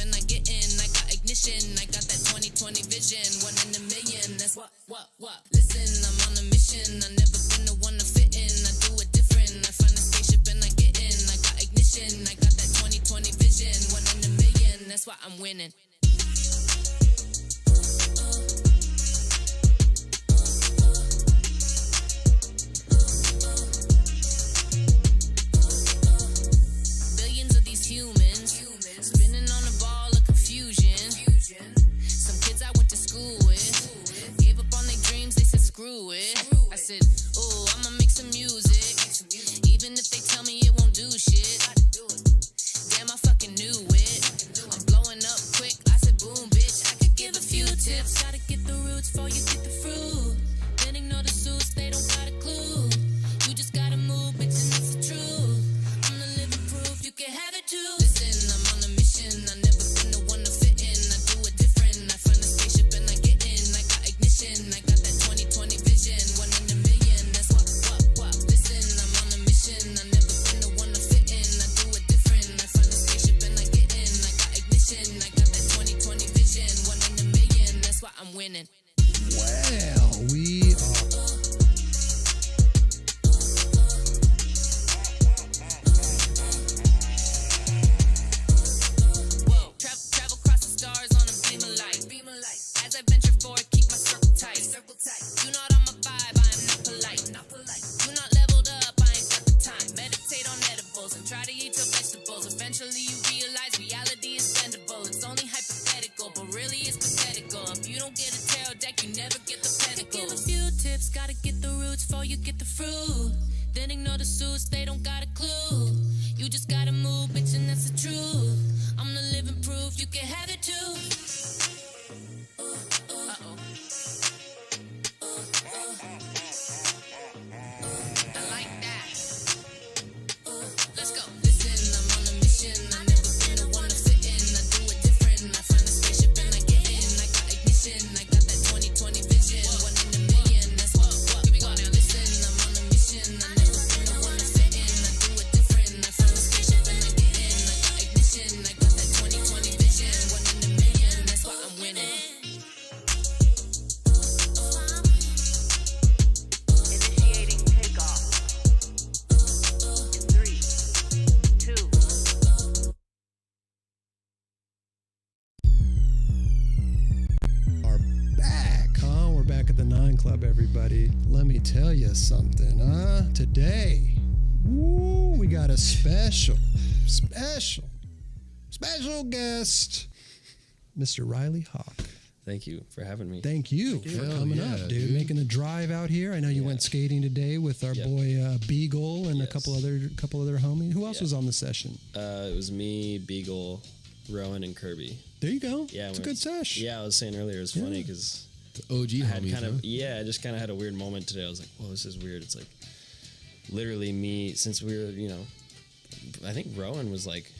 and I get in. I got ignition, I got that 2020 vision. 1 in a million, that's what. Listen, I'm on a mission. I never been the one to fit in. I do it different. I find a spaceship and I get in. I got ignition, I got that 2020 vision. 1 in a million, that's why I'm winning. Billions of these humans spinning on a ball of confusion. Some kids I went to school with gave up on their dreams, they said screw it. I said, oh, I'ma make some music, even if they tell me it won't do shit. Damn, I fucking knew it. I'm blowing up quick, I said boom, bitch. I could give a few tips, gotta get the roots before you get the fruit. Then ignore the suits, they don't got a clue. You just gotta move, bitch, and that's the truth. I'm the living proof, you can have it too. Listen, I'm on a mission, I never been the one to fit in. I do it different, I find a spaceship and I get in. I got ignition, I got that 2020 vision. 1 in a million, that's what. Listen, I'm on a mission, I never been the one to fit in. I do it different, I find a spaceship and I get in. I got ignition, I got that 2020 vision. 1 in a million, that's why I'm winning. Well, we are. Whoa, travel across the stars on a beam of light. As I venture forward, keep my circle tight. Do not on my vibe, I am not polite. Do not leveled up, I ain't got the time. Meditate on edibles and try to eat your vegetables. Eventually you realize reality is bendable. It's only hypothetical, but really it's pathetical. If you don't get a tail deck, you never get the pinnacle. Give a few tips, gotta get the roots before you get the fruit. Then ignore the suits, they don't got a clue. You just gotta move, bitch, and that's the truth. I'm the living proof, you can have it too. Uh-oh. I like that. Let's go. Listen, I'm on a mission. I never been the one to fit in. I do it different. I find a spaceship and I get in. I got ignition. I got that 2020 vision. 1 in a million. That's what. Here we go now. Listen, I'm on a mission. I never been the one to fit in. I do it different. I find a spaceship and I get in. I got ignition. I got that 2020 vision. 1 in a million. That's why I'm winning. Initiating takeoff. In 3, 2. Are back, huh? We're back at the 9 Club, everybody. Let me tell you something, huh? Today, we got a special guest, Mr. Riley Hawk. Thank you for having me. Thank you for coming up, dude. Making the drive out here. I know you went skating today with our boy Beagle and a couple other homies. Who else was on the session? It was me, Beagle, Rowan, and Kirby. There you go. Yeah, it's a good sesh. Yeah, I was saying earlier, it was funny because OG I had homies, kind of huh? I just kind of had a weird moment today. I was like, whoa, this is weird. It's like literally me, since we were, I think Rowan was like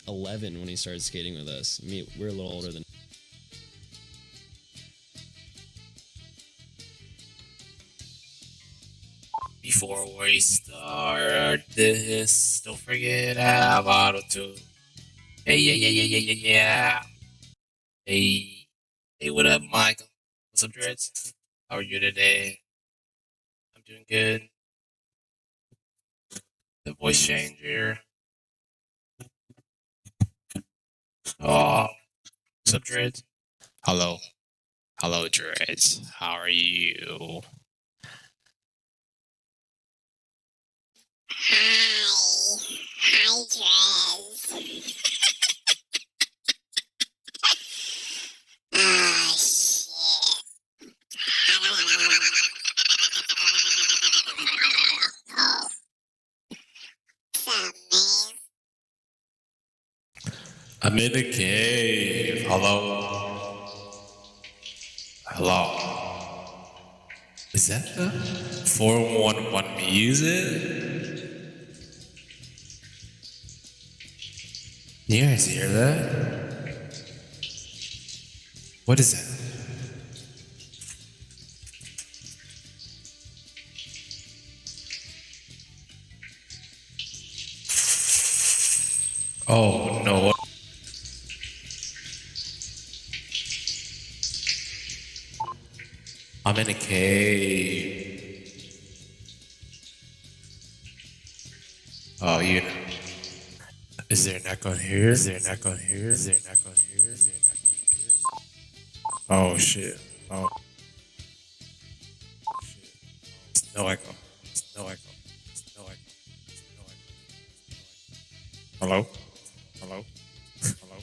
11 when he started skating with us. We're a little older than. Before we start this, don't forget our auto tune. Hey, yeah. Hey, what up, Michael? What's up, Dreads? How are you today? I'm doing good. The voice changer. Oh, what's up, Dreads? Hello, Dreads. How are you? Hi, Drez. Oh, shit. I'm in a cave. Hello. Is that the 411 music? You guys hear that? What is that? Oh no. I'm in a cave. Oh, you know. Is there a neck on here? Is there a neck on here? Is there a neck on here? Is there a neck on here? Oh, shit. Oh. Shit. No echo. No echo. No echo. No echo. Hello? Hello? Hello? Hello?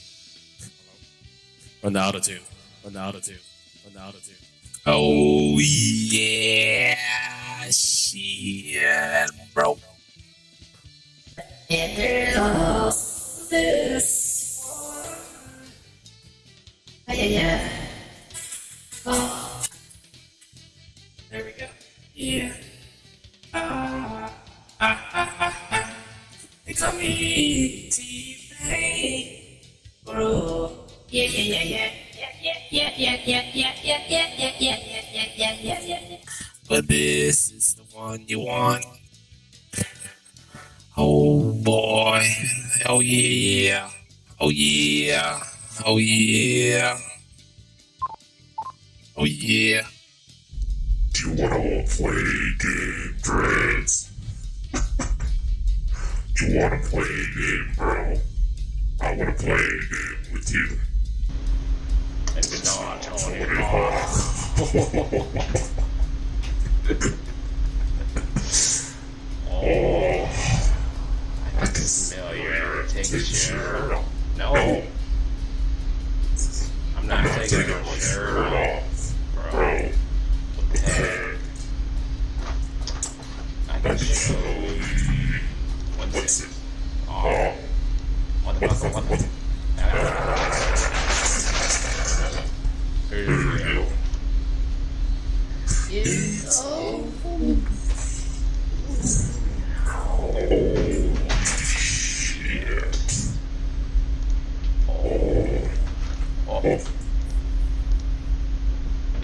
On the altitude. On the altitude. On the altitude. Oh, yeah. Shit, bro. There we go. Yeah. They call me T-Pain, bro. Yeah. But this is the one you want. Oh boy. Oh yeah. Oh yeah. Oh yeah. Oh yeah. Do you wanna play game, Dreads? Do you wanna play a game, bro? I wanna play a game with you. It's not Tony Oh, I can smell your texture. No. I'm not taking my shirt off, bro. What the heck? I can show you. What's it? Oh. What the fuck? Here you go.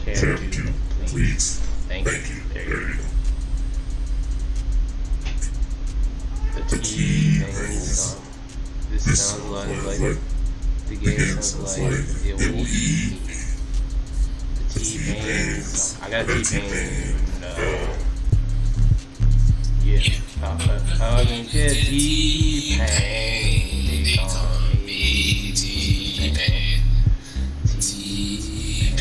Can do, please. Thank you. There you go. The T thing. This sounds like the game sounds like it will eat me. The T-Pain song. I got T-Pain. Yeah. I can get T-Pain. They call me T-Pain. T-Pain.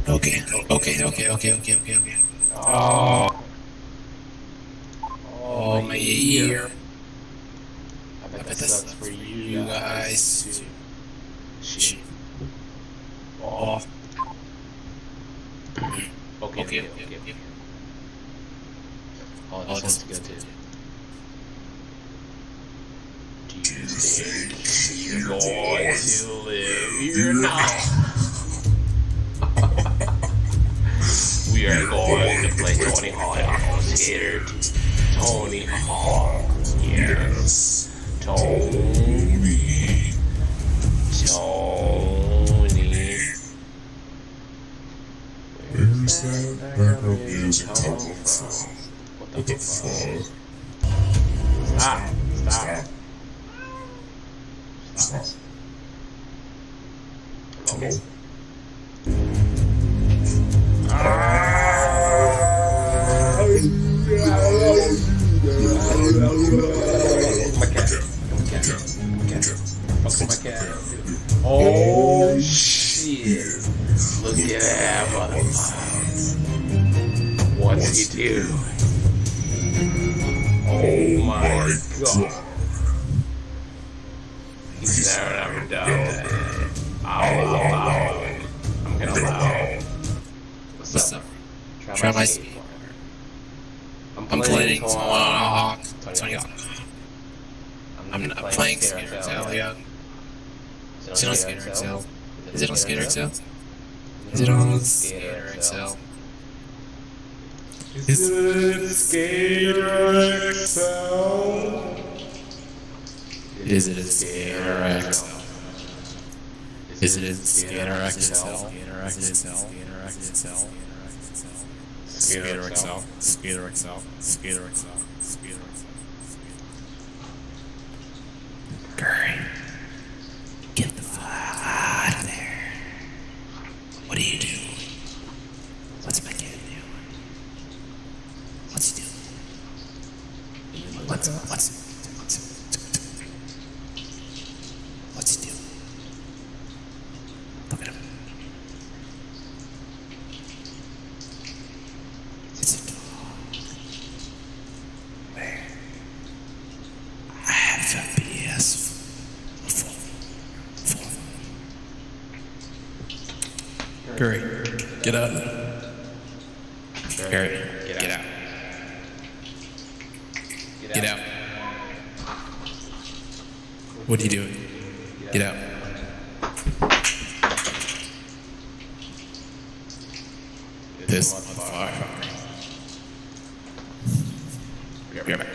Okay. Oh, my ear. I bet that sucks for you guys. Shit. Oh. Okay. Oh, this one's good too. Do you think you're going to live here now? We are going to play Tony Hawk Skater. Tony Hawk. Yes. Tony. Where's that background music coming from? What the fuck? Stop. Hello? Oh shit. Look at that motherfucker. What's he do? Oh my god. He's never done that. I'm gonna allow. What's up? Try my skateboard. I'm playing Tony Hawk. I'm not playing Sk8er XL, yeah. Is it on Sk8er XL? Is it on Sk8er XL? Is it on Sk8er XL? Is it Sk8er XL? Is it Sk8er XL? Is it Sk8er XL? Sk8er XL? Sk8er XL? Sk8er XL? Sk8er XL? Sk8er XL? Curry, get out. Curry, get out. Get out. What are you doing? Get out. Piss on fire. Be right back.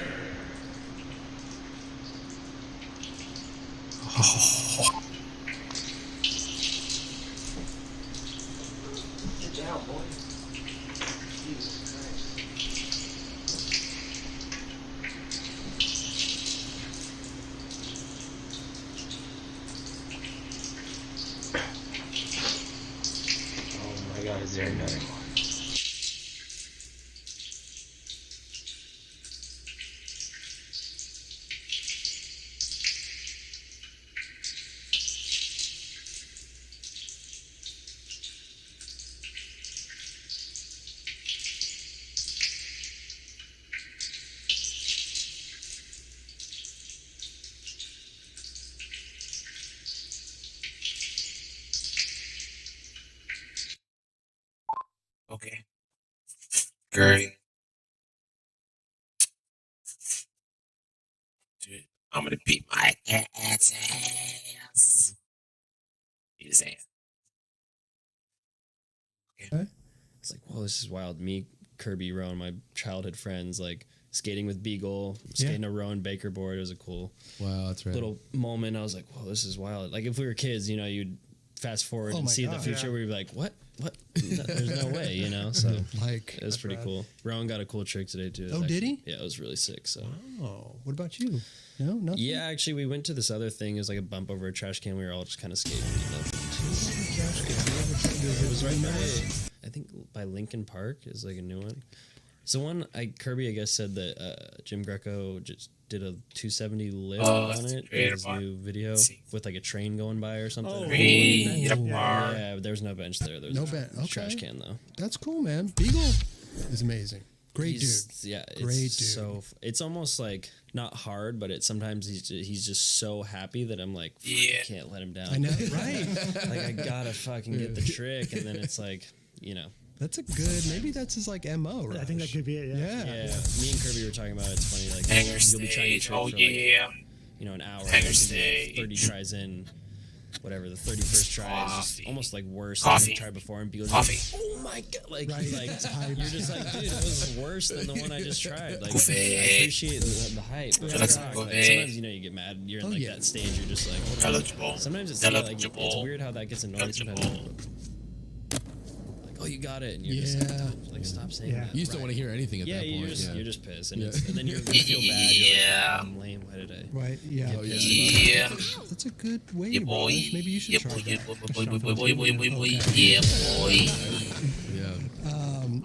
Oh my god, is there another one? Okay. Curry. Dude, I'm gonna beat my cat's ass. Beat his ass. It's like, whoa, this is wild. Me, Kirby, Rowan, my childhood friends, like skating with Beagle, skating a Rowan Baker board. It was a cool Wow, that's right. little moment. I was like, whoa, this is wild. Like if we were kids, you know, you'd fast forward and my see the God, future where you'd be like, what? There's no way, you know? So Like, it was pretty cool. Rowan got a cool trick today too. Oh, did he? Yeah, it was really sick. So oh, what about you? No, nothing. yeah, actually, we went to this other thing. It was like a bump over a trash can. We were all just kind of skating. It was right by, I think, by Lincoln Park is like a new one. So one, Kirby, I guess, said that Jim Greco just did a 270 lift on it in his new video with like a train going by or something. Yeah, there was no bench there. There was No a bench. Okay. trash can though. That's cool, man. Beagle is amazing. Great dude. Yeah, it's Great dude. So it's almost like not hard, but sometimes he's just so happy that I'm like, I can't let him down. I know, right? Like I gotta fucking get the trick, and then it's like, you know. That's a good. Maybe that's his like MO, right? I think that could be it. Yeah, me and Kirby were talking about it. It's funny, like Hanger you'll be trying to stage. trick Oh for yeah. like, you know, an hour, Hanger like, stage. 30 tries in, whatever. The 31st try is just almost like worse Coffee. than the try before, and Beagle's Coffee. like, oh my god, like Right. like It's hype. you're just like, dude, it was worse than the one I just tried. Like Coffee. I appreciate the hype. But Let's like, go, sometimes you know you get mad. You're in Oh, like yeah. that stage. You're just like, Eligible. sometimes it's like Eligible. it's weird how that gets annoying. Sometimes Eligible. like, oh, you got it, and you're just like stop saying Yeah. that. You just don't want to hear anything at Yeah, that point. you're just pissed, and, Yeah. and then you feel bad. You're Yeah. like, I'm lame. Why did I? Right. Yeah. Oh, yeah. Yeah. That's a good way, Yeah, bro. boy. Maybe you should Yeah, try boy. Yeah, that. boy. Yeah, Okay. boy. Yeah.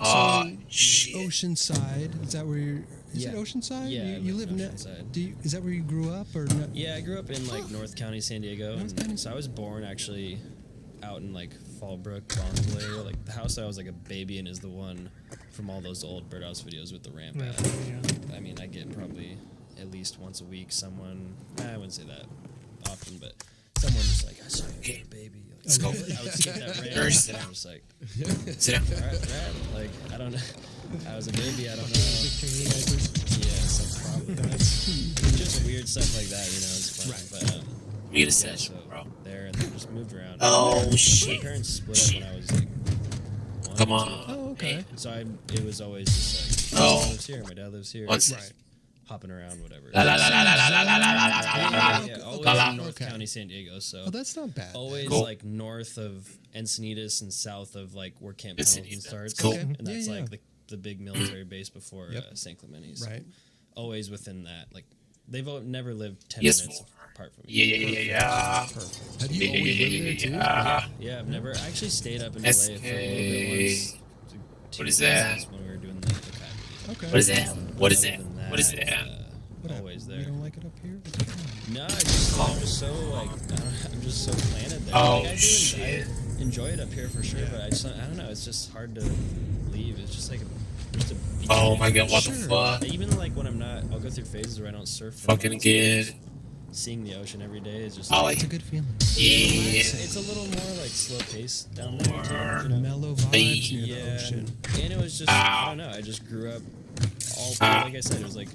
Oh shit. Oceanside. Is that where you're? Is it Yeah. Oceanside? Yeah, I You live live in in Oceanside. Is that where you grew up or not? Yeah, I grew up in like North County, San Diego, North County. and so I was born actually out in like Fallbrook, Bonneville area. Like the house I was like a baby in is the one from all those old birdhouse videos with the ramp Yeah, at. yeah. I mean, I get probably at least once a week someone. I wouldn't say that often, but someone just like, I saw you as a baby. Like, Let's go. I would skip that ramp, Nurse, sit and I'm down. just like, Sit down. all right, like I don't know. I was a baby. I don't know. Yeah, so probably just weird stuff like that. You know, it's fun. Right. But We get a yeah, session, so bro. there and then just moved around. Oh My shit. parents split up when I was like 1 Come or on. 2. Oh, okay. So it was always just like, Oh. my dad lives here, my dad lives here. What's Right. Hopping around, whatever. La la la la la la la la la la la la. Yeah, always La la. in North Okay. County, San Diego. So Oh, that's not bad. always Cool. like north of Encinitas and south of like where Camp Encinitas. Pendleton starts. Cool. Okay. And Yeah, that's yeah. like the big military base before Yep. San Clemente's. Right. Always within that. Like they've never lived 10 Yes, minutes more. apart from Yeah, each yeah, other. yeah, yeah. Perfect. Have Yeah, you always lived there too? Yeah, I've never. I actually stayed up in LA Sk8er for a little bit once. What is that? When we were doing the academy. Okay. What is that? What is Other that? than What is that? What happened? Always You there. don't like it up here? No, I'm just so like I'm just so planted there. Oh, Like, I shit. I enjoy it up here for sure, but I don't know. It's just hard to leave. It's just like just a beach. Oh my god, what the Sure. fuck? Even like when I'm not, I'll go through phases where I don't surf. for Fucking months. kid. seeing the ocean every day is just Oh, It's a good feeling. yeah. it's a little more like slow paced down there too, you know? Mellow vibes near the Yeah, ocean. and it was just I don't know. I just grew up all like I said. It was like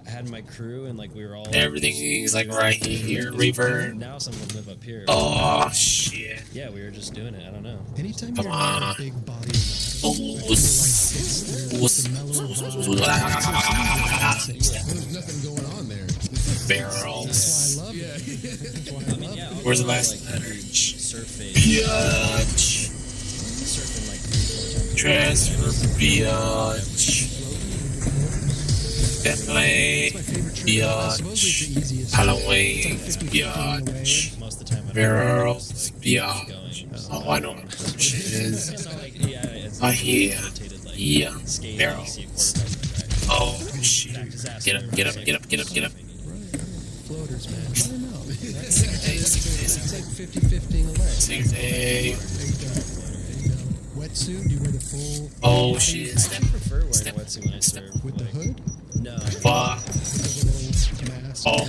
I had my crew and like we were all Everything is like right here, reverb. Now some of them live up here. Oh shit. Yeah, we were just doing it. I don't know. Anytime Come you're around on. a big body of water, I feel like it's the mellow vibe. There's nothing going on there. Barrels. That's why I love it. That's why I love it. Yeah, Where's the overall, last like, letter? surf phase? Biatch. Surfing like 3-4 times. Transfer biatch. Definitely. It's my favorite trip. Supposedly it's the Biatch. easiest. Halloween. It's like 50 away. Biatch. Most of the time, I don't Barrels. like, Biatch. going. Oh, I know what shit is. It's not like it's Oh, yeah. rotated, like, Yeah. skating, Barrel. you see a quarterback back. Oh, shit. Back his ass Get up, over, get it's up, like get up, get up, get up. Right. Floaters, man. I don't know. Six It's like 50-50 away. day. There you go. Wetsuit, you wear the full Oh, shit. I actually prefer wearing a wetsuit when I surf. with the like, hood, No. Fuck. with a little mask. Oh.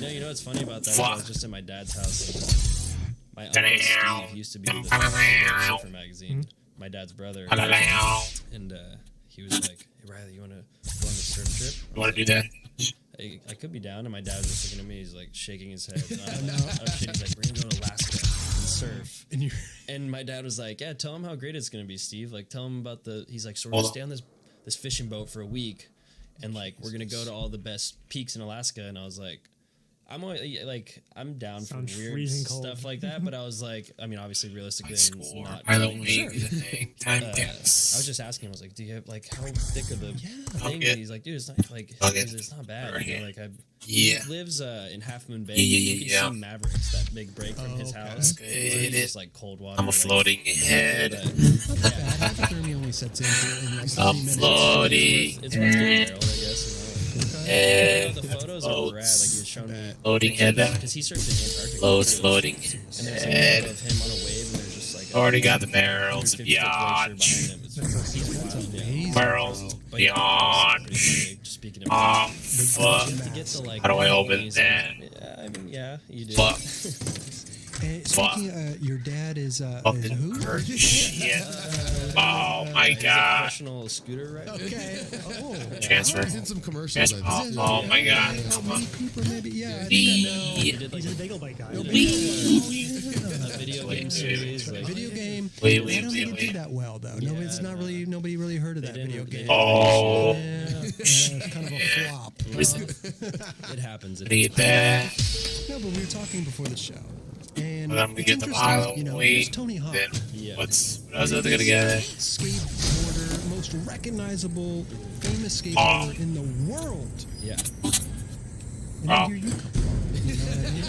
No, you know what's funny about that? Fuck. I was just at my dad's house. And my uncle Steve used to be the surfer magazine. My dad's brother. You And he was like, "Hey, Riley, you want to go on the surf trip?" want to do that? I could be down. And my dad was just looking at me. He's like shaking his head. Oh, shit. He's like, "We're gonna go to Alaska and surf." And you And my dad was like, "Yeah, tell him how great it's gonna be, Steve. Like, tell him about the." He's like, "So we're Hold gonna stay on this fishing boat for a week, and like we're gonna go to all the best peaks in Alaska." And I was like, "I'm only, like I'm down for Sounds weird freezing cold. stuff like that," but I was like, I mean, obviously, realistically, I'm Score. not. Halloween. Sure. Time I guess. was just asking him. I was like, "Do you have like how thick of the thing?" Okay. And he's like, "Dude, it's not like Okay. it's not bad." Right You know, here. like Yeah. he lives in Half Moon Bay. Yeah, You can yeah. see Mavericks, that big break from his okay. house. Good. It's just like cold water. I'm a like, floating head. but- not that bad. Hypothermia only sets in in like 30 I'm minutes. floating It's worth getting Harold, I guess. head. The photos are rad. Like he was showing me Floating head. because he surfed in Antarctica. Floats too. floating And there's a head. photo of him on a wave, and there's just like Already got the barrels of 150 foot glacier yacht. behind him. It's wild, yeah. Amazing. Barrels of yacht. Just speaking of Fuck. to get the like. How do I open amazing- that? Yeah, I mean, yeah, you do. Fuck. And Fuck. speaking, your dad is who? Fucking hurt shit. Oh my He's a god. professional scooter rider. Okay. Oh. Transfer. He's in some commercials. Yes. I think. Oh my god. How many people maybe? Yeah, I think I know. He did like He's a bagel bike guy. a video game series. Like, Video game. Wait, I don't think it wait. did that well though. No, Yeah, it's not no. really. Nobody really heard of that didn't- video they game. didn't- Oh. Yeah, it's kind of a flop. it happens. Need that. No, but we were talking before the show, and But I'm gonna it's get the interesting, you know, there's Halloween. Tony Hawk, Then Yeah. what else are they gonna get? skateboarder, most recognizable, famous skateboarder in the world. Yeah. And then here you come from. You know what I mean?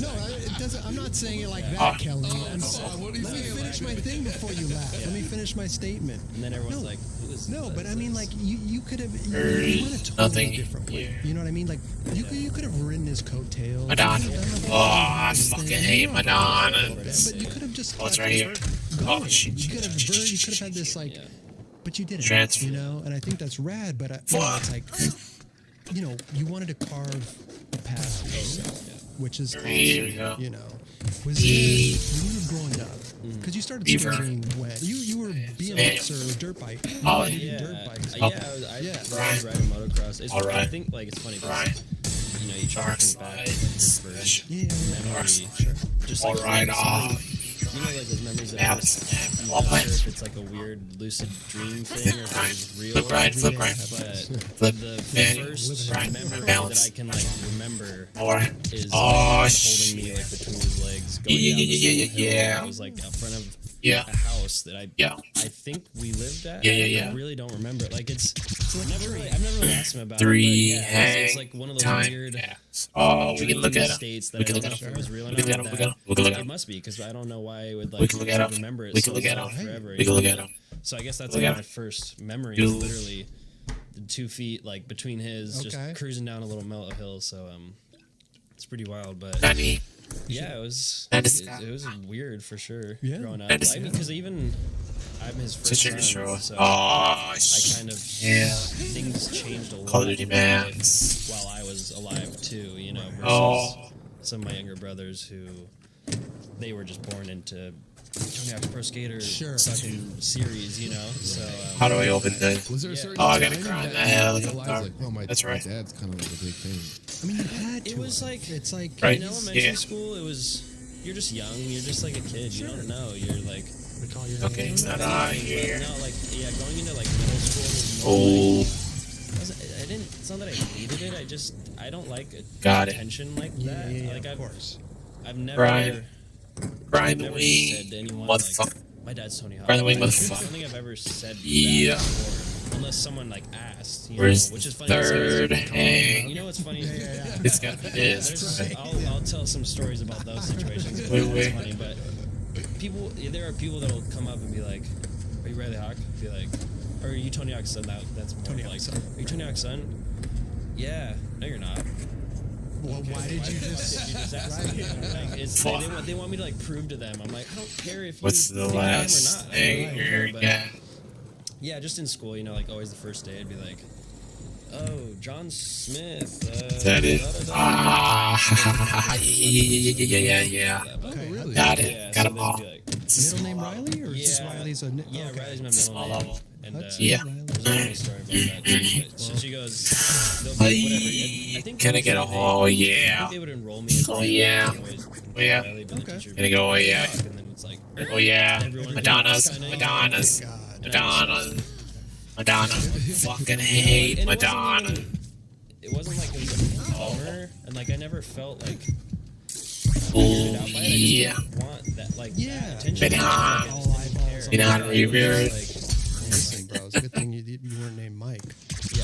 No, it doesn't. I'm not saying it like that, Kelly. I'm saying, what do you let me say? finish my thing before you laugh. Let me finish my statement. And then everyone's No. like, "Who is No, this? but I mean, like you could have you There's went a totally nothing different way. here. You know what I mean? Like you could have ridden his coattails. Madonna. You could have done the Oh, I whole fucking thing. hate You know, Madonna. But you could have just. Oh, it's kept right here. going. Oh, shit, You could have you could have had this like, Yeah. but you didn't. Transfer. You know, and I think that's rad. But you know, it's like, you know, you wanted to carve a path for yourself, which is awesome. Here we go. You know, was there, when you were growing up, because you started Beaver. skating when you were BMX or dirt bike. You Oh, did Yeah, dirt bikes. I Yeah. was riding motocross. It's, All right. I think like it's funny because Right. you know you try Dark to think back side. to like, your first Yeah. memory, just All like right. you Oh, know like those memories that now I'm it's not sure if it's like a weird lucid dream thing or if it's real. flip right, flip right, But flip. the Manual, first right, memory balance. that I can like remember All right. is Oh, holding me like between his legs going Yeah, down this yeah, little yeah, hill. yeah. I was like up front of Yeah. a house that I think we lived at. Yeah, yeah, yeah. I really don't remember. Like it's I've never really asked him about Three it. But yeah, hang it's like one of those time. weird Yes. Oh, we can look dream at him. states that We I can don't look know at if him. it was real or We not. can look at him. but We can look at It him. must be because I don't know why I would like We can look at him. remember it We so can look at well him. forever. We can look you at know? him. So I guess that's Look like at my him. first memory. Dude. Is literally the 2 feet like between his, Okay. just cruising down a little mellow hill. So it's pretty wild, but Danny. yeah, it was That is- it was weird for sure. Yeah. Growing up, That is- I mean, because even I'm his It's a first chicken son, show. so Oh, I kind of yeah. things changed a lot Call of Duty in my life Max. while I was alive too. You know, versus Oh. some of my younger brothers who they were just born into Tony Hawk's Pro Skater fucking series. You know, so How do I open this? Was there a certain Oh, I gotta time cry in that the you helicopter. realized, like, oh, That's right. my dad's kind of like a big thing? I mean, you had to. it was like It's like Right. in elementary Yeah. school. It was you're just young. You're just like a kid. You don't know. You're like. Okay, not out here. No, like going into like middle school was more Oh, I didn't. It's not that I hated it. I don't like Got it. attention like Yeah, that. yeah, like of course. I've never, Brian. Brian the never Wing, said to anyone like, motherfucker. my dad's Tony Hawk. Brian the Wing, I don't motherfucker. think I've ever said Yeah. that before, unless someone like asked. You Where's know, which is the funny. third You hang? know what's funny? It's gotta be this. I'll tell some stories about those situations. Wait, It's wait. funny, but there are people that'll come up and be like, "Are you Riley Hawk?" Be like, "Or are you Tony Hawk's son?" That's more Tony like, Hawk's son. "Are you Tony Hawk's son?" Yeah. No, you're not. Well, why did you just? Did you just ask me? Like, they want me to like prove to them. I'm like, I don't care if What's you the think I am or last not. I thing don't you're care, but getting? yeah, just in school, you know, like always the first day, I'd be like, "Oh, John Smith." Is that it? da-da-da." Ah, yeah. Okay, really? Got it. Yeah, Got so them they'd all. be like, Middle name Riley, or just Yeah. Riley's a yeah, okay. Riley's my Small middle name. level. And Yeah. there's a funny story about that too. But so she goes, whatever. I think Can I get a oh I yeah? think they would enroll me as Oh, yeah. anyways, Oh, yeah. Riley, but the Okay. teacher Can I go, oh, yeah? and then it's like, Oh yeah. everyone- Madonna's. kinda- Madonna's. God. Madonna. Madonna. Fucking hate And Madonna. it wasn't like it was a bummer, and like I never felt like Oh weirded out by it. I just yeah. didn't want that like Yeah. that attention. Madonna. Like, I just All didn't eyeballs care. You know how to It was reverse? like, Listen, bro, it's a good thing you weren't named Mike. yeah.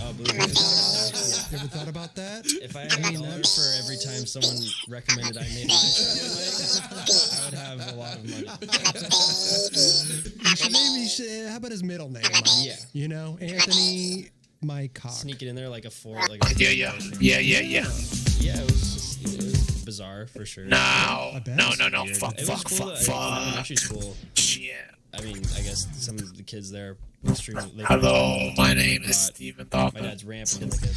Oh, believe me. You ever thought about that? If I had $1 for every time someone recommended I made a picture, I would have a lot of money. You should maybe. How about his middle name? Mike? Yeah. You know, Anthony Mike Hawk. Sneak it in there like a four, Yeah. Yeah, it was bizarre for sure. No. bet. No. Weird. Fuck. It was cool. In elementary Fuck. school, Shit. I mean, I guess some of the kids there extremely. Hello, my name is But Stephen My Thalman. dad's ramp and did like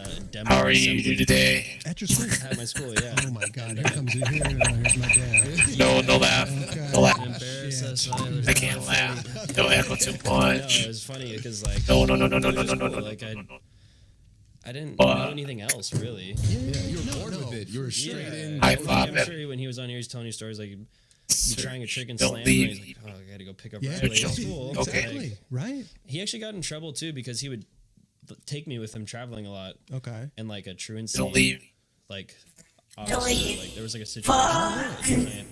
a demo. How are you assembly today? At your school. At my school, yeah. Oh my God! Here comes here's my dad. No laugh. Okay. No laugh. Embarrass us. I can't laugh. Don't echo too No, much. it was funny because like No. like I didn't know anything else really. Yeah, you were born with it. You were straight in. High I'm five, man. sure when he was on here, he's telling you stories like he'd be trying a trick and Don't slam, and leave. he's like, "Oh, I gotta go pick up Yeah, Riley at don't- school." Okay. Exactly. Like, Right. he actually got in trouble too because he would take me with him traveling a lot Okay. and like a truancy. Don't leave. Like, obviously, like there was like a situation where you can't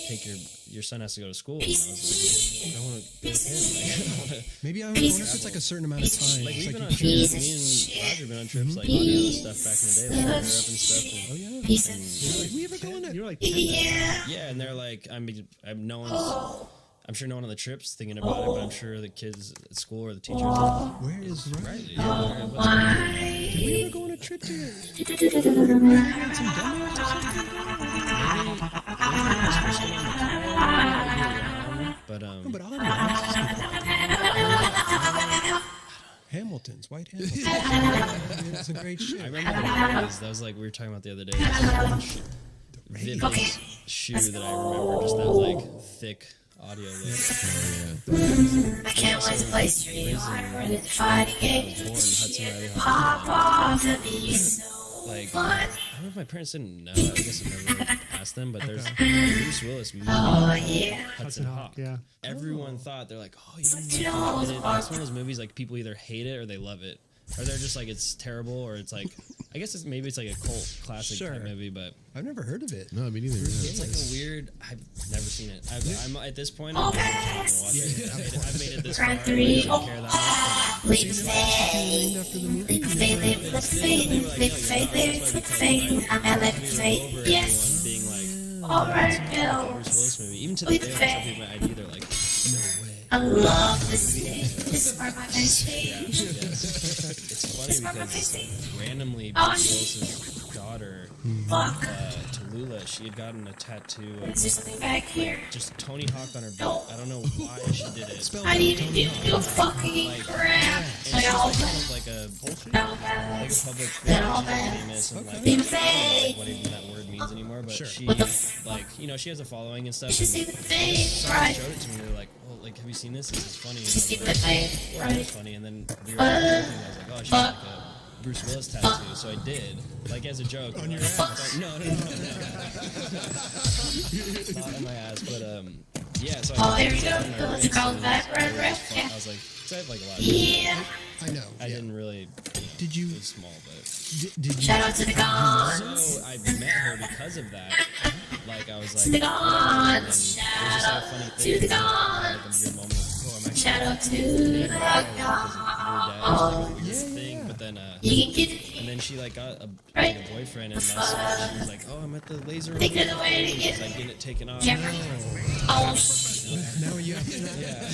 take your son has to go to school. And I was like, I want to go with him. Like, Maybe I wonder if it's like a certain amount of time. like It's we've like been you on trips. Me and Roger have been on trips like audio stuff back in the day, like Europe and stuff. And, Oh yeah. and We ever go on that? You're like, yeah, and they're like, no one's. I'm sure no one on the trips thinking about it, but I'm sure the kids at school or the teachers. Like, Where is Riley? right? Yeah, what's going on? Did we ever go on a trip together? But But I'm Hamilton's White Hamilton. It's a great shit. I remember that was like we were talking about the other day. Vivid shoe that I remember, just that like thick audio. I can't wait to place where you are, ready to fight again. Pop off and be so Like, fun. I don't know if my parents didn't know. I guess I never asked them, but there's a Bruce Willis movie, Oh yeah. Hudson Hawk. Yeah. Everyone thought they're like, oh, you didn't know that. And it's one of those movies like people either hate it or they love it, or they're just like it's terrible, or it's like, I guess maybe it's like a cult classic Sure. type movie, but I've never heard of it. no, me neither. it's like a weird. I've never seen it. I'm at this point. I'm not gonna watch it. I've made it this far. I Round three. don't care that much. Leap fade. After the movie. Leap fade, leap fade, leap fade, leap fade. I'm a leap fade. Yes. Being like, Alright, Bruce go. Willis movie. Even to the day, like, some people might either like, no way. I love this thing. This is where my face Yeah, is. it's funny because randomly Oh, Bruce Willis's daughter, Fuck. Lula, she had gotten a tattoo of Is there something back here? just Tony Hawk on her butt. I don't know why she did it. I need to do a fucking crap. It's I just all kind of like a public figure. all She's that. famous and like, Big I don't know face. what even that word means anymore, but she What the like, you know, she has a following and stuff. You should see And the face, someone right? showed it to me. They were like, "Well, like, have you seen this? This is funny." You should see And I the was like, face, "Yeah, right? it's funny." And then we were joking. I was like, "Oh, she has like a Bruce Willis tattoo," so I did, like as a joke. On your ass? No. Not on my ass, but yeah. So Oh, I here we go. on my Let's wrist, go and back, it was right, right, fun. yeah. I was like, 'cause I have like a lot of. Yeah. I know. I yeah. didn't really. Did you? It was small, but. Did you? Shout out to the gods. So I met her because of that. Like I was like, To the and then it was gods. just Shout like a out funny to thing. the Like a gods. weird moment. Of, oh, I'm actually Shout out to dating the her because her gods. dad was like a weird thing. But then, You can get and then she like got a Right. boyfriend, and I saw she was like, oh, I'm at the laser. Think of the way to Because get I get it taken off. camera. Oh, shit. Now you have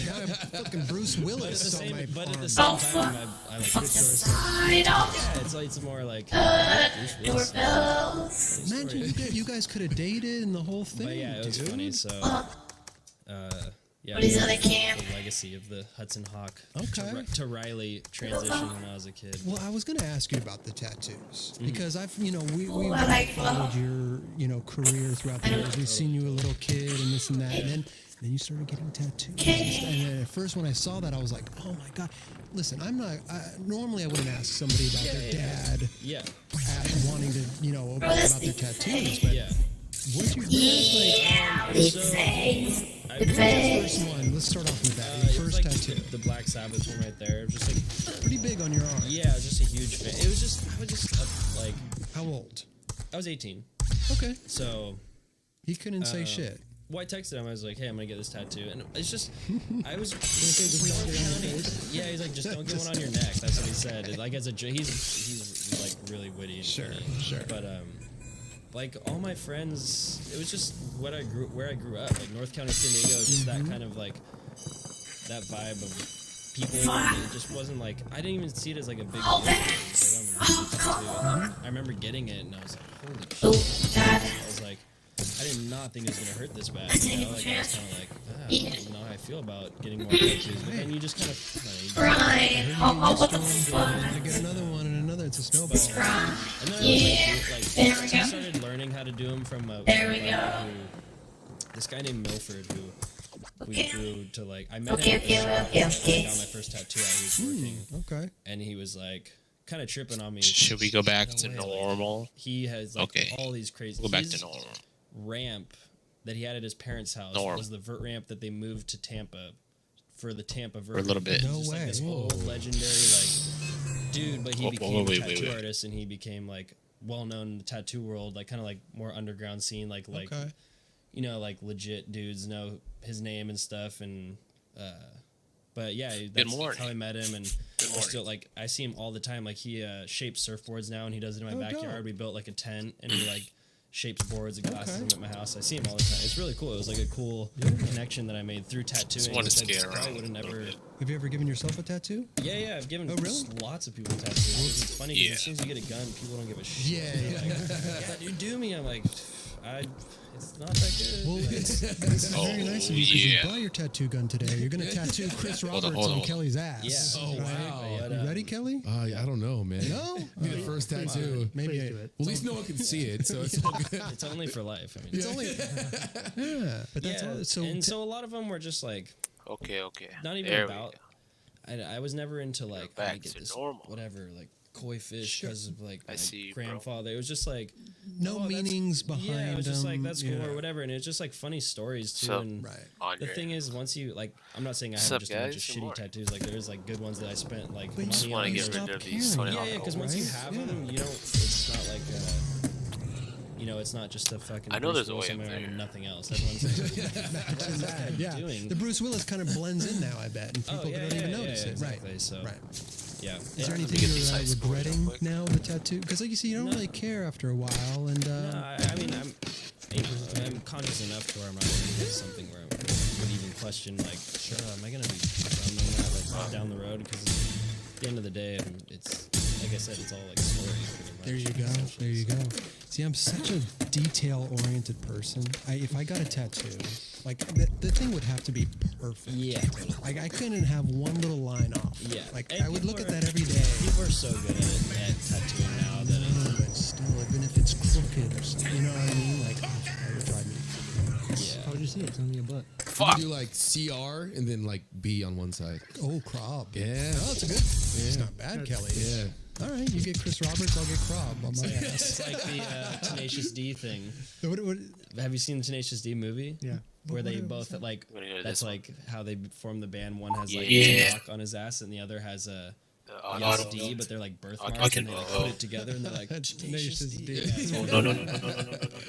now I have fucking Bruce But at the Willis on my same, but at arm. the same Oh, time, fuck. I like Fuck Bruce the Willis. side off. Yeah, it's more like Bruce Willis. Doorbells. Imagine you guys could have dated and the whole thing. But yeah, it was dude. funny. So, yeah, What is the- other camp? The legacy of the Hudson Hawk Okay. to Riley transition when I was a kid. Well, I was going to ask you about the tattoos Mm-hmm. because I've, we Oh, I like followed your, career throughout the years. We've seen you a little kid and this and that, and then you started getting tattoos. And then at first when I saw that, I was like, oh my god. Listen, normally I wouldn't ask somebody about their dad Yeah, wanting to, about their tattoos, but yeah. what you realize, Big face. I, Big face. first one, let's start off with that. it Your was first like tattoo, the Black Sabbath one right there. It was just like, pretty big on your arm. yeah, I was just a huge fan. It was just, I was just like, How old? I was 18. Okay. So, He couldn't say shit. well, I texted him. I was like, "Hey, I'm gonna get this tattoo," and it's just, I was, yeah. He's like, "Just don't get one on your neck." That's what he said. Like as a, he's like really witty and Sure, funny. sure. But like all my friends, it was just where I grew up. Like North County, San Diego, just that kind of like that vibe of people. And it just wasn't like I didn't even see it as like a big deal. It's like, I'm gonna get this tattoo. And I remember getting it, and I was like, "Holy shit!" I was like. I did not think it was gonna hurt this bad. You know? Like I was kind of like, I don't know how I feel about getting more tattoos. But then you just kind of, Right. Oh, what the fuck? I get another one and another. It's a snowball. Right. and then Yeah. I There we go. started learning how to do them from a There we buddy go. this guy named Milford who we Okay. grew to like. I met Okay, him at the okay, shop okay, when okay. I got my first tattoo out. He was working, Okay. and he was like kind of tripping on me. Should we go back to way, like, normal? He has like Okay. all these crazy. Go back to his normal. ramp that he had at his parents' house Norm. was the vert ramp that they moved to Tampa for the Tampa vert. For a little bit. It was No just, way. Like this old legendary like dude, but he Whoa, became wait, a tattoo wait. artist and he became like well known in the tattoo world, like kind of like more underground scene, like Okay. like legit dudes know his name and stuff and but yeah, that's morning. how I met him, and we're morning. still like I see him all the time. Like he shapes surfboards now, and he does it in my Oh, backyard. dope. We built like a tent, and he like shapes boards and glasses them at my house. I see him all the time. It's really cool. It was like a cool connection that I made through tattooing. Just wanna which I skate probably around would have a little never. bit. Have you ever given yourself a tattoo? Yeah, I've given Oh, really? lots of people tattoos. 'Cause it's funny 'cause Yeah. as soon as you get a gun, people don't give a shit. Yeah, They're yeah. Like, yeah, dude, do me. I'm like, it's not that good. Well, Like, it's very nice of you because yeah. you buy your tattoo gun today. You're going to tattoo Chris Hold Roberts on. on Kelly's ass. Yeah. Oh, right? wow. But, You ready, Kelly? I don't know, man. No? Be the first tattoo. Maybe. Well, at least no one can see it, so it's all good. it's only for life. I mean, It's only. Yeah, but that's yeah. all. So, So a lot of them were just like Okay. not even There about. I was never into like back I get to this normal. whatever like koi fish because of like I my see you, bro. grandfather. It was just like no oh, that's- meanings behind Yeah, it was just like them, that's cool yeah. or whatever, and it's just like funny stories too. So- and Right. On the your thing is, once you like, I'm not saying I What's have up, just a bunch of guys? Good shitty morning. tattoos. Like there's like good ones that I spent like But you money just want on. to get Stop rid of these caring. Tony Yeah, Hawk because once you right? have Yeah. them, you don't. It's not like. It's not just a fucking. I know Bruce there's a Willis way up on my arm there. and nothing else. Everyone's like, Imagine that. Yeah. doing? The Bruce Willis kind of blends in now, I bet, and people don't even notice it. exactly. Right. So, Right. yeah. Is there me anything get these you're high scores real regretting quick. now with the tattoo? Because like you see, you don't No. really care after a while, and I mean, I'm conscious enough to where I'm not going to do something where I would even question, like, am I going to be filming that like down the road? Because at the end of the day, it's like I said, it's all like stories. Pretty much, there you go. essentially. There you go. See, I'm such a detail-oriented person. If I got a tattoo, like the thing would have to be perfect. Yeah, totally. Like I couldn't have one little line off. Yeah. Like And I would look people at that every day. People are so good at tattooing now that But still, even if it's crooked or something, you know what I mean? Like, that would drive me. How would you see it? It's on your butt. You do like CR and then like B on one side. Oh, Crob. Yeah. Oh, that's a good. It's not bad, Kelly. Yeah. All right, you get Chris Roberts, I'll get Crob on my ass. it's like the Tenacious D thing. What, Have you seen the Tenacious D movie? yeah. Where they What both was like gonna go to that's this like how they form the band. One has like Yeah. a rock on his ass, and the other has a I yes don't D, know. but they're like I birthmarks, can and they like know. put it together, and they're like That's Tenacious Tenacious D. D. Yeah. Oh, no.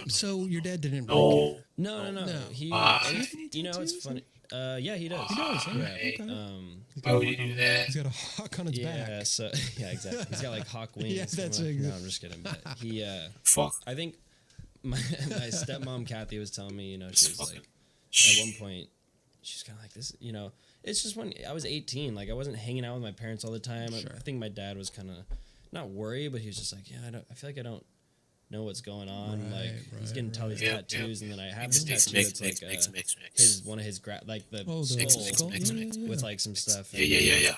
So your dad didn't. No. No. No. He, Ah. and Does he have you know, it's tattoos? funny. Yeah, he does. He does. Yeah. Okay. Why would you do that? He's got a hawk on his Yeah, back. so yeah, exactly. He's got like hawk wings. Yeah, that's no, exactly. I'm just kidding. But he, Fuck. I think my stepmom Kathy was telling me, you know, she was Fucking like, at one point, she's kind of like this, you know. It's just when I was 18, like I wasn't hanging out with my parents all the time. Sure. I think my dad was kind of not worried, but he was just like, yeah, I feel like I don't know what's going on. Right, He's getting all these Yeah, tattoos, and then I have Mix, this tattoo mix, that's mix, like mix. his one of his like the Oh, the skull skull? mix, Yeah, yeah, with like some stuff. Yeah.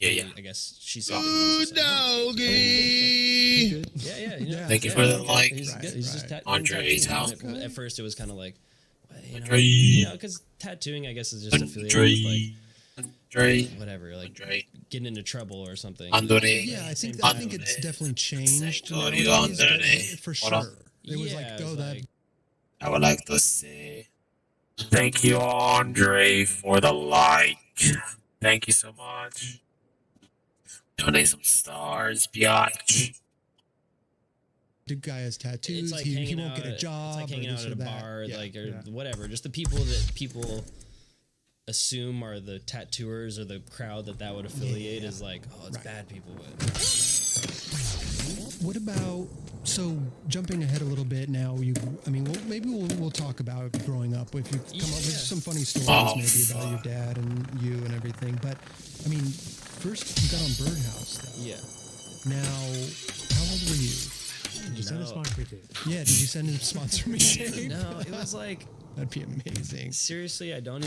I guess she said. Oh, Doggy. Yeah, you know, Yeah. Thank you for the like. He's good. He's just Right. Andre's house. At first, it was kind of like, well, Andre. you know, because tattooing, I guess, is just affiliated with like Andre. whatever, like Andre. getting into trouble or something. Andre. Yeah, I think Andre. it's definitely changed Andre. nowadays, Andre. for Hold on. sure. It was like, it's oh, that. like- I would like to say thank you, Andre, for the like. Thank you so much. Donate some stars, biatch. The guy has tattoos. it's like he hanging won't out get a at- job. It's like hanging or out this at or a that. bar, Yeah. like or Yeah. whatever. Just the people that people assume are the tattooers or the crowd that would affiliate is like, oh, it's Right. bad people. But What about, so jumping ahead a little bit now, maybe we'll talk about growing up. If you come up with Yeah. some funny stories Oh, maybe about your dad and you and everything. But, I mean, first you got on Birdhouse though. yeah, Now, how old were you? Did you send a No. sponsor too? Yeah, did you send him to sponsor me? no, it was like That'd be amazing. seriously, I didn't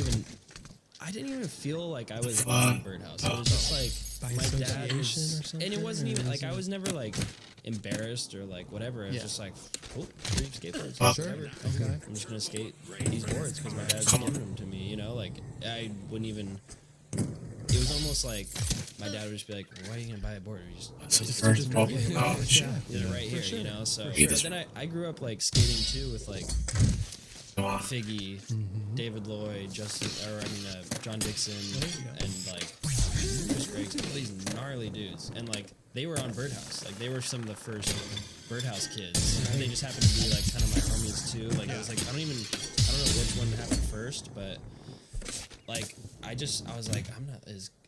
even feel like I was on Birdhouse. It was just like By my dad association was, or something, and it wasn't or even was like I it- was never like embarrassed or like whatever. It was Yeah. just like, oh, free skateboards, Sure. whatever. Okay. I'm just gonna skate these boards because my dad's giving them to me. You know, like I wouldn't even. It was almost like my dad would just be like, "Why are you gonna buy a board?" Or That's the first problem. Oh, shit. did it right here, you know. So Yeah. but then I grew up like skating too with like Come on. Figgy, David Lloyd, John Dixon, and like Chris Griggs, all these gnarly dudes, and like they were on Birdhouse. Like they were some of the first Birdhouse kids. And they just happened to be like kind of my homies too. Like it was like I don't know which one happened first, but like I was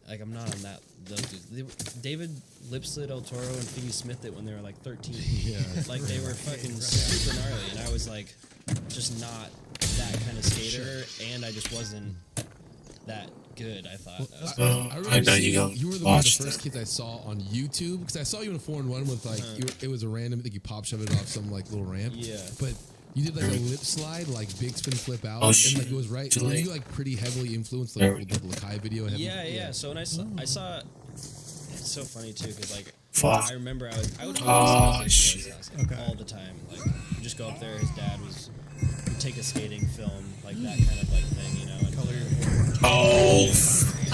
like I'm not on those dudes. David Lipsley Del Toro and Figgy Smith it when they were like 13. Yeah. Like they were fucking super gnarly, and I was like just not that kind of skater, and I just wasn't that good. I thought. I remember I know you seeing go you were one of the watch first kids I saw on YouTube because I saw you in a 4-in-1 with like it was a random. I think you pop shoved it off some like little ramp. Yeah. But you did like a lip slide, like big spin flip out, Oh, and shit. like it was right. Too Were late. you like pretty heavily influenced like with the Lakai video? Yeah. So when I saw, it's so funny too because like Fuck. I remember I would Oh, always skate at his shit. house, like, all the time. Like just go up there. His dad would take a skating film, like that kind of like thing, you know. And, Color your hair. Oh, I was saying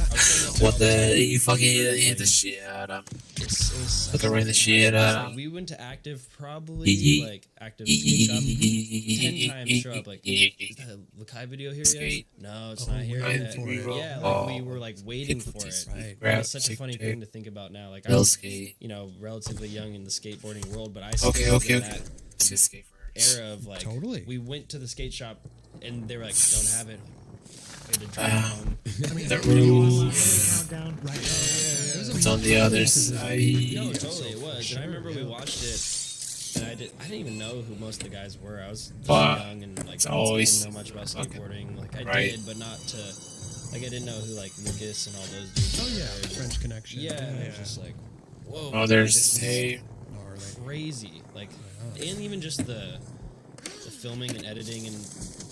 this what all the? You fucking hit the shit out of him. It was Fucking ran the shit out of him. we went to Active probably like Active skate shop 10 times. Show up like, is that a Lakai video here yet? Skate. No, it's not here waiting yet. for it. Yeah, like Oh. we were like waiting for it. Right. Grab It's such a funny skate. thing to think about now. Like I Real was, skate. you know, relatively young in the skateboarding world, but I Okay. in that Let's just skate first. era of like Totally. we went to the skate shop and they were like, don't have it. We had to drive home. The rules. Countdown. Right. It's on the other side. No, totally it was. And I remember we watched it, and I didn't even know who most of the guys were. I was just Fuck. young and like It's always didn't know much about skateboarding. Like I right. did, but not to like I didn't know who like Lucas and all those dudes. Oh yeah, were. French Connection. Yeah, and it was just like, whoa. Oh, there's the tape. Gnarly. crazy. Like, and even just the filming and editing and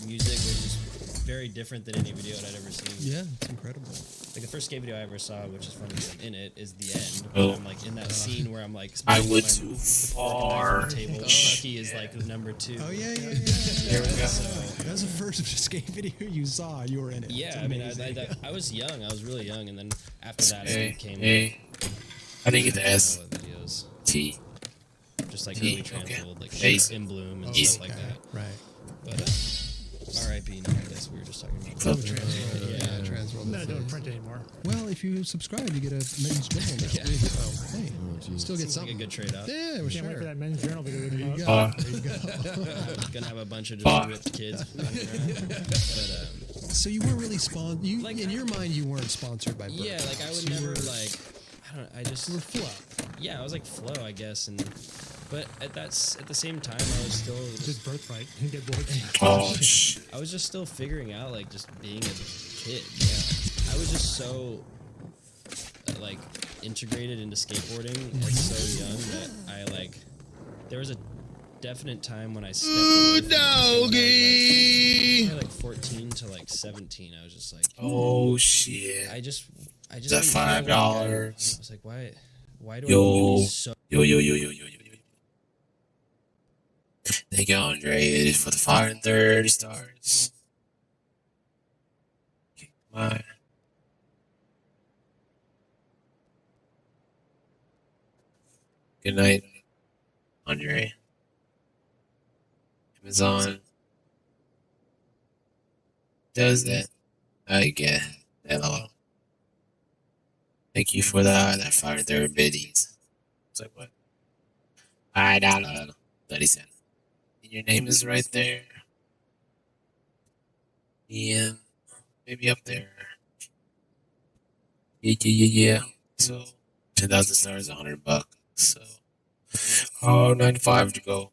music was just very different than any video I'd ever seen. Yeah, it's incredible. Like the first skate video I ever saw, which is funny because I'm in it, is the end. Oh. I'm like in that scene where I'm like, I spinning went my too working far. on the table. Chucky is like number 2. Oh yeah. There we go. That was the first skate video you saw. You were in it. Yeah, It's I mean, amazing. I was young. I was really young, and then after that, I Hey, became hey. I think it's S videos, T. just like T, early okay. Transworld, like Base. In Bloom and Easy. stuff like that. Right. But R.I.P. I guess we were just talking about. Club Transworld. Yeah. Transworld. I'm not doing print anymore. Well, if you subscribe, you get a men's journal. Now. Yeah. So, hey, geez. still get Seems like something. a good trade-off. Yeah, Can't sure. wait for that men's journal video to There come you out. go. There you go. I'm gonna have a bunch of Fuck. just ripped kids running around. But So you weren't really sponsored. You, Like, in your mind, you weren't sponsored by. yeah, Burger like I Box. would You never were- like. I don't. I just. You were flow. Yeah, I was like flow, I guess, and but at the same time, I was still. Just birthright. You get bored. Oh, shit. I was just still figuring out like just being a kid. Yeah, I was just so like integrated into skateboarding at so young that I like. There was a definite time when I stepped away from it. When I was like 14 to like 17. I was just like, Oh, shit. I just That didn't feel like $5. I was like, why do I Yo. need to be so? Yo. Thank you, Andre, for the 530 stars. Okay, come on. Good night, Andre. Amazon does that. I get LOL. Thank you for that 530 biddies. It's like what? $5, 30 cents. Your name is right there. Yeah, maybe up there. Yeah. So 10,000 stars, $100. So, 95 to go.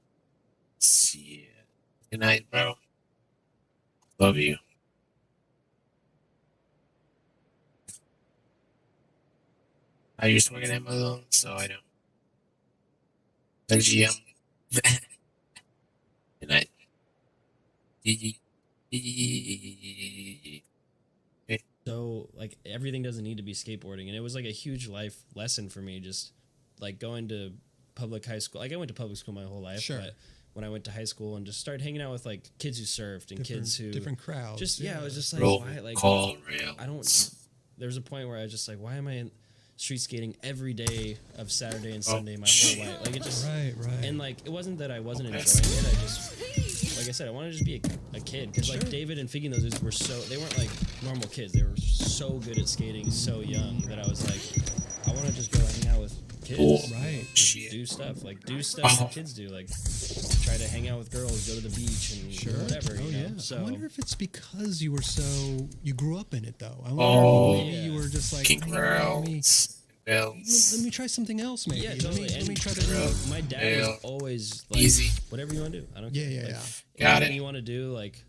See ya. Good night, bro. Love you. I used to work at Amazon, so I know. Like GM. Good night. So like everything doesn't need to be skateboarding, and it was like a huge life lesson for me. Just like going to public high school. Like I went to public school my whole life, Sure. but when I went to high school and just started hanging out with like kids who surfed and kids who different crowds. just I was just like, Roll, why? Like call, rail. I don't. There was a point where I was just like, why am I in street skating every day of Saturday and Sunday my whole life? Like it just Right. and like it wasn't that I wasn't enjoying it. I just, like I said, I wanted to just be a kid because like David and Figgy and those dudes were they weren't like normal kids. They were so good at skating so young that I was like, I want to just go hang out with kids. Oh, Right. shit. Do stuff that kids do, like try to hang out with girls, go to the beach, and whatever. Oh you know? yeah. So I wonder if it's because you were you grew up in it though. I wonder Oh, if maybe you were just like, King "Hey, let me bells. try something else. Maybe. yeah, Let totally. me, let And me try to. my dad Yeah. was always like, Easy. whatever you want to do. I don't Yeah, care. yeah, Like, yeah. Got anything it. you want to do, like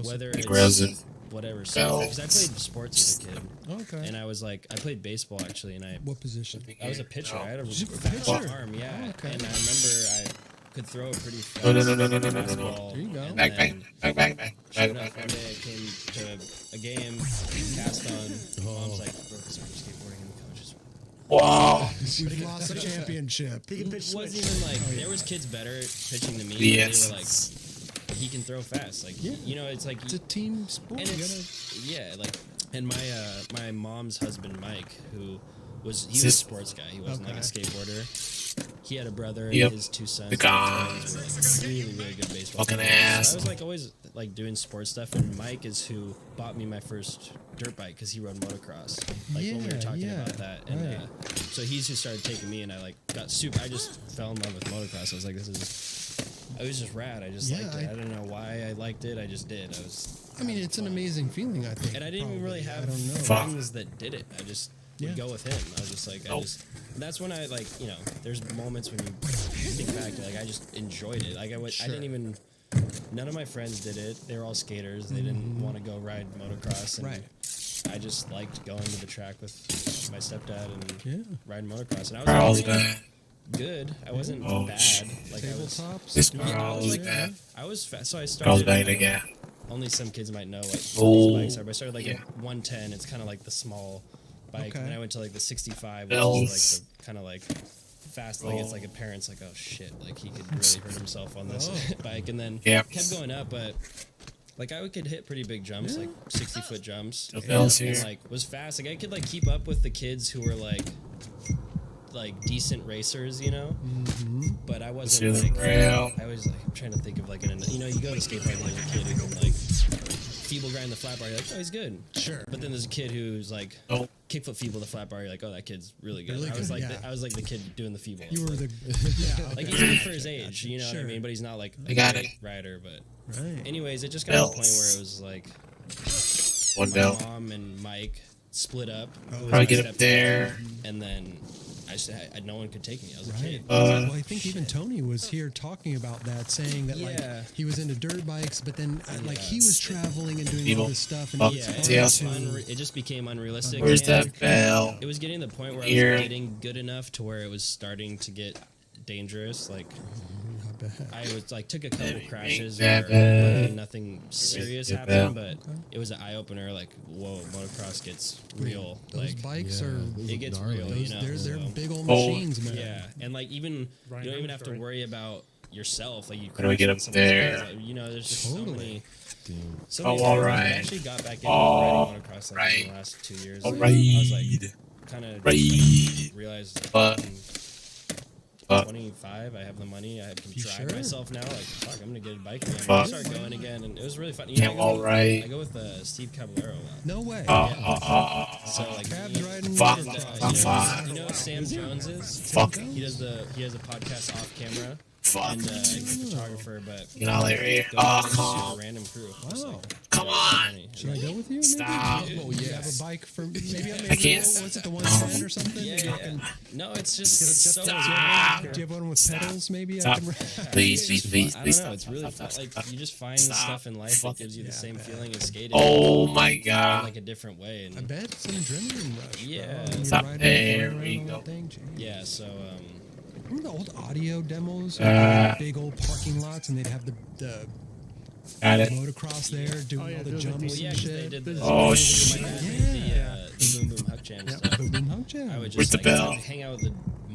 whether it's Grills and whatever. Because I bells. played sports as a kid, Okay. and I was like, I played baseball actually, and What position? I was a pitcher. I had a Was you a fast pitcher? arm, yeah. Oh, okay. And I remember I could throw a pretty fast No. fastball. There you go. and Back. then Sure enough, one day I came to a game, cast on. Mom's like, broke his arm skateboarding, and the coach just Wow. You've lost a championship. He can pitch it wasn't switch. even like there was kids better at pitching than me. But they were like, Yes. he can throw fast. Like Yeah. you know, it's like It's a team sport. and You it's yeah, like and my mom's husband Mike, who he was a Sis- sports guy. He wasn't like a Okay. skateboarder. He had a brother and Yep. his two sons. The guys. were like really, really good baseball Fucking players. ass. I was like always like doing sports stuff, and Mike is who bought me my first dirt bike because he rode motocross. Like when we were Yeah, talking yeah, about that, and right. so he's who started taking me, and I like got super. I just fell in love with motocross. I was like, this is. It was just rad. I just Yeah, liked it. I don't know why I liked it. I just did. I mean, it's an amazing feeling. I think. And I didn't even really probably. have I don't know. Fuck. friends that did it. I just Yeah. would go with him. I was just like, Nope. and that's when I like, you know, there's moments when you think back to like, I just enjoyed it. Like I didn't even, none of my friends did it. They were all skaters. They didn't want to go ride motocross. And Right. I just liked going to the track with my stepdad and Yeah. riding motocross. And I was Charles actually guy. good. I wasn't Oh, bad. shit. Like I was. Tabletops. This Yeah, girl yeah. like that. I was fast. So I Girl's started. back again. Only some kids might know like Oh, what these bikes are. But I started like yeah. at 110. It's kind of like the small bike. Okay. And then I went to like the 65, which Bells. is like the kind of like fast. Like it's like a parent's like, oh shit, like he could really hurt himself on this bike. And then Yep. kept going up, but. Like I could hit pretty big jumps, like 60-foot jumps. No bells And here. like was fast. Like I could like keep up with the kids who were like decent racers, you know. But I wasn't See the like. rail. I was like I'm trying to think of like an you know you go to skate park and there's a kid who can like feeble grind the flat bar. You're like, oh, he's good. Sure. But then there's a kid who's like Oh. kickflip feeble the flat bar. You're like, oh, that kid's really good. Really I was good, like yeah. I was like the kid doing the feeble. You were like, the like he's good for his age, you know what Sure. I mean? But he's not like a I got great it. rider. But right. anyways, it just got to the point Bells. where it was like. One My bell. mom and Mike split up. Who was Probably my get up stepdad, there. And then I just no one could take me. I was a Right. kid. Well, I think even Tony was here talking about that, saying that Yeah. like he was into dirt bikes, but then like he was traveling and doing People. all this stuff, and Fuck. it's Yeah, hard Yeah. to- it just became unrealistic. Where's and that bell? It was getting to the point where I Here. was getting good enough to where it was starting to get dangerous. Like I bet. I was like took a couple crashes that where bell. luckily nothing serious that happened, bell. but it was an eye opener. Like whoa, motocross gets real. Those Like bikes Yeah, are those it look gets gnarly. real, those, you know. they're so- big old Oh. machines, man. Yeah, and like even Ryan you don't even have to Hemsworth. worry about yourself. Like you. How do we get crash up into someone's there? cars, like, you know, there's just so Totally. many. Damn. So Oh, many all times. right. I actually got back into All riding motocross like in right. the last 2 years. All I was like right. kind of Right. realized. Fuck. I'm Fuck. 25. I have the money. I can You drive sure? myself now. Like fuck, I'm gonna get a bike again. Fuck. I start going again, and it was really fun. You Yeah, know, I go, all right. I go with Steve Caballero a lot. No way. So like Cabs he- riding Fuck. he does the- motocross. Fuck. you know who Sam Jones is? Fuck. He does he has a podcast off camera. Fuck. And he's a photographer, but You know, Larry. goes Oh, with a come on. super random crew. Just, Wow. like, Come on. funny. Should I go with you? Maybe? Stop. Oh, Oh, You yes. have a bike for maybe I can't. Was it the 110 or something? Yeah, You yeah, can- yeah. No, it's just so Stop. Do you have one with pedals? Maybe Stop. I can. Please, please, please, I please don't know. stop. It's really fun. Stop, Like stop, you just find stop. stuff in life that Fuck. gives you the same feeling as skating. Oh my in god. like a different way. I And bet it's an adrenaline rush. Yeah. Bro. When Stop. you're riding There around we on go. that thing, geez. yeah, so Remember the old audio demos? Uh, Big old parking lots, and they'd have the Got it. motocross there doing Oh, yeah, all the those are jumps well, yeah, and 'cause they shit. did the Oh, my shit. dad did the Boom Boom Huck Jam stuff. Boom Boom Hunk Jam. I would just Where's the like, bell? hang out with the.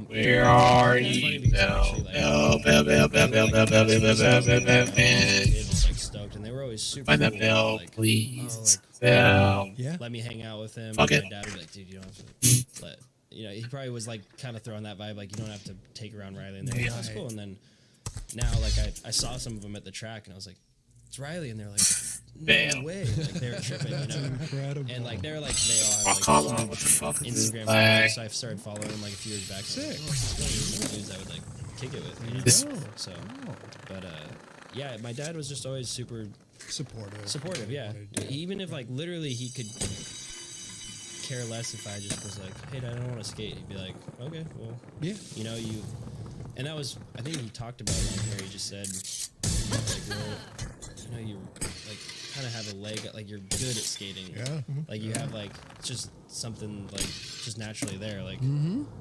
Where are It's funny you? because I'm Bell, actually, like, bell, bell, bell, bell, bell, bell, bell, bell, bell, bell, bell, bell, They're bell. just like stoked, and they were always super. Find that cool, bell, like, please. oh, Bell. Yeah. let me hang out with him. Fuck and it. my dad would be like, dude, you don't have to let. You know, he probably was like kind of throwing that vibe, like you don't have to take around Riley, and they're like, oh, that's Right. cool. And then now, like I saw some of them at the track, and I was like, it's Riley, and they're like, no Bam. way, like they were tripping, you That's know. incredible. And like they all have Fuck, hold on. like What the fuck is this Instagram flag? followers, so I started following them like a few years back. Sick. Dudes I would like kick it with. You know? This- So, but yeah, my dad was just always super supportive. Yeah, even if like literally he could care less if I just was like, hey, Dad, I don't want to skate. He'd be like, okay, well, Yeah. you know, you. And that was, I think he talked about it on here. He just said, like, well, you know, you like kind of have a leg, like you're good at skating. Yeah. Like you have like just something like just naturally there. Like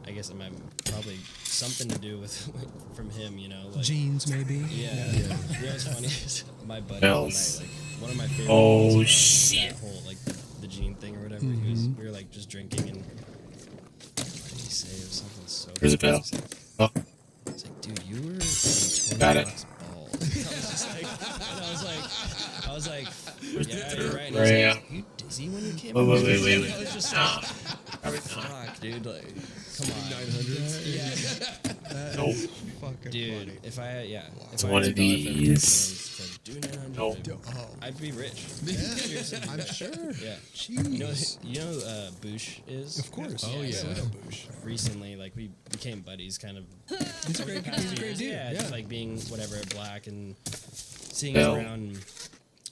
I guess it might probably something to do with like, from him, you know. Like, Jeans, maybe. yeah. You know what's funny is my buddy Bells. tonight, like one of my favorite Oh, things about shit. that whole like the gene thing or whatever. We were like just drinking and what did he say? It was something so. Where's the bell? He's like, Oh, he's like, dude, you were Tony Got it. Hawk's balls. I was just like, and I was like, yeah, you're right. And Right, he's yeah. like, you dizzy when you came? Wait, up wait, with wait, this?" wait, I was just No. like, Probably not. fuck, dude, like, come on, 900s. yeah, Nope. Fucking dude. funny. If I, yeah, It's if I one had of $1 for every these. person that said, do 900, Nope. Oh, I'd be rich. I'm sure. Yeah. Jeez. You know who Boosh is? Of course. Oh, yeah. Soda Bush. Recently, like, we became buddies kind of. He's a great dude. Yeah, Yeah. just like being whatever black and seeing him Bell. around. And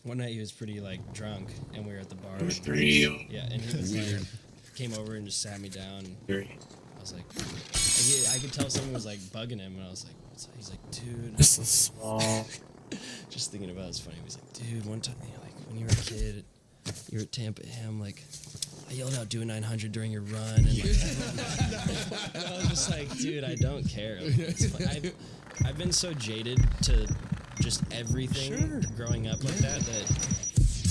one night he was pretty like drunk, and we were at the bar. There's three of them. Yeah, and he was like, came over and just sat me down. Three. I was like, I could tell someone was like bugging him, and I was like, what's up? He's like, dude, This is small. just thinking about it's funny. He was like, dude, one time, you know, like when you were a kid, you were at Tampa Ham, like I yelled out "do a 900" during your run, and like, I was just like, dude, I don't care. Like, it's fine. I've been so jaded to just everything growing up like that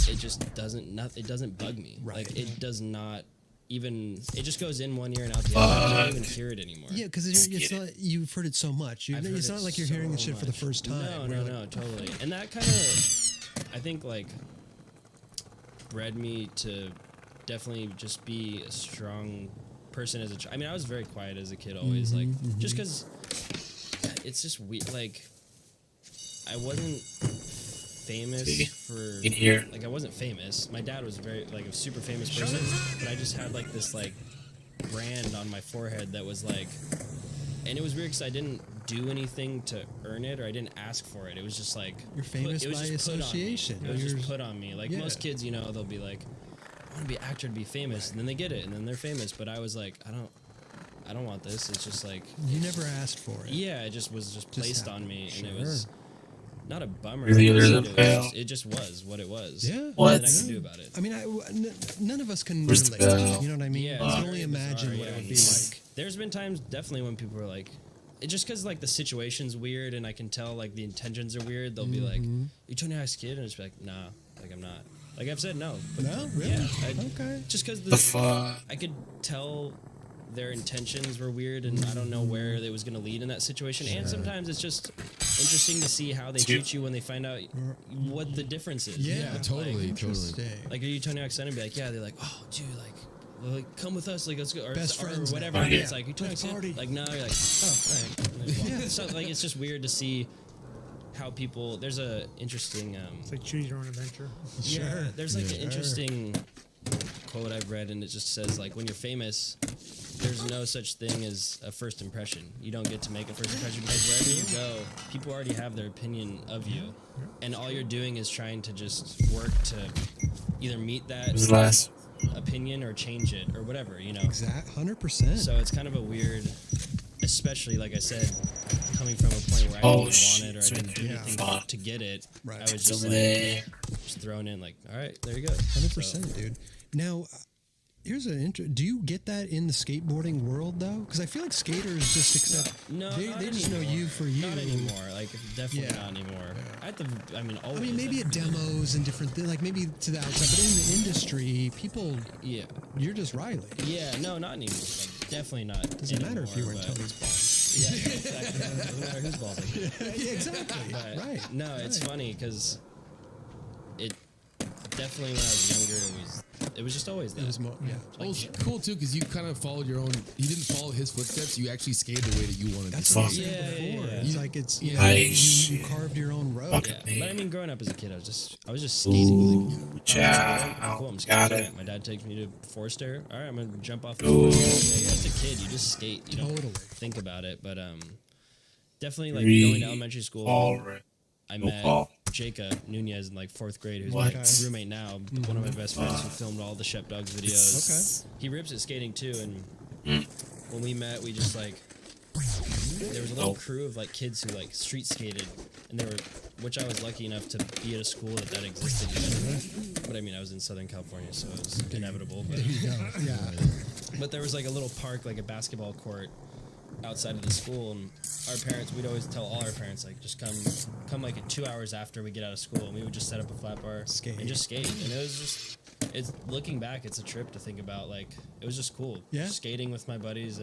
it just doesn't it doesn't bug me. Right. Like it does not even. It just goes in one ear and out the other. I don't even hear it anymore. Yeah, because it's not, you've heard it so much. I've heard It's it not like you're hearing this so shit for the much. first time. No, totally. And that kind of, I think, like, bred me to definitely just be a strong person as a child. I mean, I was very quiet as a kid always, just because it's just weird. Like, I wasn't famous for, in here. like, I wasn't famous. My dad was very, like, a super famous person, but I just had, like, this, like, brand on my forehead that was, like, and it was weird because I didn't do anything to earn it, or I didn't ask for it. It was just like You're famous it was by just put on me. association. It was You're- just put on me. Like Yeah. most kids, you know, they'll be like, "I want to be an actor to be famous," and then they get it, and then they're famous. But I was like, I don't want this. It's just like, You never asked for it. yeah, it just was just placed on me, and it was not a bummer. Really, It really was fail. it just was what it was. Yeah. What? Nothing I could do about it. I mean, none of us can Where's relate. the- You know what I mean? Yeah, You it's can very only imagine bizarre, what it would be yeah. like. There's been times definitely when people are like, it just because like the situation's weird and I can tell like the intentions are weird. They'll be like, "You Tony Hawk's kid," and it's like, "Nah, like I'm not." Like I've said no. But No, really? Yeah, Okay. Just because The fuck? I could tell their intentions were weird, and I don't know where it was going to lead in that situation. And sometimes it's just interesting to see how they treat you when they find out what the difference is. Yeah, you know? totally. Interesting. Like, are you Tony Hawk's son? And be like, yeah. They're like, oh, dude, like, come with us. Like, let's go. Or, Best or friends whatever. now. And Yeah. it's like, you Tony Hawk's party. son? Like, no. You're like, oh, all right. Like, well, so, like, it's just weird to see how people. There's a interesting. It's like choose your own adventure. Yeah, there's like an interesting quote I've read, and it just says like, when you're famous, there's no such thing as a first impression. You don't get to make a first impression because wherever you go, people already have their opinion of you, and all you're doing is trying to just work to either meet that Was last. opinion or change it or whatever, you know. Exact 100%. So it's kind of a weird, especially like I said, coming from a point where I didn't want it or I didn't do anything Fuck. to get it. Right. I was just Delay. like just thrown in like, all right, there you go. 100%, dude. Now, here's an do you get that in the skateboarding world though? Because I feel like skaters just accept. No, they not just know anymore. you for you. Not anymore. Like definitely Yeah. not anymore. I mean, always. I mean, maybe at demos and different things, like maybe to the outside, but in the industry, people, Yeah. you're just Riley. Yeah. No, not anymore. Like, definitely not. Doesn't matter if you were in anymore, Tony's but- balls. Yeah, exactly. Doesn't matter whose balls. Like, Yeah, exactly. but Right. No, it's right. funny because it definitely when I was younger, it was just always that. It was yeah. Well, it's cool too because you kind of followed your own. You didn't follow his footsteps. You actually skated the way that you wanted That's to. what I skate. said Yeah, before. yeah, yeah. It's like it's you, Yeah. know, Nice. you carved your own road. Fuck. Yeah, Man. but I mean, growing up as a kid, I was just skating. Like, Ciao. cool, I'm Got skating. it. My dad takes me to Forster. All right, I'm gonna jump off. The Ooh. You're just a kid. You just skate. You don't Totally. think about it. But definitely like Three. going to elementary school. All right. I No met call. Jacob Nunez in like 4th grade, who's What? my roommate now. One of my best friends who filmed all the Shep Dogs videos. He rips at skating too, and when we met, we just like there was a little Oh. crew of like kids who like street skated, and they were, which I was lucky enough to be at a school that existed. But I mean, I was in Southern California, so it was inevitable. But, There you go. Yeah. but there was like a little park, like a basketball court outside of the school, and our parents, we'd always tell all our parents like, just come like 2 hours after we get out of school, and we would just set up a flat bar Skate. and just skate. And it was just, it's looking back, it's a trip to think about. Like, it was just cool. Yeah. Skating with my buddies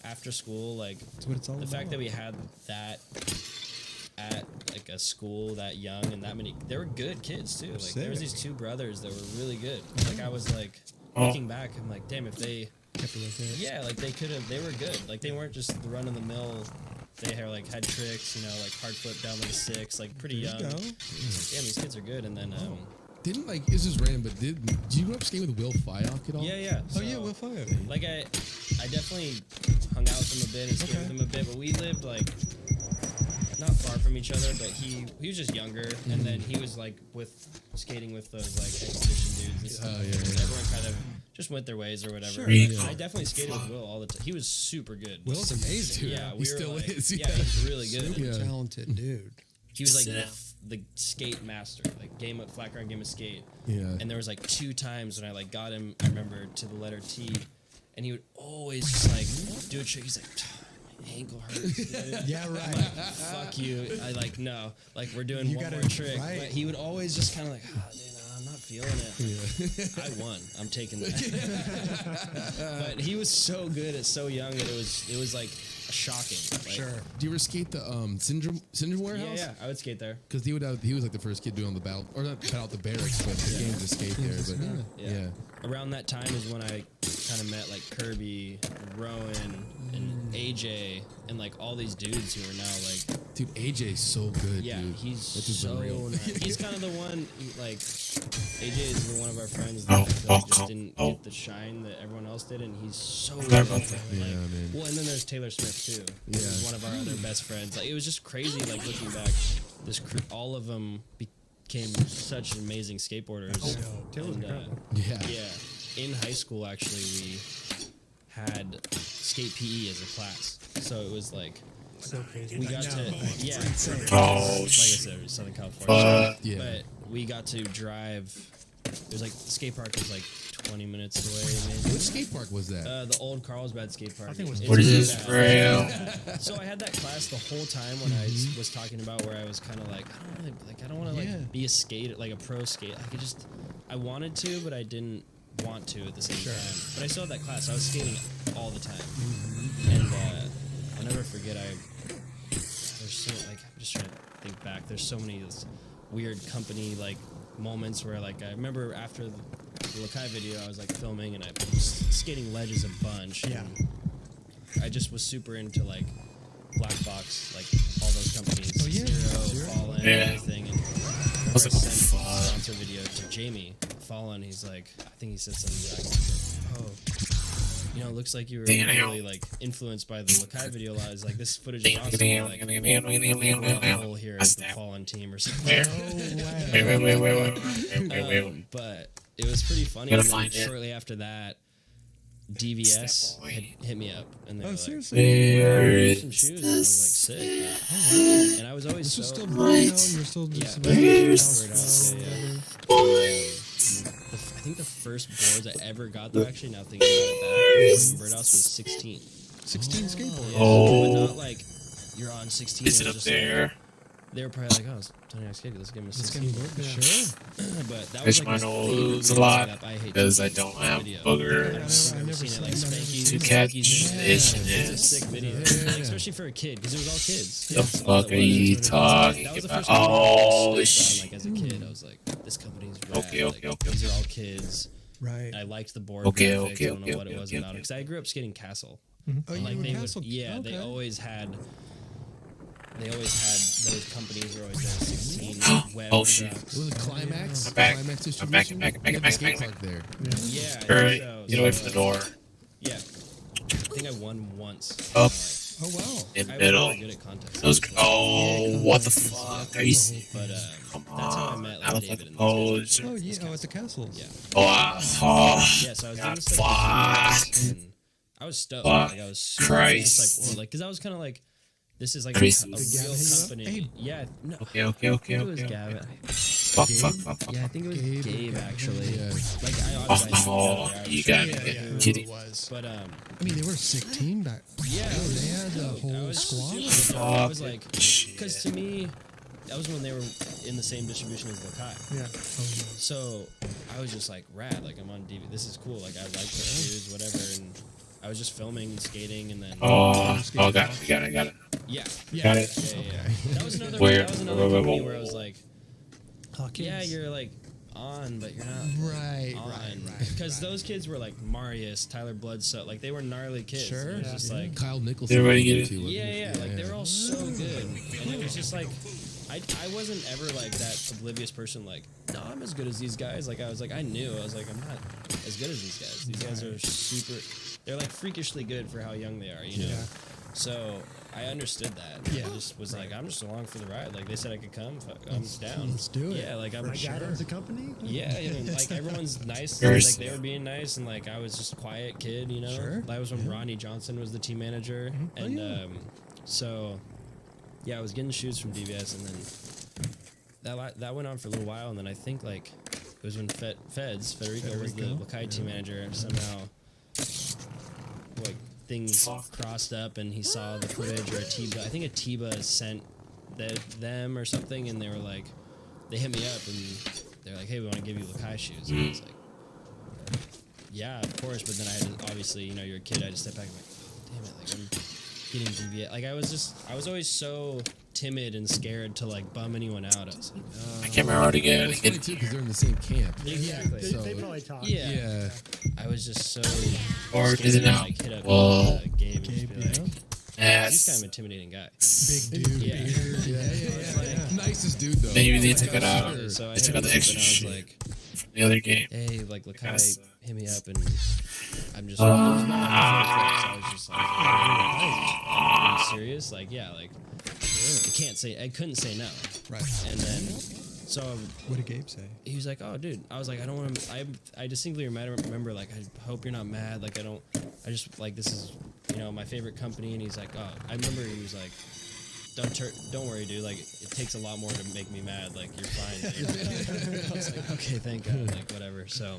after school, like That's what it's all the about. fact that we had that at like a school that young and that many, they were good kids too. Like there was Sick. these two brothers that were really good. Like I was like looking back, I'm like, damn, if they Kept it right there. yeah, like they were good. Like they weren't just the run of the mill. They had like had tricks, you know, like hard flip down like a 6, like pretty young. There you go. Damn, these kids are good. And then Didn't like this is random, but did you grow up skating with Will Fyock at all? yeah. Oh yeah, so, Will Fire. like I definitely hung out with him a bit and skated with him a bit, but we lived like not far from each other. But he was just younger, and then he was like skating with those like exhibition dudes and stuff. yeah. Everyone kind of just went their ways or whatever. Sure. But Yeah. I definitely skated with Will all the time. He was super good. Will's amazing. Yeah, he we were still like, is, Yeah, yeah. he's really good. Super Yeah. talented dude. He was like Yeah. the skate master, like flat ground game of skate. Yeah. And there was like 2 times when I like got him, I remember, to the letter T, and he would always just like do a trick. He's like, my ankle hurts, dude. Yeah, right. I'm like, fuck you. I like, no, like we're doing You one gotta- more trick. right. But he would always just kind of like, oh, dude, no, I'm not feeling it. I won. I'm taking that. But he was so good at so young that it was like shocking. Like, Sure. Do you ever skate the Syndrome Warehouse? Yeah, I would skate there. Because he was like the first kid doing the battle, or not battle the barracks, but the games to skate there. But yeah. Around that time is when I kind of met like Kirby, Rowan, and AJ, and like all these dudes who are now like, dude, AJ's so good. yeah, dude. he's That dude's so unreal. nice. He's kind of the one like AJ is one of our friends that I feel like just didn't get the shine that everyone else did, and he's so good. Yeah, Like, man. well, and then there's Taylor Smith too. Yeah. Who's one of our other best friends. Like it was just crazy. Like looking back, this crew, all of them became such amazing skateboarders. Taylor's And, incredible. Yeah. yeah. In high school, actually, we had skate PE as a class. So it was like, So crazy. we got to, yeah. Oh, Like I said, it was Southern California. Yeah. But we got to drive, it was like, the skate park was like 20 minutes away, maybe. Which skate park was that? The old Carlsbad skate park. I think it was It's What is really this bad. for real? So I had that class the whole time when I was talking about where I was kind of like, I don't want to Yeah. like be a skater, like a pro skate. I wanted to, but I didn't want to at the same time. But I still had that class. I was skating all the time, and I'll never forget. There's so like I'm just trying to think back. There's so many weird company like moments where like I remember after the Lakai video, I was like filming and I was skating ledges a bunch. Yeah. And I just was super into like Black Box, like all those companies. Oh, yeah. Zero, Zero. Fallen, Yeah. everything. And I was like, sent the fuck. sponsor video to Jamie Fallen. He's like, I think he said something like, oh, you know, it looks like you were Damn. really like influenced by the Lakai video. I was like, this footage is awesome. Like, the whole here is the Fallen team or something. Wait. But it was pretty funny. Gotta And then find it. shortly after that, DVS boy. hit me up and they Oh, were like, seriously? Where some is shoes. And I was like, sick. And I was always This was so still brand out. You were still yeah, just Where's- boy? I think the first boards I ever got, though, actually, now thinking about it back, from Birdhouse was 16. 16 skateboard. Yeah, Oh. but not like you're on 16. Is it it was up just like- there? they were probably like, oh, it's Tony Hawk's Kid, let's give him a It's 16. gonna work. Sure. But that I was wish like mine this was thing a lot, that I hate because I to don't see have video. boogers. I've never seen it like Spanky's. The and cat Spanky's is- it's a sick video, like, especially for a kid, because it was all kids. The That's all fuck it are you was. talking That was the about? first time Oh, I shit. like as a kid, I was like, this company's rad. Okay. Like, these are all kids. Right. I liked the board. Okay, graphics. okay, I don't know okay, what it was okay, about it okay. because I grew up skating Castle. Oh, you Like were they Castle. would, yeah, Okay. they always had those companies were always there. 16 web. Oh, shit. Was it Climax? I'm back. Climax I'm back, distribution? I'm back, I'm They had back, the I'm skate back. park there. Yeah. I Alright, think so. get away from the door. Yeah, I think I won once. Up Oh, wow. in I the was middle. really good at contests. Those. Oh, what the fuck? Are you serious? But Come that's how I on. met Now like the David fucking and those guys. pose. Oh, yeah. Oh, at the castles. Yeah. Oh, Yeah, so I was doing God, this stuff. fuck. And I was stoked. Fuck. Like I was super Christ. just like, because I was kind of like, this is like a Chris. real Did Gavin hit you up? company. Hey. Yeah, no. Okay. I think it was Okay. Gavin. Fuck. Yeah, I think it was Gabe. Gabe actually. Yeah. Like I obviously Oh, I you was got Yeah, me. yeah, it Kidding. was. But I mean, they were a sick team back. yeah, Oh, they had a stoked. I whole was squad. super stoked. I was Fuck. like, Shit. because to me, that was when they were in the same distribution as Lakai. Yeah. So I was just like, rad, like I'm on DVD. This is cool. Like I like the shoes, whatever. And I was just filming and skating, and then Oh, got it. Got it. yeah, Got it. yeah. That was another. Where- That was another where- company where- where I was like, Oh, yeah, kids. you're like on, but you're not Right, on. right. Because those kids were like Marius, Tyler Bloodsuck, like they were gnarly kids. Sure. It was just like, Kyle Nicholson. Everybody get was it? too, wasn't yeah, he? like they were all so good, and it was just like. I wasn't ever like that oblivious person like, no, I'm as good as these guys. Like I was like, I knew. I was like, I'm not as good as these guys. These guys are super, they're like freakishly good for how young they are, you know? Yeah. So I understood that. Yeah. I just was like, I'm just along for the ride. Like they said I could come, fuck, I'm down. let's do it. Yeah, like I'm I got into company. yeah, I mean, like everyone's nice. Yours. Like they were being nice, and like I was just a quiet kid, you know. Sure. That was when Ronnie Johnson was the team manager, and yeah. so yeah, I was getting shoes from DVS, and then that went on for a little while, and then I think like it was when Federico was the Lakai team manager. Somehow, like things crossed up, and he saw the footage or Atiba. I think Atiba sent them or something, and they were like, they hit me up and they're like, hey, we want to give you Lakai shoes. And I was like, yeah, of course. But then I had to, obviously, you know, you're a kid. I just stepped back and I'm like, damn it, like I'm getting DVA. Like I was always so timid and scared to like bum anyone out. I was like, I can't remember how to get It's funny it. too because they're in the same camp. exactly. They, So- they probably talk. Yeah. I was just so Or scared is it to, now? like hit up Whoa. Gabe and just be like, he's kind of Yes. an intimidating guy. Big dude. Yeah. beard. Yeah. Nicest dude though. Maybe they took it out. So I They took hit out him the up extra and I was shit like, from the other game. hey, like Lakai Yes. hit me up and I'm just, it was not my first rep, so I was just like, are you serious? Like, yeah, like, I couldn't say no. Right. And then, so What did Gabe say? he was like, oh, dude, I was like, I don't want to, I distinctly remember, like, I hope you're not mad, like, I just, like, this is, you know, my favorite company, and he's like, oh, I remember he was like, don't worry, dude, like, it takes a lot more to make me mad, like, you're fine, dude. I was like, okay, thank God, like, whatever, so.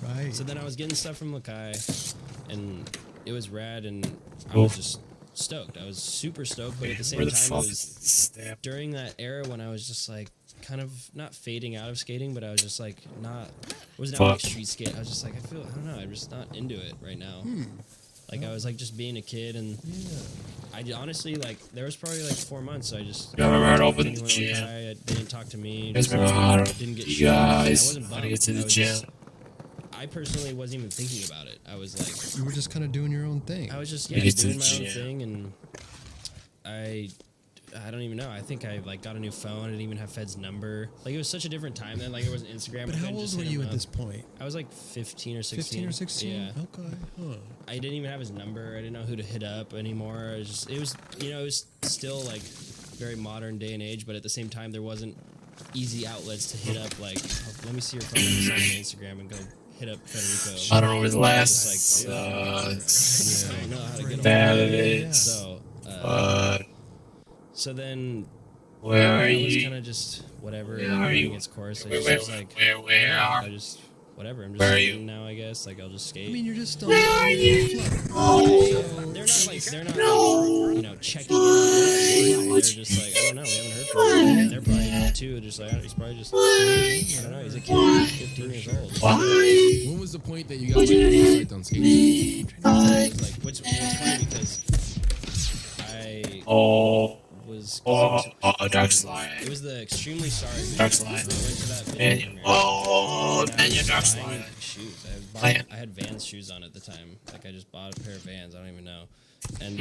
Right. So then I was getting stuff from Lakai, and it was rad, and I was just stoked. I was super stoked, but at the same Where the time, it fuck was is the stamp? during that era when I was just like kind of not fading out of skating, but I was just like wasn't out like street skate. I was just like, I don't know, I'm just not into it right now. Like I was like just being a kid, and I honestly like there was probably like 4 months. So I just You remember how to didn't open talk the to anyone gym? on Lakai, I didn't talk to me. You guys just, remember how to, didn't get you shoes. I guys, wasn't how to bummed. get to I the was gym? just- I personally wasn't even thinking about it. I was like, You were just kind of doing your own thing. I was just You get to doing the my own gym. thing, and I don't even know. I think I like got a new phone. I didn't even have Fed's number. Like it was such a different time then. Like it wasn't Instagram. But I how couldn't old just were hit you him at up. this point? I was like 15 or 16. 15 or 16? Yeah. Okay. Huh. I didn't even have his number. I didn't know who to hit up anymore. It was still like very modern day and age, but at the same time there wasn't easy outlets to hit up. Like, oh, let me see your phone on Instagram and go hit up Federico. I don't know where the last Just like, I don't know how to get that on. is. So, so then Where are it was you? kind of just whatever. Where are you? Its course. I Where just was like, where are I just whatever. I'm just Where are you? skating now. I guess like I'll just skate. I mean, you're just. Where are you? They're not like you know checking in on me. They're just like I don't know. We haven't heard from him. They're probably too just like he's probably just I don't know. He's a kid. He's 15 years old. Why? When was the point that you got like psyched on skating? It was like what's funny because I was going to, Dark it Slide. was the extremely sorry. Dark video. Slide. I went to that video And premiere. oh, And I and your was Dark buying Slide. shoes. Plan. I had Vans shoes on at the time. Like I just bought a pair of Vans. I don't even know. And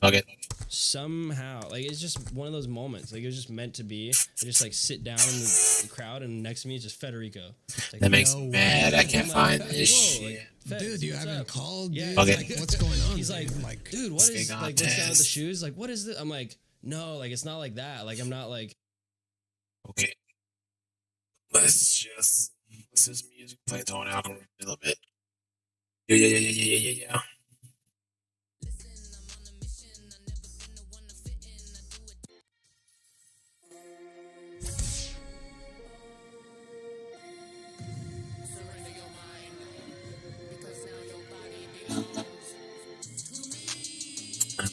Okay. somehow, like it's just one of those moments. Like it was just meant to be. I just like sit down in the crowd, and next to me is just Federico. It's like, That makes No me mad. I can't I'm like, find this whoa, shit. like, Fed, Dude, you what's haven't up? called, Yeah. dude? Okay. Like, what's going on? He's like, dude? dude, what is Skate like what's down with the contest. shoes? Like what is this? I'm like, no, like it's not like that. Like I'm not like. Okay. Let's just music play tone out a little bit. Yeah.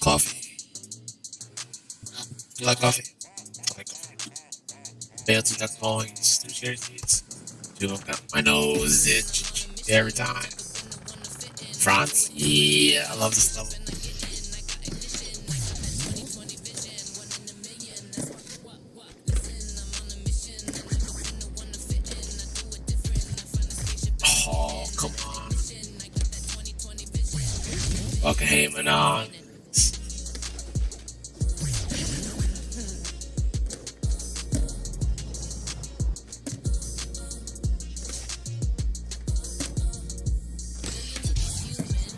Coffee. You like coffee? I like coffee. Fancy got coins, 2 jerseys. 2 of them got my nose itch every time. France, yeah, I love this level. Oh, come on. Fucking Heyman on.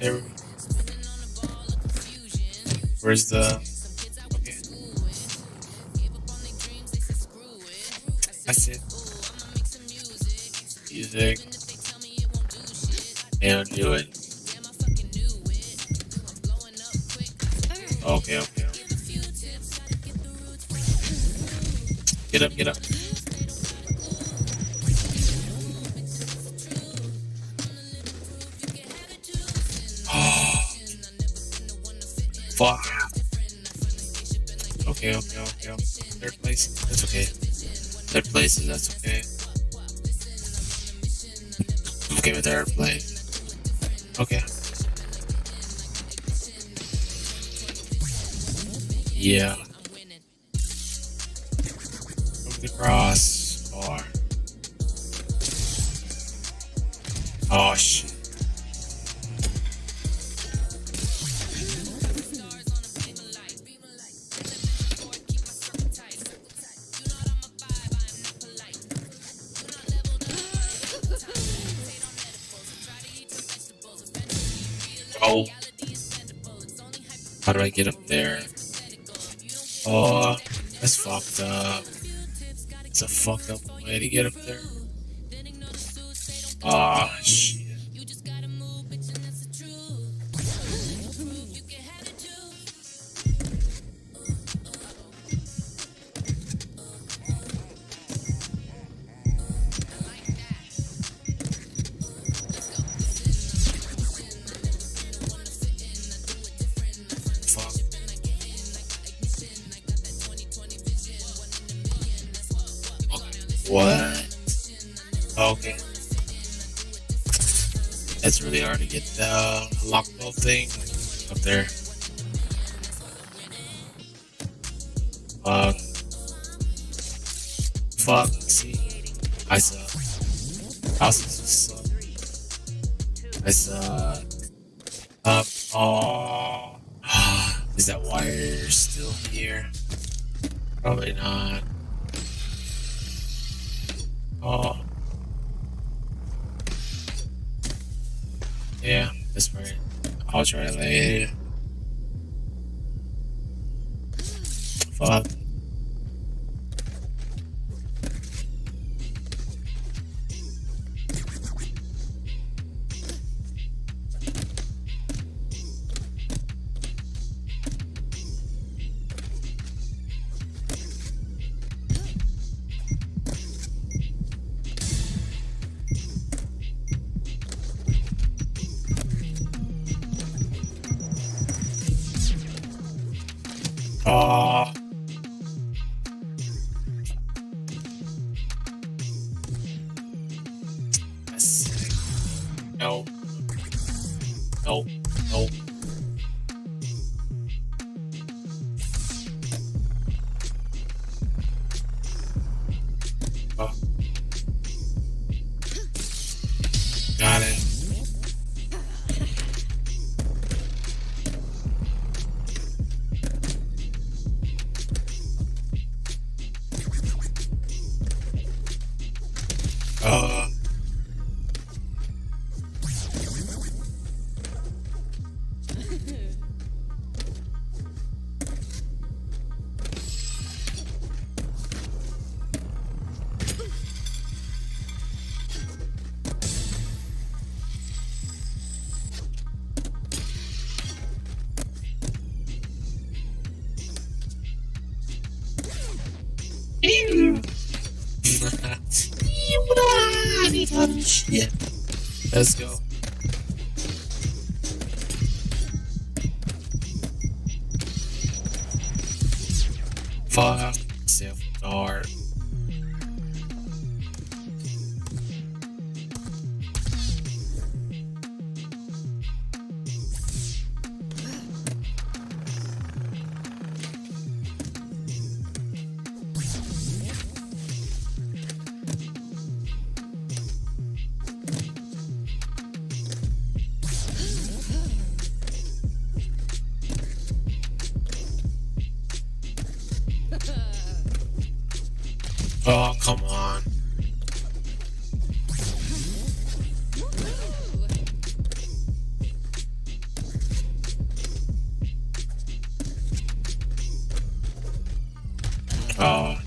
There. Where's the? Okay. That's it. Music. They don't do it. Okay. Get up. Fuck. Okay. Third place. That's okay. Third place, that's okay. I'm okay with third place. Okay. Yeah. From the crossbar. Oh shit. Oh. How do I get up there? Oh, that's fucked up. It's a fucked up way to get up there. Oh, shit. Fuck. What? Okay. It's really hard to get the lockable thing up there. Fuck. See, I suck. Houses suck. I suck. Up. Oh. Is that wire still here? Probably not. Oh. Yeah, that's right. I'll try it later. Fuck. Oh. That's sick. No. No. No. Oh. Got it. Shit. Let's go. Fuck. Self-guard. Oh, come on. Oh.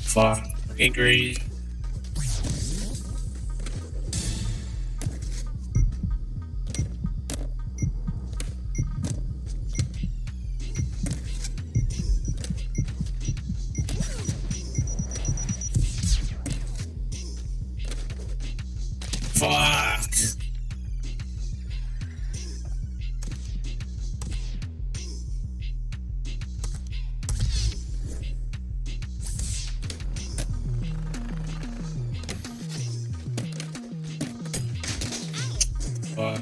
Fuck. Fucking greedy. Fuck. Fuck.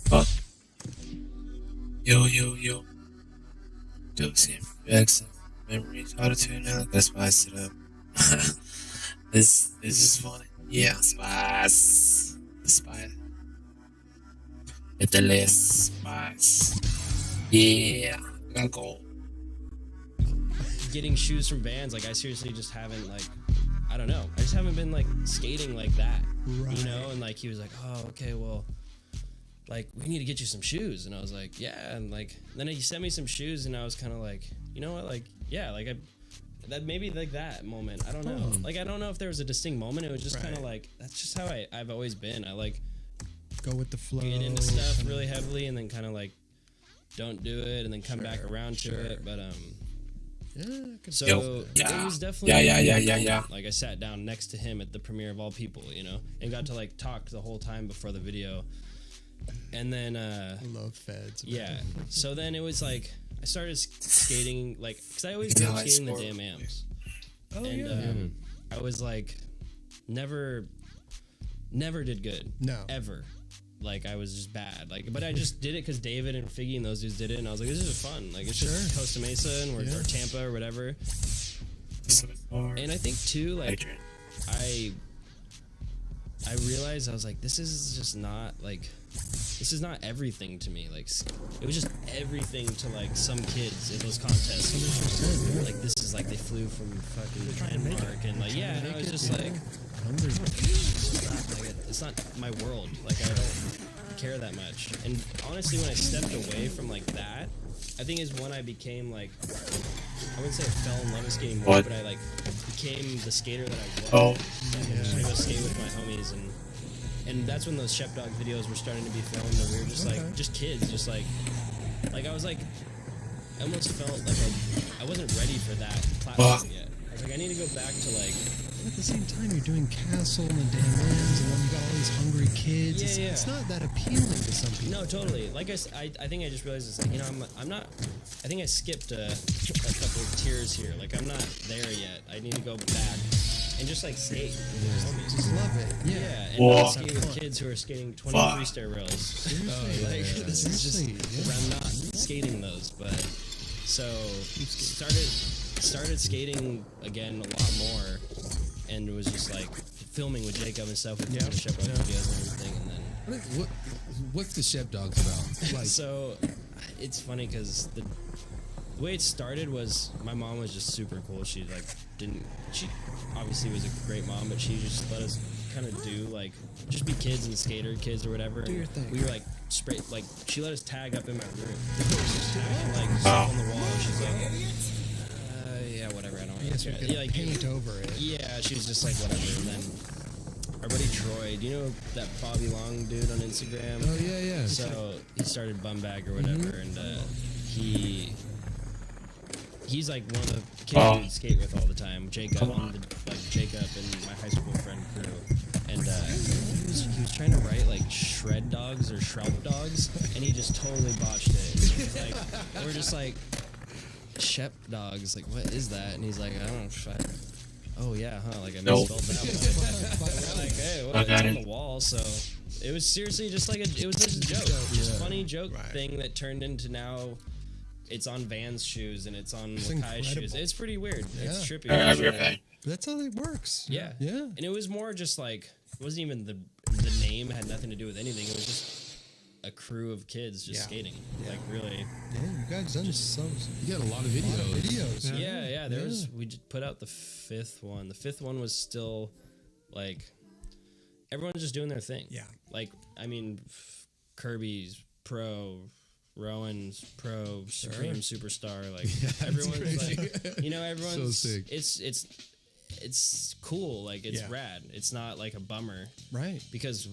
Fuck. Yo. Jokes here. XL. Memories. Auto-tune now. Let's spice it up. This is funny. Yeah, spice. The spice. It's the less spice. Yeah. Gotta go. Getting shoes from Vans, like I seriously just haven't like, I don't know, I just haven't been like skating like that, you know. And like he was like, oh okay, well, like we need to get you some shoes, and I was like, yeah. And like then he sent me some shoes, and I was kind of like, you know what, like yeah, like that maybe like that moment, I don't know, like I don't know if there was a distinct moment. It was just kind of like that's just how I've always been. I like go with the flow, get into stuff really heavily, and then kind of like don't do it, and then come back around to it. But so it was definitely yeah. Like I sat down next to him at the premiere of all people, you know, and got to like talk the whole time before the video. And then I love feds. Yeah. So then it was like I started skating like because I always loved skating the damn amps. Oh and I was like never did good. No. Ever. Like I was just bad, like, but I just did it because David and Figgy and those dudes did it, and I was like, this is fun. Like it's just Costa Mesa and or Tampa or whatever. And I think too, like, I realized I was like, this is just not like, this is not everything to me. Like it was just everything to like some kids in those contests. Like this is like they flew from fucking Denmark and like and I was just like. It's not my world. Like I don't care that much. And honestly, when I stepped away from like that, I think is when I became like, I wouldn't say I fell in love with skating more, but I like became the skater that I was. I go skate with my homies, and that's when those Shep Dog videos were starting to be filmed, and we were just like just kids, just like I was like, I almost felt like I wasn't ready for that platform yet. I was like, I need to go back to like. At the same time, you're doing Castle and the damn ends, and then you got all these hungry kids. It's not that appealing to some people. No, totally. Like I think I just realized it's like, you know, I'm not. I think I skipped a couple of tiers here. Like I'm not there yet. I need to go back and just like skate. Just love it. Yeah, and not skate with kids who are skating 23 stair rails. This is just where I'm not skating those, but so started skating again a lot more. And it was just like filming with Jacob and stuff with the Shep Dog videos and everything. And then what's the Shep Dogs about? Like, so it's funny because the way it started was my mom was just super cool. She like she obviously was a great mom, but she just let us kind of do like just be kids and skater kids or whatever. Do your thing. We were like like she let us tag up in my room. And, like stuff on the wall. She's like. Yeah, whatever. I don't really care. Yeah, like paint over it. Yeah, she was just like whatever. And then our buddy Troy, do you know that Bobby Long dude on Instagram? Oh yeah. So he started Bumbag or whatever, and he's like one of the kids we skate with all the time. Jacob and Jacob and my high school friend crew, and he was trying to write like shred dogs or shroud dogs, and he just totally botched it. Like, we're just like. Shep Dogs, like what is that? And he's like, I don't know. Oh yeah, huh? Like I misspelled that one. We're like, hey, well, it's on the wall, so It was seriously just like it was just a joke, just a funny joke Right. thing that turned into now. It's on Vans shoes and it's on Lakai incredible. shoes. It's pretty weird. It's Yeah. trippy. I'll be right back. But that's how it works. Yeah. Yeah. And it was more just like it wasn't even the name had nothing to do with anything. It was just a crew of kids just Yeah. skating. Like really. Yeah, you guys done so You got a lot of videos. videos. Yeah, there was we just put out the 5th one. The 5th one was still like everyone's just doing their thing. Yeah. Like I mean Kirby's pro, Rowan's pro, Supreme Superstar, like everyone's like everyone's So sick. it's cool, like it's Yeah. rad. It's not like a bummer Right. because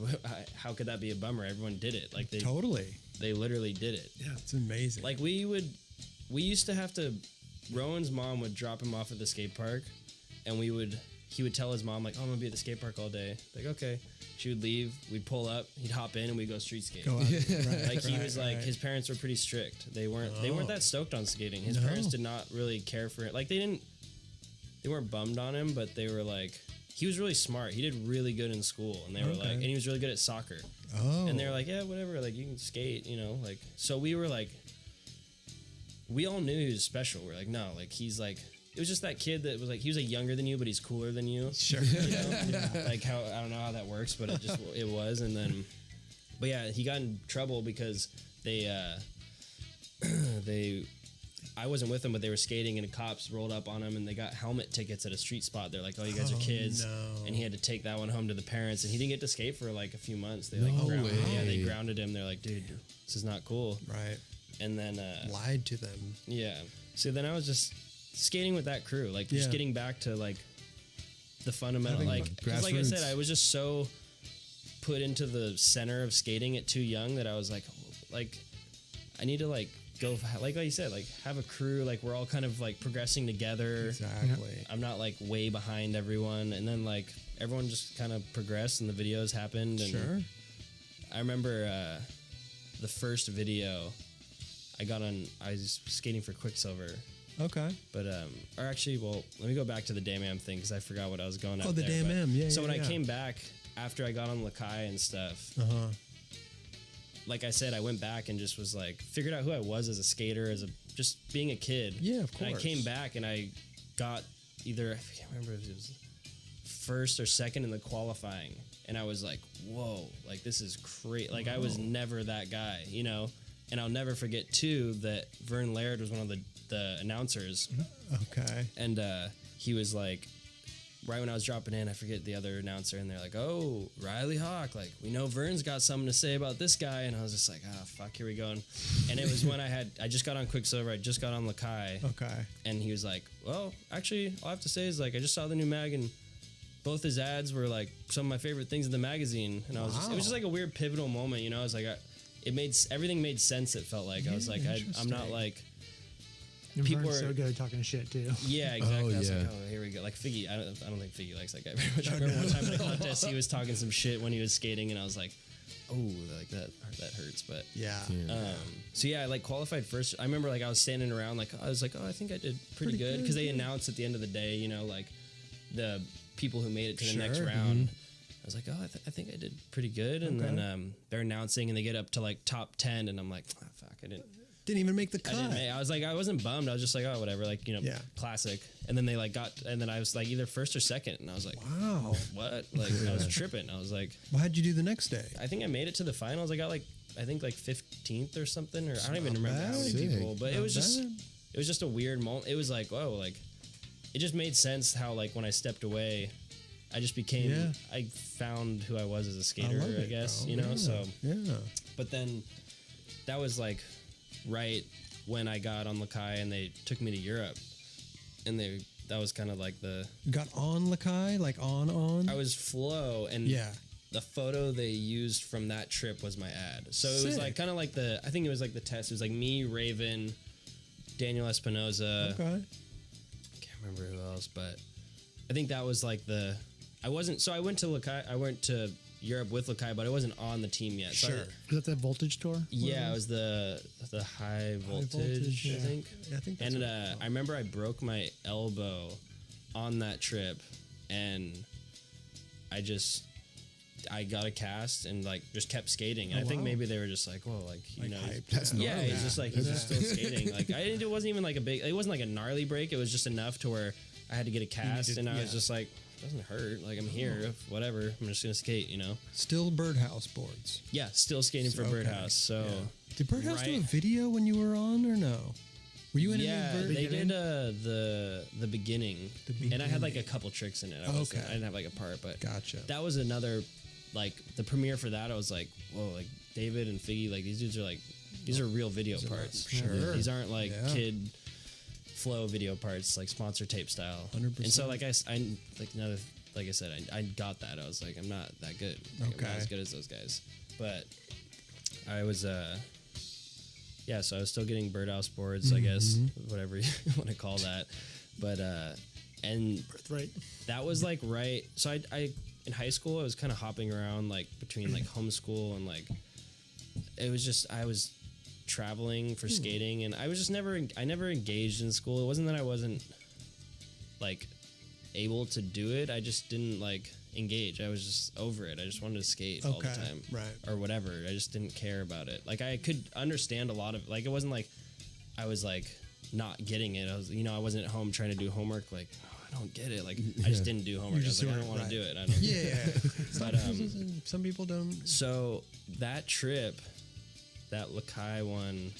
how could that be a bummer? Everyone did it. Like Totally. they literally did it. Yeah, it's amazing. Like we used to have to. Rowan's mom would drop him off at the skate park, and he would tell his mom like, "Oh, I'm gonna be at the skate park all day." Like, okay. She would leave. We'd pull up. He'd hop in, and we'd go street skate. Go out. Right, Like he right, was like right. his parents were pretty strict. They weren't that stoked on skating. His No. parents did not really care for it. Like they weren't bummed on him, but they were like he was really smart. He did really good in school, and they were Okay. like, and he was really good at soccer. Oh. And they were like, yeah, whatever, like you can skate, like so we were like we all knew he was special. We're like, no, like he's like it was just that kid that was like he was like younger than you, but he's cooler than you. Sure. Like how I don't know how that works, but it was, and then but yeah, he got in trouble because they I wasn't with them, but they were skating and the cops rolled up on him and they got helmet tickets at a street spot. They're like, oh, you guys are kids. no. And he had to take that one home to the parents and he didn't get to skate for like a few months. They No grounded, yeah, they way. grounded him. They're like, dude, this is not cool. Right. And then, Lied to them. yeah. So then I was just skating with that crew, like just Yeah. getting back to like the fundamental, Having like, 'cause like I grassroots. said, I was just so put into the center of skating at too young that I was like I need to like go like you said, like have a crew, like we're all kind of like progressing together. Exactly. I'm not like way behind everyone, and then like everyone just kind of progressed and the videos happened. And Sure. I remember the first video I was skating for Quicksilver. Okay. But or actually, well, let me go back to the Damn Am thing because I forgot what I was going at. Oh, the there, Damn but- Am, yeah, So yeah, when I yeah. came back after I got on Lakai and stuff, like I said, I went back and just was like figured out who I was as a skater, just being a kid. Yeah, of And I course. came back and I got either I can't remember if it was first or second in the qualifying, and I was like, whoa, like this is great. Like I was never that guy, And I'll never forget too that Vern Laird was one of the announcers, Okay. and he was like, right when I was dropping in, I forget the other announcer, and they're like, "Oh, Riley Hawk, like we know Vern's got something to say about this guy," and I was just like, "Ah, fuck, here we go." And it was when I just got on Quicksilver, I just got on Lakai, Okay. and he was like, "Well, actually, all I have to say is like I just saw the new mag and." Both his ads were like some of my favorite things in the magazine, and I was it was just like a weird pivotal moment, I was like, everything made sense. It felt like I was like, I'm not like And people Vern's are- so good at talking shit too. yeah, exactly. I was like, yeah. oh, here we go. Like Figgy, I don't think Figgy likes that guy very much. I remember one time in a contest, he was talking some shit when he was skating, and I was like, oh, like that hurts. But Yeah. so yeah, I like qualified first. I remember like I was standing around, like I was like, oh, I think I did pretty good because they announced at the end of the day, like the people who made it to the next Sure. round. I was like, oh, I think I did pretty good, and then they're announcing, and they get up to like top 10, and I'm like, oh, fuck, I didn't. Didn't even make the I cut. didn't make, I was like, I wasn't bummed. I was just like, oh, whatever, like, Yeah. classic. And then they like and then I was like either first or second, and I was like, Wow. what? Like, I was tripping. I was like, Well, how'd you do the next day? I think I made it to the finals. I got like, I think like 15th or something, or I don't even not remember how bad. many Sick. people, but it Not was bad. just a weird moment. It was like, whoa, like, it just made sense how like when I stepped away, I just became, Yeah. I found who I was as a I skater, love I it, guess, bro. so. Yeah. But then that was like right when I got on Lakai and they took me to Europe, and that was kind of like You got on Lakai, like on. I was flow, and Yeah. the photo they used from that trip was my ad. So it was Sick. like kind of like I think it was like the test. It was like me, Raven, Daniel Espinoza. Okay. Can't remember who else, but I think that was like I went to Lakai. I went to Europe with Lakai, but I wasn't on the team yet. So Sure. Is that the Voltage tour? yeah, it was the high voltage, voltage, I yeah. think. Yeah, I think that's And what it's called. I remember I broke my elbow on that trip, and I just I got a cast and like just kept skating. And Oh, I think wow. maybe they were just like, whoa, like you know, hype. That's yeah, gnarly. it's just like he's just still skating. Like it wasn't even like a big, it wasn't like a gnarly break. It was just enough to where I had to get a cast, needed- and I was yeah. just like, it doesn't hurt. Like I'm here, whatever. I'm just gonna skate, you know. Still Birdhouse boards. Yeah, still skating for Okay. Birdhouse. So Did Birdhouse do a Right. video when you were on or no? Were you in yeah, any they Bird? did the beginning, and I had like a couple tricks in it. I Okay. didn't have like a part, but Gotcha. that was another like the premiere for that. I was like, whoa, like David and Figgy, like these dudes are like these are real video parts. Sure. These aren't like Yeah. kid flow video parts, like sponsor tape style. 100%. And so like I like another like I said, I got that. I was like, I'm not that good. Like, I'm Okay. not as good as those guys, but I was yeah, so I was still getting birdhouse boards, I guess, whatever you want to call that. But and Right. that was like right. So I in high school I was kind of hopping around like between like homeschool and like it was just I was traveling for skating, and I was just never engaged in school. It wasn't that I wasn't like able to do it. I just didn't like engage. I was just over it. I just wanted to skate all the Okay, time, right. or whatever. I just didn't care about it. Like I could understand a lot of like it wasn't like I was like not getting it. I was I wasn't at home trying to do homework. Like I don't get it. Like I just didn't do homework. I was like, I don't want to do it. I don't. Yeah. But Some people don't. so that trip, that Lakai one,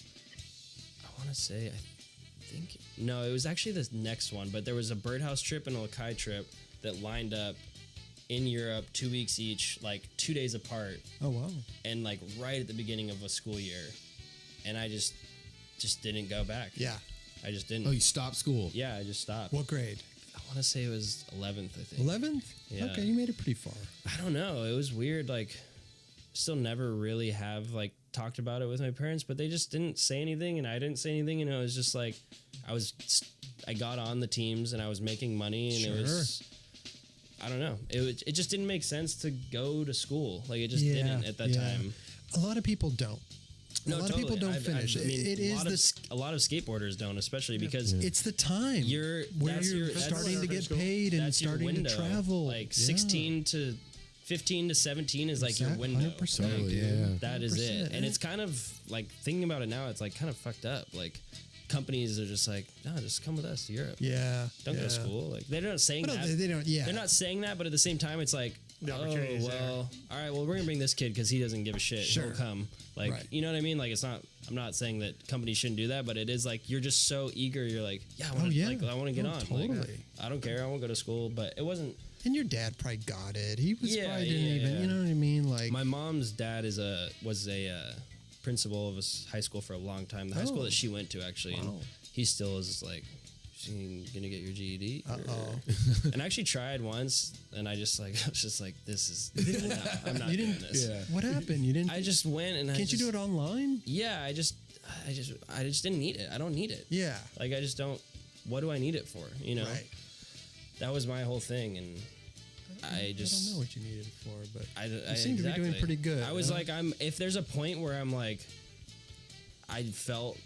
I want to say, I think, no, it was actually the next one, but there was a birdhouse trip and a Lakai trip that lined up in Europe 2 weeks each, like 2 days apart, Oh wow. and like right at the beginning of a school year. And I just didn't go back. Yeah. I just didn't. Oh, you stopped school. Yeah, I just stopped. What grade? I want to say it was 11th, I think. 11th. Yeah. Okay, you made it pretty far. I don't know. It was weird. Like, still never really have like talked about it with my parents, but they just didn't say anything, and I didn't say anything, and it was just like I got on the teams and I was making money, and it was. I don't know. It just didn't make sense to go to school. Like it just didn't at that time. A lot of people don't. A lot of people don't finish. I mean, it is a lot of skateboarders don't, especially because it's the time where that's you're that's starting to get school. paid and that's your starting to window. travel. Like Yeah. 16 to 15 to 17 is like your Exact- window. 100%, Totally, dude. yeah. That is it. 100%. And it's kind of like thinking about it now, it's like kind of fucked up. Like companies are just like, no, just come with us to Europe. Yeah. Don't go yeah. to school. Like they're not saying But that. they don't. Yeah. They're not saying that, but at the same time, it's like, The oh, opportunity's well, all right, well, we're gonna bring this kid because he doesn't give a shit. Sure. He'll come. Like, Right. you know what I mean? Like, it's not. I'm not saying that companies shouldn't do that, but it is like you're just so eager. You're like, yeah, I want to. yeah. Like, I want to get Oh, on. totally. Like, I don't care. I won't go to school. But it wasn't. And your dad probably got it. He was Yeah, probably didn't yeah, even. yeah. You know what I mean? Like My mom's dad was a principal of a high school for a long time. The high school Oh. that she went to, actually, and Wow. he still is like, "You gonna get your GED?" Uh-oh. And I actually tried once, and I was just like, "This is no, I'm not you doing didn't. this." What happened? You didn't. I just went and Can't you do it online? Yeah, I just didn't need it. I don't need it. Yeah. Like I just don't. What do I need it for? You know. Right. That was my whole thing, and I just I don't know what you needed it for, but I you seem to be doing exactly. pretty good. I was huh? like, if there's a point where I'm like, I felt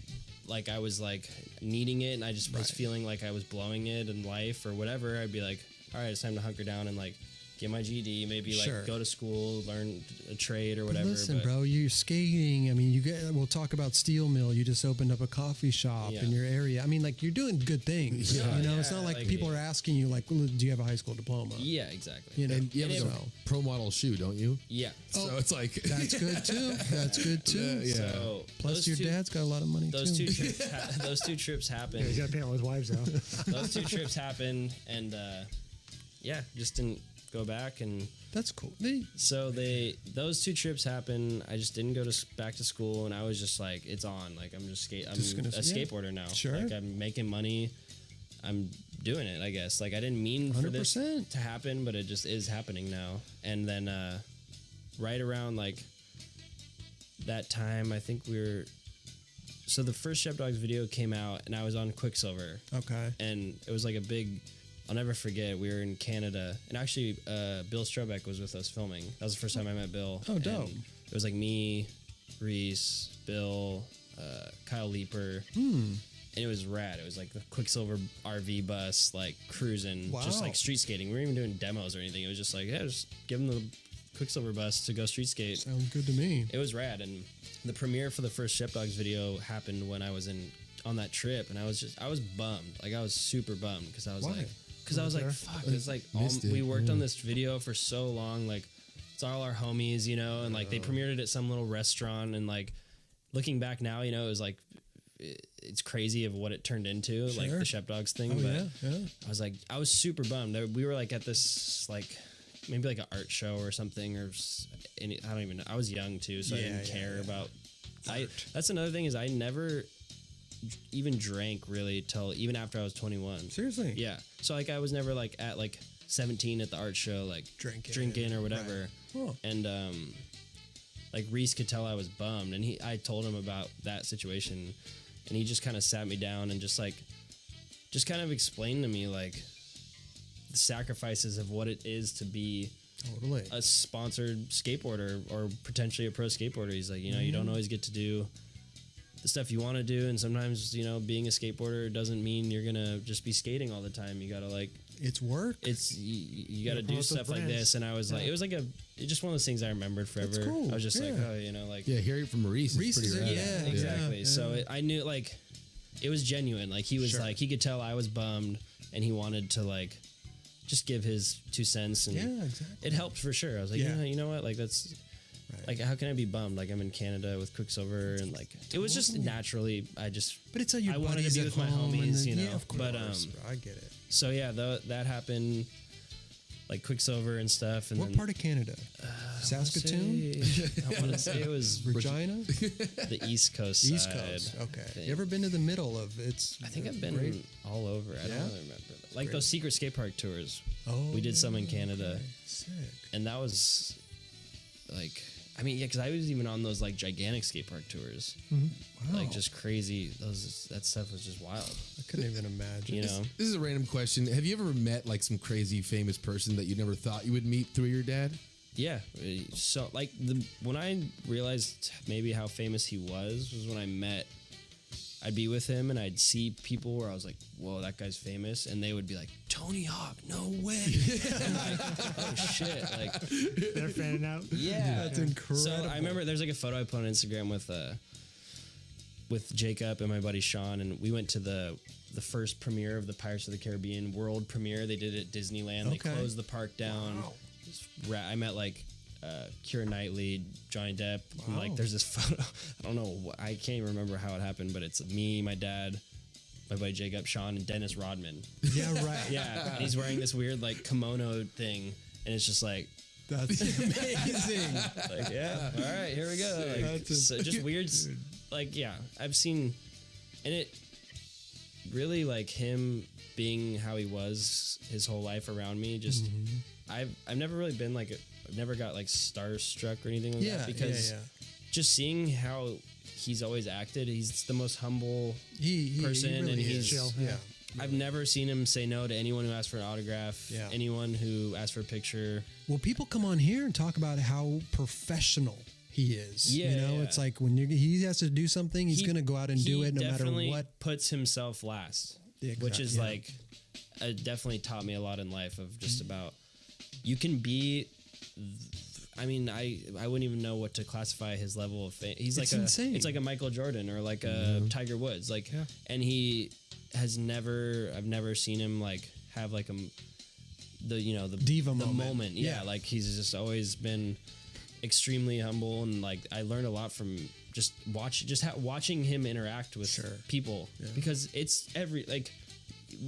like I was like needing it, and I just was Right. feeling like I was blowing it in life or whatever, I'd be like, all right, it's time to hunker down and like get my GED, maybe like Sure. go to school, learn a trade or But whatever. listen, but bro, you're skating. I mean, we'll talk about Steel Mill. You just opened up a coffee shop Yeah. in your area. I mean, like you're doing good things. Yeah, you know, it's yeah, not like, like- people are asking you like, well, do you have a high school diploma? yeah, exactly. You know, And you have And like so a pro model shoe, don't you? Yeah. So it's like that's good too. That's good too. Yeah. So Plus, those your two- dad's got a lot of money Those too. two trips, those two trips happened. He's got to pay all his wives though. Those two trips happened, and yeah, just didn't go back. And That's cool. so those two trips happened. I just didn't go back to school, and I was just like, it's on. Like I'm just I'm Just gonna- a yeah. skateboarder now. Sure. Like I'm making money. I'm doing it. I guess. Like I didn't mean for this 100%. to happen, but it just is happening now. And then right around like that time, I think so the first Shep Dogs video came out, and I was on Quicksilver. Okay. And it was like a big, I'll never forget, we were in Canada, and actually Bill Strobeck was with us filming. That was the first time I met Bill. Oh, dope. And it was like me, Reese, Bill, Kyle Leeper, Hmm. and it was rad. It was like the Quicksilver RV bus, like cruising, just Wow. like street skating. We weren't even doing demos or anything. It was just like, yeah, just give them the Quicksilver bus to go street skate. Sounds good to me. It was rad, and the premiere for the first Shepdogs video happened when I was on that trip, and I was bummed. Like, I was super bummed because I was Why? fuck, it's like we worked on this video for so long, like it's all our homies, you know, and like they premiered it at some little restaurant, and like looking back now, you know, it was like it's crazy of what it turned into, like the Shepdogs thing. But I was super bummed. We were like at this like maybe like an art show or something, or I don't even know. I was young too, so I didn't care about. That's another thing is I never even drank really till even after I was 21. Seriously? Yeah. So like I was never like at like 17 at the art show like drinking or whatever. Right. Oh. And like Reese could tell I was bummed, and I told him about that situation, and he just kind of sat me down and just kind of explained to me like the sacrifices of what it is to be a sponsored skateboarder or potentially a pro skateboarder. He's like, you know, you don't always get to do the stuff you want to do, and sometimes, you know, being a skateboarder doesn't mean you're gonna just be skating all the time. You gotta like, it's work. It's you gotta do stuff like this. And I was like, it was like it's just one of those things I remembered forever. That's cool. I was just like, oh, you know, like hearing it from Maurice is pretty rad. Yeah, exactly. So I knew like it was genuine. Like he was like, he could tell I was bummed, and he wanted to like just give his 2 cents, and it helped for sure. I was like, you know what, like that's. Like, how can I be bummed? Like, I'm in Canada with Quicksilver, and like, it was just naturally, but it's your I wanted to be with my homies, you know. Yeah, of course, but I get it. So yeah, that happened, like Quicksilver and stuff. And what part of Canada? Saskatoon? I want to say it was Regina, the East Coast side. East Coast. Okay. You ever been to the middle of it's? I think I've been all over. I don't really remember. Like those secret skate park tours. Oh, we did some in Canada. Okay. Sick. And that was like. I mean, yeah, because I was even on those like gigantic skate park tours, like just crazy. That stuff was just wild. I couldn't even imagine. You know, this is a random question. Have you ever met like some crazy famous person that you never thought you would meet through your dad? Yeah. So like when I realized maybe how famous he was when I met. I'd be with him and I'd see people where I was like, whoa, that guy's famous. And they would be like, Tony Hawk, no way. I'm like, oh shit. Like, they're fanning out. Yeah. That's incredible. So I remember there's like a photo I put on Instagram with Jacob and my buddy Sean. And we went to the first premiere of the Pirates of the Caribbean world premiere. They did it at Disneyland. They closed the park down. Wow. I met like Keira Knightley, Johnny Depp. Wow. Like, there's this photo. I don't know. I can't even remember how it happened, but it's me, my dad, my buddy Jacob, Sean, and Dennis Rodman. Yeah, right. Yeah, and he's wearing this weird like kimono thing, and it's just like. That's amazing. Like, yeah. All right, here we go. Like, so just weird. Like, yeah, I've seen, and it really like him being how he was his whole life around me. Just I've never really been like I've never got like starstruck or anything like that, because just seeing how he's always acted, he's the most humble person, really and he's chill. Yeah. I've never seen him say no to anyone who asked for an autograph, anyone who asked for a picture. Well, people come on here and talk about how professional he is. Yeah, you know, it's like when he has to do something, he's going to go out and do it no matter what. He puts himself last, which is like, it definitely taught me a lot in life of just about, you can be, I mean, I wouldn't even know what to classify his level of fame. He's like insane. It's like a Michael Jordan or like a Tiger Woods. Like, and he has I've never seen him like have like the diva moment. Yeah. Like he's just always been extremely humble, and like I learned a lot from just watching him interact with people, because it's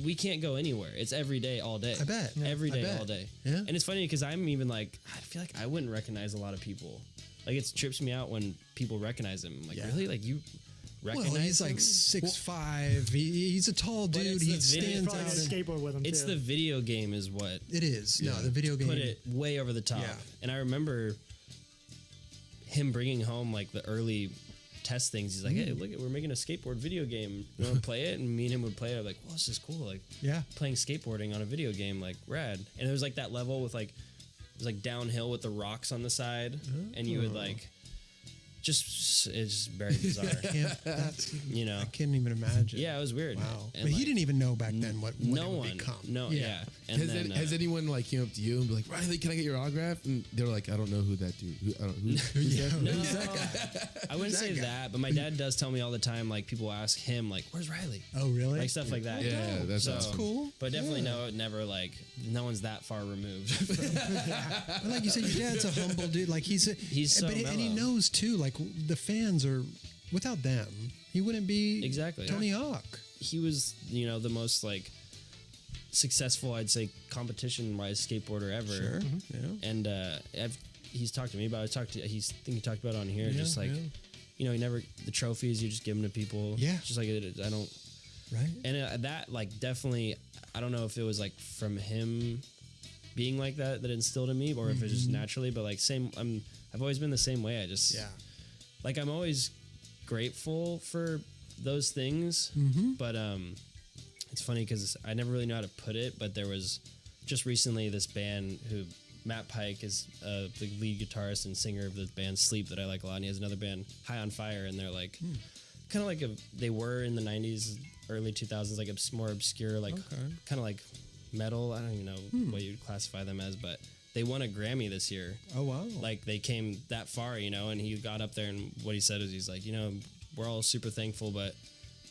we can't go anywhere. It's every day, all day. I bet. Every day, all day. Yeah. And it's funny because I'm even like, I feel like I wouldn't recognize a lot of people. Like, it trips me out when people recognize him. I'm like, really? Like, you recognize him? Well, he's like 6'5". He's a tall dude. He stands out. Skateboard with him. It's the video game is what it is. No, the video game put it way over the top. Yeah. And I remember him bringing home like the early test things. He's like, hey, look, we're making a skateboard video game. You want to play it? And me and him would play it. I'm like, well, this is cool. Like, playing skateboarding on a video game, like, rad. And it was like that level with like, it was like downhill with the rocks on the side, and you would like, it's just very bizarre. That's, You know. I can't even imagine. Yeah, it was weird. Wow. And But he like, didn't even know back then what no it would one. become. No, yeah. And Has, then, has anyone like came up to you and be like, Riley, can I get your autograph? And they're like, I don't know who that dude. Who's that? No, Who's that guy? I wouldn't say guy? that, but my dad does tell me all the time. Like people ask him, like, "Where's Riley?" Oh, really? Like stuff like that. Yeah, that's So- awesome. cool. But definitely Yeah. never like no one's that far removed. But like you said, your dad's a humble dude. Like he's so and he mellow. knows too. Like the fans are without them, he wouldn't be Exactly. Tony Hawk. He was, the most like successful, I'd say, competition-wise skateboarder ever. Yeah. And he's talked to me about it. I think he talked about it on here. Yeah, just like, yeah. he never the trophies you just give them to people. Yeah. Just like I don't. Right. And that like definitely, I don't know if it was like from him being like that instilled in me, or if it's just naturally. But like I've always been the same way. I just like I'm always grateful for those things. But it's funny because I never really know how to put it. But there was just recently this band who Matt Pike is the lead guitarist and singer of the band Sleep that I like a lot. And he has another band, High on Fire, and they're like kind of like they were in the 90s, early 2000s, like a more obscure, like kind of like metal. I don't even know what you'd classify them as, but they won a Grammy this year. Oh wow! Like they came that far, and he got up there and what he said was he's like, we're all super thankful, but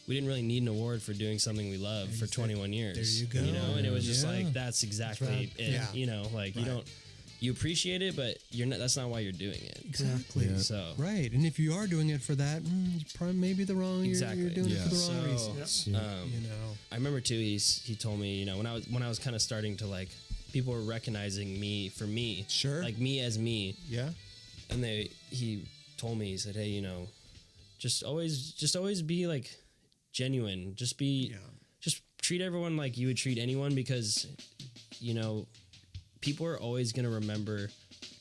we didn't really need an award for doing something we love for 21 years. There you go. And it was just Yeah. like that's exactly it. Yeah. Like you appreciate it, but you're not. That's not why you're doing it. Exactly. Yeah. So Right, and if you are doing it for that, you're probably maybe the wrong. Exactly. You're doing it for the So, wrong reasons. I remember too. He told me, when I was kind of starting to like, people were recognizing me for me, Sure. like me as me, Yeah. and he told me, he said, hey, just always be like genuine. Just treat everyone like you would treat anyone, because people are always gonna remember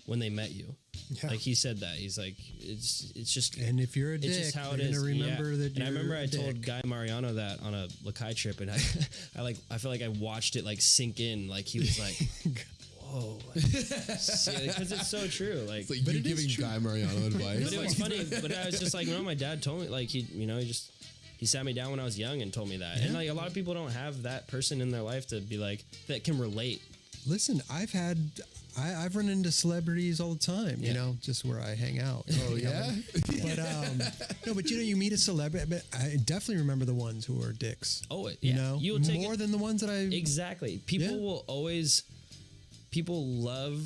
when they met you. Yeah. Like he said that. He's like, it's just. And if you're a It's dick, just how they're it is. gonna remember that. And I you're remember a I told dick. Guy Mariano that on a Lakai trip, and I feel like I watched it like sink in. Like he was like, "Whoa," because it's so true. Like, It's like you giving Guy Mariano advice. but it was funny. But I was just like, my dad told me, like he sat me down when I was young and told me that. And like a lot of people don't have that person in their life to be like that can relate. Listen, I've run into celebrities all the time, just where I hang out. Oh yeah. But no, but you meet a celebrity. But I definitely remember the ones who are dicks. Oh, yeah. You know, You'll take more it- than the ones that I. Exactly. People will always. People love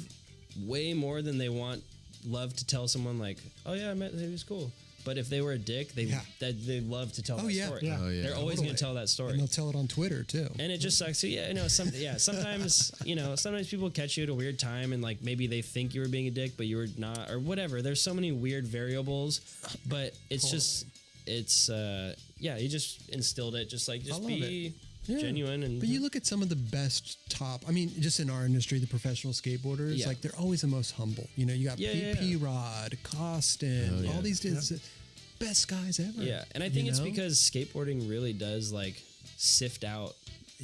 way more than they want love to tell someone like, oh yeah, I met him, he was cool. But if they were a dick, they love to tell that story. Yeah. Oh, yeah. They're always going to tell that story. And they'll tell it on Twitter too. And it just sucks. So sometimes, sometimes people catch you at a weird time and like maybe they think you were being a dick, but you were not, or whatever. There's so many weird variables, but it's just, you just instilled it. Just love be Yeah. genuine. And But you look at some of the best just in our industry, the professional skateboarders, Yeah. like they're always the most humble. You got PP Rod, Koston, all these dudes, best guys ever. Yeah, and I think it's because skateboarding really does like sift out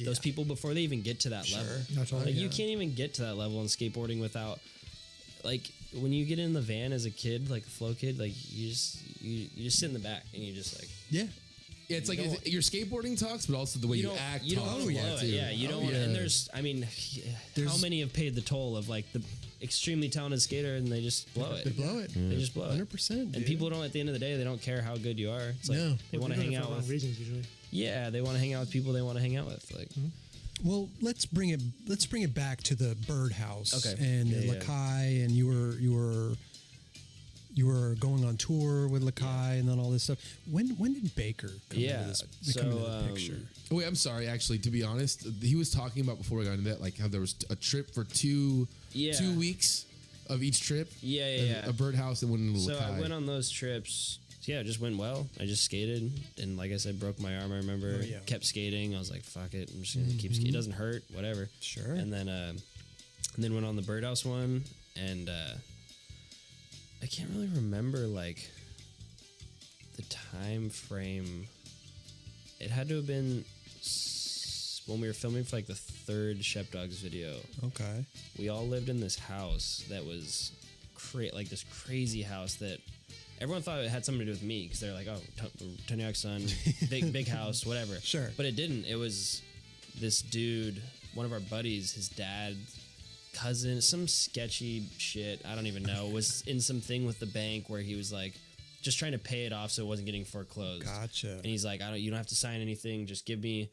those people before they even get to that level. That's right. Like you can't even get to that level in skateboarding without, like, when you get in the van as a kid, like a flow kid, like you just sit in the back and you just like Yeah, it's like your skateboarding talks, but also the way you act. You don't talks blow a lot, it. too. Yeah, you don't. Yeah. And how many have paid the toll of like the extremely talented skater and they just blow it. They blow it. They just blow it. 100%. And people don't. At the end of the day, they don't care how good you are. It's like they want to hang out with. reasons usually. Yeah, they want to hang out with people they want to hang out with. Like, Well, let's bring it back to the Birdhouse. Okay. And Lakai, and you were going on tour with Lakai and then all this stuff. When did Baker come into the picture? Oh, wait, I'm sorry. Actually, to be honest, he was talking about before we got into that, like how there was a trip for 2 weeks of each trip. Yeah. A Birdhouse and one in So Lakai. I went on those trips. Yeah, it just went well. I just skated, and like I said, broke my arm. I remember, kept skating. I was like, "Fuck it, I'm just gonna keep skating. It doesn't hurt, whatever." Sure. And then went on the Birdhouse one, and I can't really remember like the time frame. It had to have been when we were filming for like the third Shep Dogs video. Okay. We all lived in this house that was like this crazy house that everyone thought it had something to do with me because they're like, oh, Tony Hawk's son, big house, whatever. Sure. But it didn't. It was this dude, one of our buddies, his dad, cousin, some sketchy shit, I don't even know, was in something with the bank where he was like just trying to pay it off so it wasn't getting foreclosed. Gotcha. And he's like, you don't have to sign anything, just give me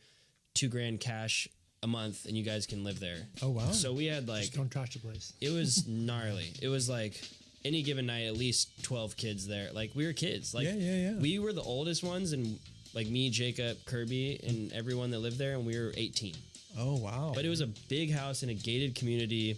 $2,000 cash a month and you guys can live there. Oh wow. So we had like, Just don't trash the place. it was gnarly. It was like any given night, at least 12 kids there. Like we were kids. Like Yeah. we were the oldest ones, and like me, Jacob, Kirby, and everyone that lived there, and we were 18. Oh wow. But it was a big house in a gated community,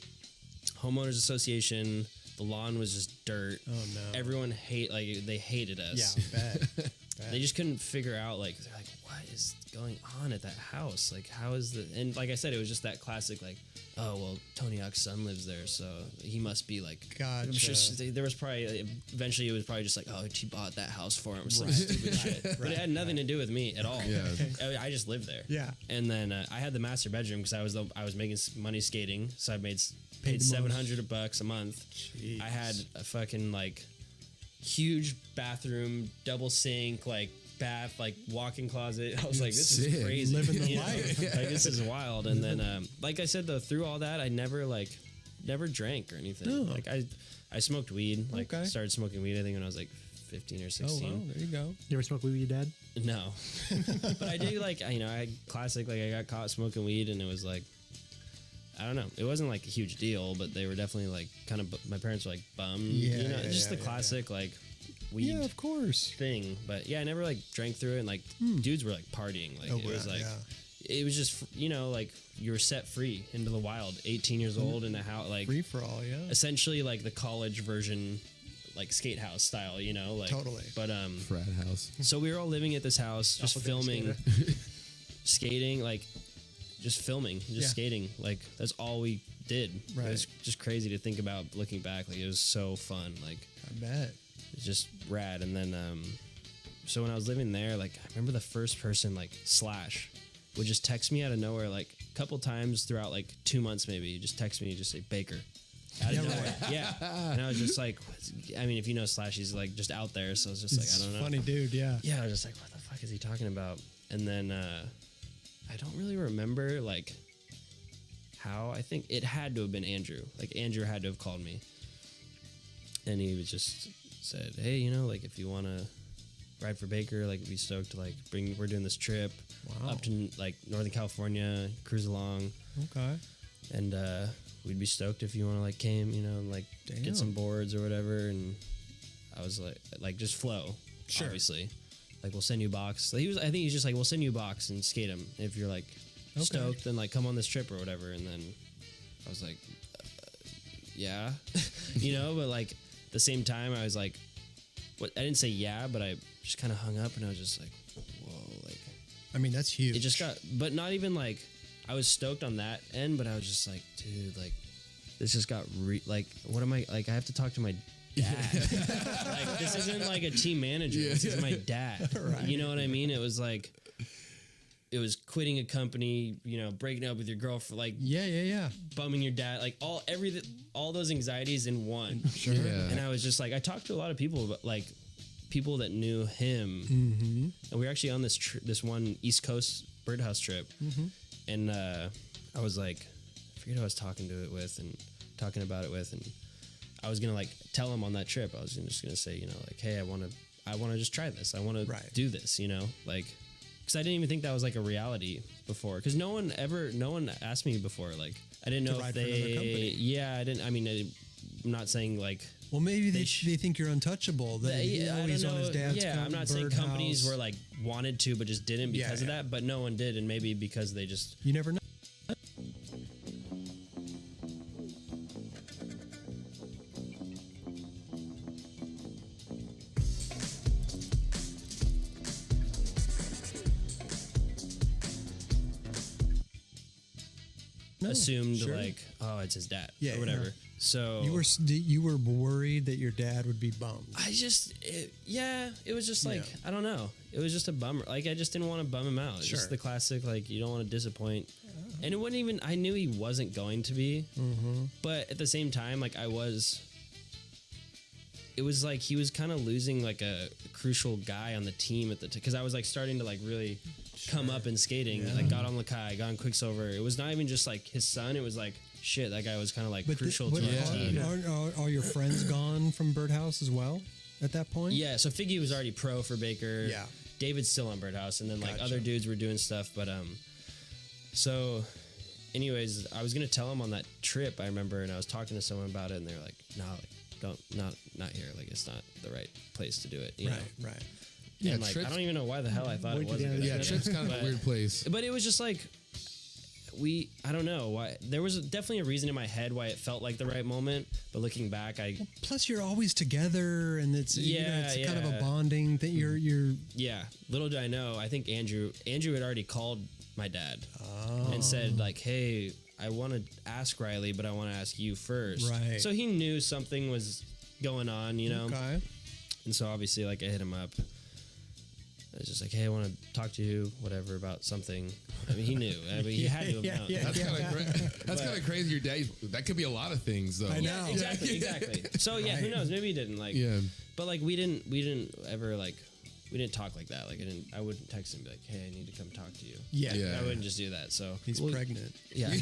homeowners association. The lawn was just dirt. Oh no. Everyone they hated us. Yeah, bad. They just couldn't figure out, like, they're like, what is going on at that house? Like, how is and like I said, it was just that classic, like, oh, well, Tony Hawk's son lives there, so he must be like, Gotcha. I'm sure there was probably, eventually it was probably just like, oh, he bought that house for him, some stupid shit. But it had nothing to do with me at all. Yeah. I just lived there. Yeah. And then I had the master bedroom because I was making money skating, so I paid Paid the most. $700 a month. Jeez. I had a fucking like huge bathroom, double sink, like bath, like walk-in closet. I was like, this Sick. is crazy. Living the You know? life. Like, this is wild. And then, like I said, though, through all that, I never drank or anything. No. Like I smoked weed. Like Okay. started smoking weed, I think when I was like 15 or Oh 16. wow. There you go. You ever smoke weed with your dad? No, but I did I had classic, like I got caught smoking weed and it was like, I don't know. It wasn't like a huge deal, but they were definitely like kind of, my parents were like bummed, Yeah, just yeah, the classic like weed Yeah, of course. thing. But yeah, I never like drank through it, and like dudes were like partying. Like Oh, it was wow, like, yeah. it was just, like you were set free into the wild, 18 years old in a house, like Free for all, yeah. essentially like the college version, like skate house style, like Totally. But Frat house. so we were all living at this house, just Doppelganger filming, skating, like just filming, just Yeah. skating. Like that's all we did. Right. It was just crazy to think about looking back. Like it was so fun. Like I bet. it's just rad. And then, so when I was living there, like I remember the first person, like Slash, would just text me out of nowhere, like a couple times throughout like 2 months, maybe. Just text me, just say Baker. Out of nowhere. Yeah. And I was just like, I mean, if you know Slash, he's like just out there. So it's just like, I don't know. Funny dude, yeah. Yeah, I was just like, what the fuck is he talking about? And then I don't really remember like how. I think it had to have been Andrew. Like Andrew had to have called me, and he was just said, hey, like if you want to ride for Baker, like be stoked to like we're doing this trip Wow. up to like Northern California, cruise along, Okay. and we'd be stoked if you want to like came, and like Damn. get some boards or whatever. And I was like just flow, Sure. obviously. Like we'll send you a box. I think he's just like, we'll send you a box and skate them. If you're like Okay. stoked, then like come on this trip or whatever. And then I was like, yeah, but like at the same time I was like, what? I didn't say yeah, but I just kind of hung up and I was just like, whoa, like I mean, that's huge. it just got, but not even like, I was stoked on that end, but I was just like, dude, like this just got like, what am I, like I have to talk to my dad. Like this isn't like a team manager. This is my dad. Right. You know what I mean? It was like, it was quitting a company, breaking up with your girlfriend, like Yeah. bumming your dad, like all those anxieties in one. Sure. Yeah. And I was just like, I talked to a lot of people, but like people that knew him, Mm-hmm. and we were actually on this one East Coast birdhouse trip, Mm-hmm. and I was like, I forget who I was talking about it with, and I was gonna like tell him on that trip, I was just gonna say, like, hey, I want to just try this, I want to Right. do this, like, because I didn't even think that was like a reality before, because no one asked me before, like I didn't To know if ride for another company. yeah, I didn't, I mean, I'm not saying like. Well, maybe they think you're untouchable. That I don't he's on his know. dad's Yeah, I'm not saying birdhouse. companies were like wanted to, but just didn't Yeah, because of yeah. that. But no one did, and maybe because they just. You never know. Assumed sure. like, oh, it's his dad, Yeah, or whatever. yeah. So You were worried that your dad would be bummed. it was just like, Yeah. I don't know, it was just a bummer. Like I just didn't want to bum him out. It's Sure. just the classic, like you don't want to disappoint. And it wasn't even. I knew he wasn't going to be, Mm-hmm. but at the same time, like I was. it was like he was kind of losing like a crucial guy on the team at the because I was like starting to like really come up in skating. Like got on Lakai, got on Quicksilver. It was not even just like his son. It was like shit. That guy was kind of like crucial to our team. Are all your friends gone from Birdhouse as well at that point? Yeah. So Figgy was already pro for Baker. Yeah. David's still on Birdhouse, and then like other dudes were doing stuff. But so. Anyways, I was gonna tell him on that trip. I remember, and I was talking to someone about it, and they were like, "No, like, don't, not here. Like, it's not the right place to do it." You know? Right. Yeah, and like, I don't even know why the hell I thought it was. Yeah, Trip's kind of a weird place. But it was just like I don't know why. There was definitely a reason in my head why it felt like the right moment. But looking back, plus you're always together, and it's it's kind of a bonding thing. You're yeah. Little did I know, I think Andrew had already called my dad and said like, "Hey, I want to ask Riley, but I want to ask you first." Right. So he knew something was going on, you know. Okay. And so obviously, like, I hit him up. I was just like, "Hey, I want to talk to you, whatever, about something." I mean, he knew. I mean, he had to have known. That's kind of crazy. Your dad. That could be a lot of things, though. I know. Exactly. So yeah, who knows? Maybe he didn't like. Yeah. But like, we didn't ever like. We didn't talk like that. Like I wouldn't text him and be like, "Hey, I need to come talk to you." Yeah. I wouldn't just do that. So he's pregnant. Yeah.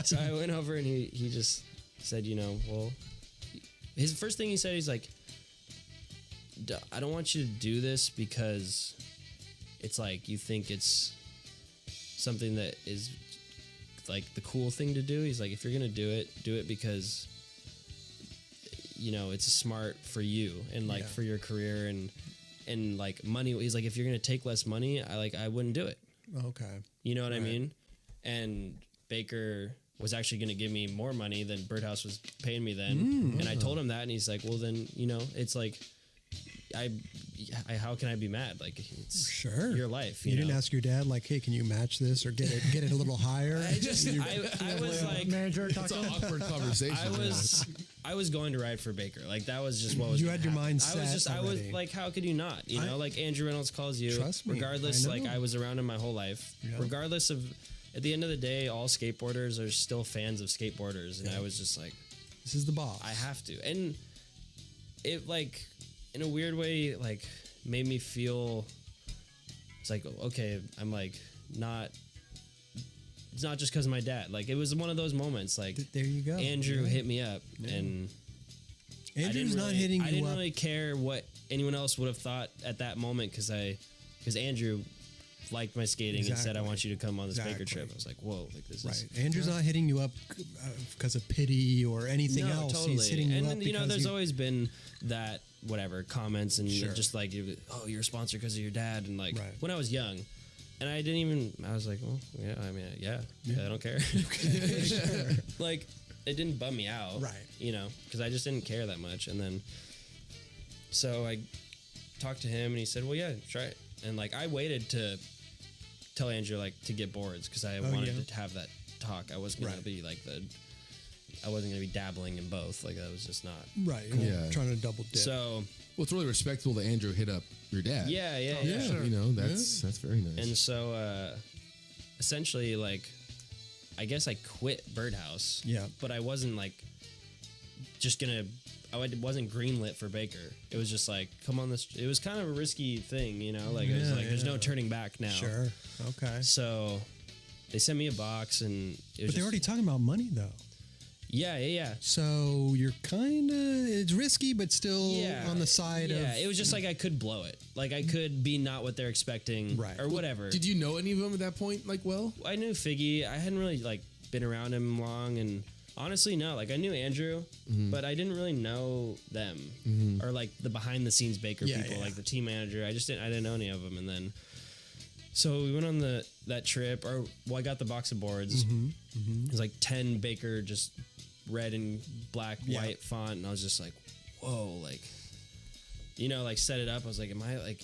So I went over and he just said, well, his first thing he said, he's like, "I don't want you to do this because it's like you think it's something that is like the cool thing to do." He's like, "If you're gonna do it because it's smart for you and like for your career and like money." He's like, "If you're gonna take less money, I wouldn't do it." Okay. You know what I mean? And Baker was actually going to give me more money than Birdhouse was paying me then. And I told him that, and he's like, "Well, then, it's like, I how can I be mad? Like, it's your life." You didn't ask your dad, like, "Hey, can you match this or get it a little higher?" I was like, manager it's an awkward conversation. I was going to ride for Baker. Like, that was just what was. You had your mind set. I was like, how could you not? Like Andrew Reynolds calls you. Trust me, regardless, I know. like I was around him my whole life. Yeah. Regardless of, at the end of the day, all skateboarders are still fans of skateboarders, and I was just like, this is the boss. I have to, and it like in a weird way like made me feel. It's like, okay, I'm like not. It's not just because of my dad. Like, it was one of those moments. Like, there you go. Andrew hit me up, and Andrew's not hitting you up. I didn't really care what anyone else would have thought at that moment because Andrew liked my skating and said, "I want you to come on this Baker trip." I was like, "Whoa, like this is Andrew's not hitting you up because of pity or anything else. Totally. He's hitting you up And because there's always been that whatever comments and Sure. just like, "Oh, you're a sponsor because of your dad," and like when I was young. And I didn't even, I was like, well, yeah, I mean, yeah. I don't care. Sure. Like, it didn't bum me out. Right. Because I just didn't care that much. And then, so I talked to him and he said, well, yeah, try it. And like, I waited to tell Andrew, like, to get boards because I wanted to have that talk. I wasn't going to be like I wasn't going to be dabbling in both. Like, that was just not. Right. Cool. Yeah. Trying to double dip. So. Well, it's really respectable that Andrew hit up your dad. Yeah. Sure. That's very nice. And so, essentially, like, I guess I quit Birdhouse. Yeah. But I wasn't like just gonna. I wasn't greenlit for Baker. It was just like, come on this. It was kind of a risky thing, Like, it was like, there's no turning back now. Sure. Okay. So they sent me a box, and it was But they're already talking about money, though. Yeah. So you're kind of, it's risky, but still on the side of. Yeah, it was just like I could blow it. Like, I could be not what they're expecting. Right. Or whatever. Did you know any of them at that point, like, well? I knew Figgy. I hadn't really, like, been around him long, and honestly, no. Like, I knew Andrew, but I didn't really know them. Or, like, the behind-the-scenes Baker people, like the team manager. I didn't know any of them, and then. So we went on that trip, I got the box of boards. It was like 10 Baker, just red and black, white font, and I was just like, whoa, like, like set it up. I was like, am I like?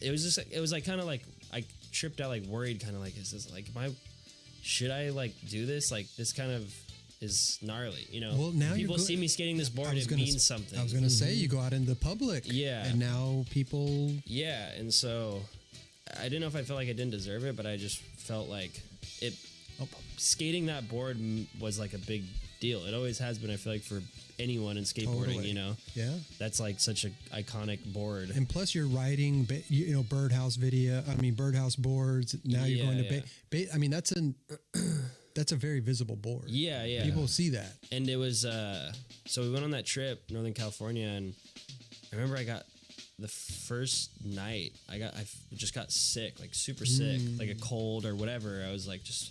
It was like kind of like I tripped out, like worried, kind of like, is this like, should I like do this? Like, this kind of is gnarly, Well, now people see me skating this board, it means something. I was gonna say you go out in the public, and now people, and so. I didn't know if I felt like I didn't deserve it, but I just felt like it. Skating that board was like a big deal. It always has been. I feel like for anyone in skateboarding, Totally. you know, Yeah. that's like such an iconic board. And plus, you're riding, birdhouse birdhouse boards. Now you're going to I mean, that's a very visible board. Yeah, yeah. People see that. And it was so we went on that trip, Northern California, and I remember I got the first night I just got sick, like super sick, like a cold or whatever. I was like just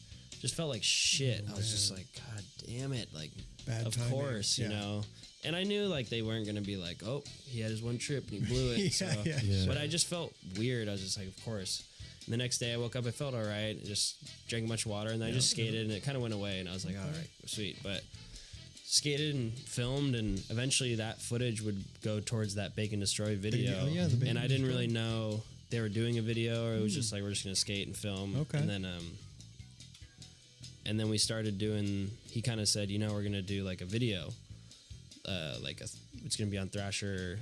felt like shit. I was just like, God damn it, like Bad of timing. course, you Yeah. know. And I knew like they weren't gonna be like, oh, he had his one trip and he blew it. Yeah, so. yeah. But I just felt weird. I was just like, of course. And the next day I woke up, I felt all right. I just drank much water, and then I just skated, and it kind of went away. And I was like, all right, sweet. But skated and filmed, and eventually that footage would go towards that Bake and Destroy video. Oh, yeah, the Bake and I and didn't Destroy. really know they were doing a video, or it was just like, we're just gonna skate and film. Okay. And then we started doing. He kind of said, you know, we're gonna do like a video, it's gonna be on Thrasher.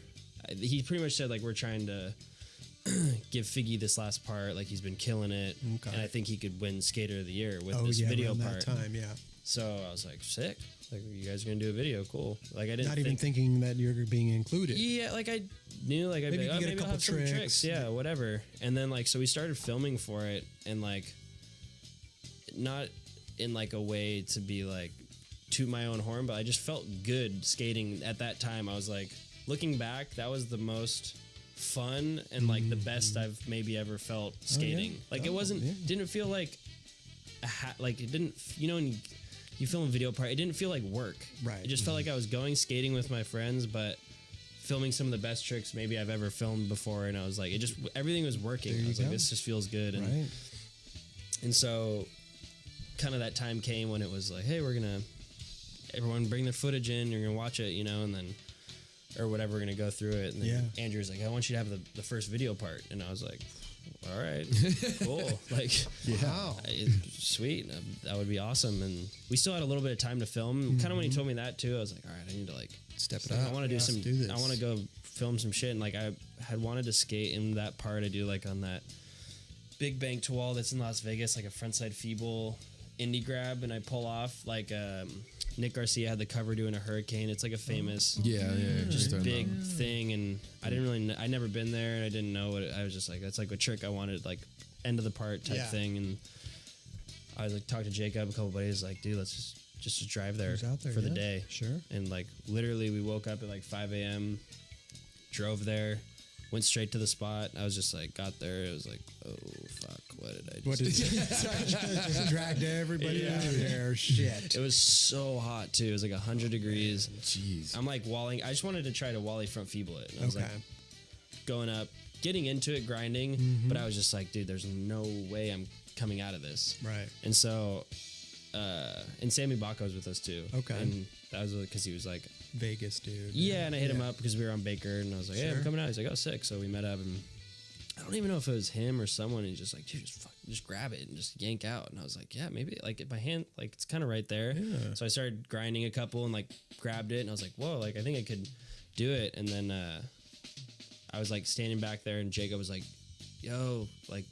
He pretty much said like, we're trying to give Figgy this last part, like he's been killing it, Okay. and I think he could win Skater of the Year with this video around part. that time, yeah. So I was like, sick. Like, you guys are gonna do a video, cool. Like I didn't Not even thinking that you're being included. Yeah, like I knew, like I'd Maybe be you like, could oh, get a maybe I'll couple have some tricks. tricks, yeah, whatever. And then like, so we started filming for it, and like, not in like a way to be like toot my own horn, but I just felt good skating at that time. I was like, looking back, that was the most fun and like the best I've maybe ever felt skating. Like it wasn't, didn't feel like like it didn't, you know, when you film a video part, it didn't feel like work. Right. It just felt like I was going skating with my friends, but filming some of the best tricks maybe I've ever filmed before. And I was like, everything was working. There I was you like, go. this just feels good. And, Right. and so kind of that time came when it was like, hey, everyone bring their footage in, you're going to watch it, you know, and then, or whatever, we're going to go through it. And then Andrew's like, I want you to have the first video part. And I was like, all right, cool. Like, Wow. Sweet. That would be awesome. And we still had a little bit of time to film. Kind of when he told me that too, I was like, all right, I need to like Step it up. I want to do Let's do this. I want to go film some shit. And like, I had wanted to skate in that part I do, like on that big banked wall that's in Las Vegas, like a frontside feeble indie grab, and I pull off like Nick Garcia had the cover doing a hurricane. It's like a famous just big thing, and I didn't really I never been there, and I didn't know what I was just like, that's like a trick I wanted, like end of the part type thing. And I was like, talked to Jacob, a couple buddies, like, dude, let's just drive there, Who's out there, for the yeah. day. Sure. And like literally we woke up at like 5 a.m, drove there, went straight to the spot. I was just like, got there, it was like, oh fuck, what did I just What did just dragged everybody out of there? Shit. It was so hot too. It was like 100 degrees. Jeez. I'm like walling. I just wanted to try to Wally front feeble it. And I was like going up, getting into it, grinding. But I was just like, dude, there's no way I'm coming out of this. Right. And so, and Sammy Baca was with us too. Okay. And that was because he was like, Vegas, dude. yeah. And I hit him up because we were on Baker, and I was like, hey, I'm coming out. He's like, oh, sick. So we met up, and I don't even know if it was him or someone. And he's just like, dude, just grab it and just yank out. And I was like, yeah, maybe like my hand, like it's kind of right there. Yeah. So I started grinding a couple and like grabbed it, and I was like, whoa, like I think I could do it. And then I was like standing back there, and Jacob was like, yo, like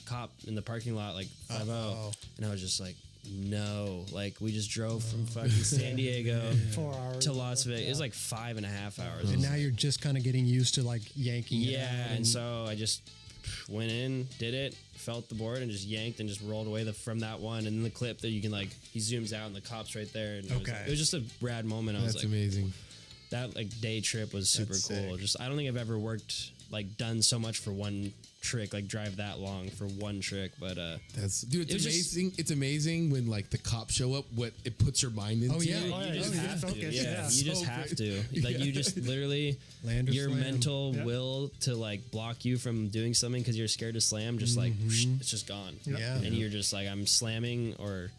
cop in the parking lot, like 5-0. And I was just like, no, like we just drove from fucking San Diego 4 hours to Las Vegas. It was like 5.5 hours. And now you're just kind of getting used to like yanking it Yeah, out and so I just went in, did it, felt the board, and just yanked and just rolled away from that one. And then the clip that you can like, he zooms out and the cop's right there. And it was just a rad moment. I was That's like, amazing. that like day trip was super That's cool. sick. Just I don't think I've ever worked like done so much for one trick, like drive that long for one trick. But That's dude. It It's was just- amazing. It's amazing when like the cops show up. What it puts your mind into. Oh, yeah. you just have to. Focus, Yeah, yeah. you just So have good. to. Like you just literally Land or your slam. mental Yep. will to like block you from doing something because you're scared to slam. Just like it's just gone. Yeah. And you're just like, I'm slamming, or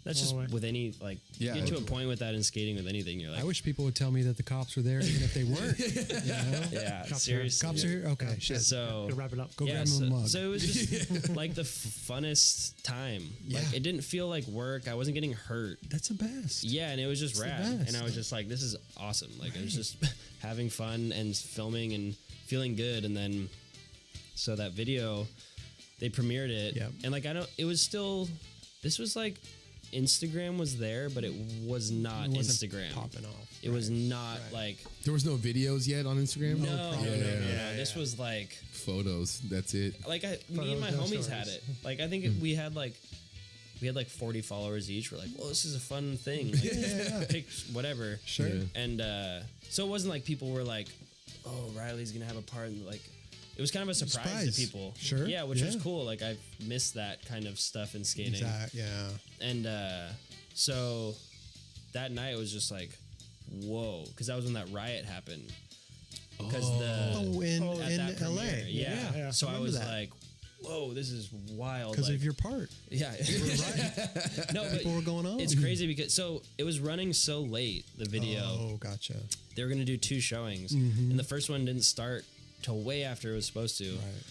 that's just All the way. with any like Yeah. you get to a point with that in skating with anything. You're like, I wish people would tell me that the cops were there even if they weren't. You know? yeah, Cops seriously. Cops are here? Okay, shit. So Go wrap it up. Go grab so, them a mug. so it was just like the funnest time. Like Yeah. it didn't feel like work. I wasn't getting hurt. That's the best. Yeah, and it was just It's the rad. best. And I was just like, this is awesome. Like I was just having fun and filming and feeling good. And then so that video, they premiered it. Yep. And like it was still, this was like Instagram was there, but it was not It wasn't Instagram. popping off. It was not like There was no videos yet on Instagram. no. This was like Photos. That's it. me and my no homies stories. had it. Like I think we had like 40 followers each. We're like, well, this is a fun thing. Like, pick whatever. Sure. Yeah. And so it wasn't like people were like, oh, Riley's gonna have a part. And like, it was kind of a surprise Surprise. to people. Sure. Yeah, which was Yeah. cool. Like I've missed that kind of stuff in skating. Exactly. Yeah. And so that night was just like, whoa, because that was when that riot happened. Because in at that LA. premiere, yeah. So I Remember was that. like, whoa, this is wild. Because like, of your part. yeah, no, but People were going on. it's crazy because so it was running so late. The video, Oh, gotcha. they were gonna do 2 showings, Mm-hmm. and the first one didn't start till way after it was supposed to. Right.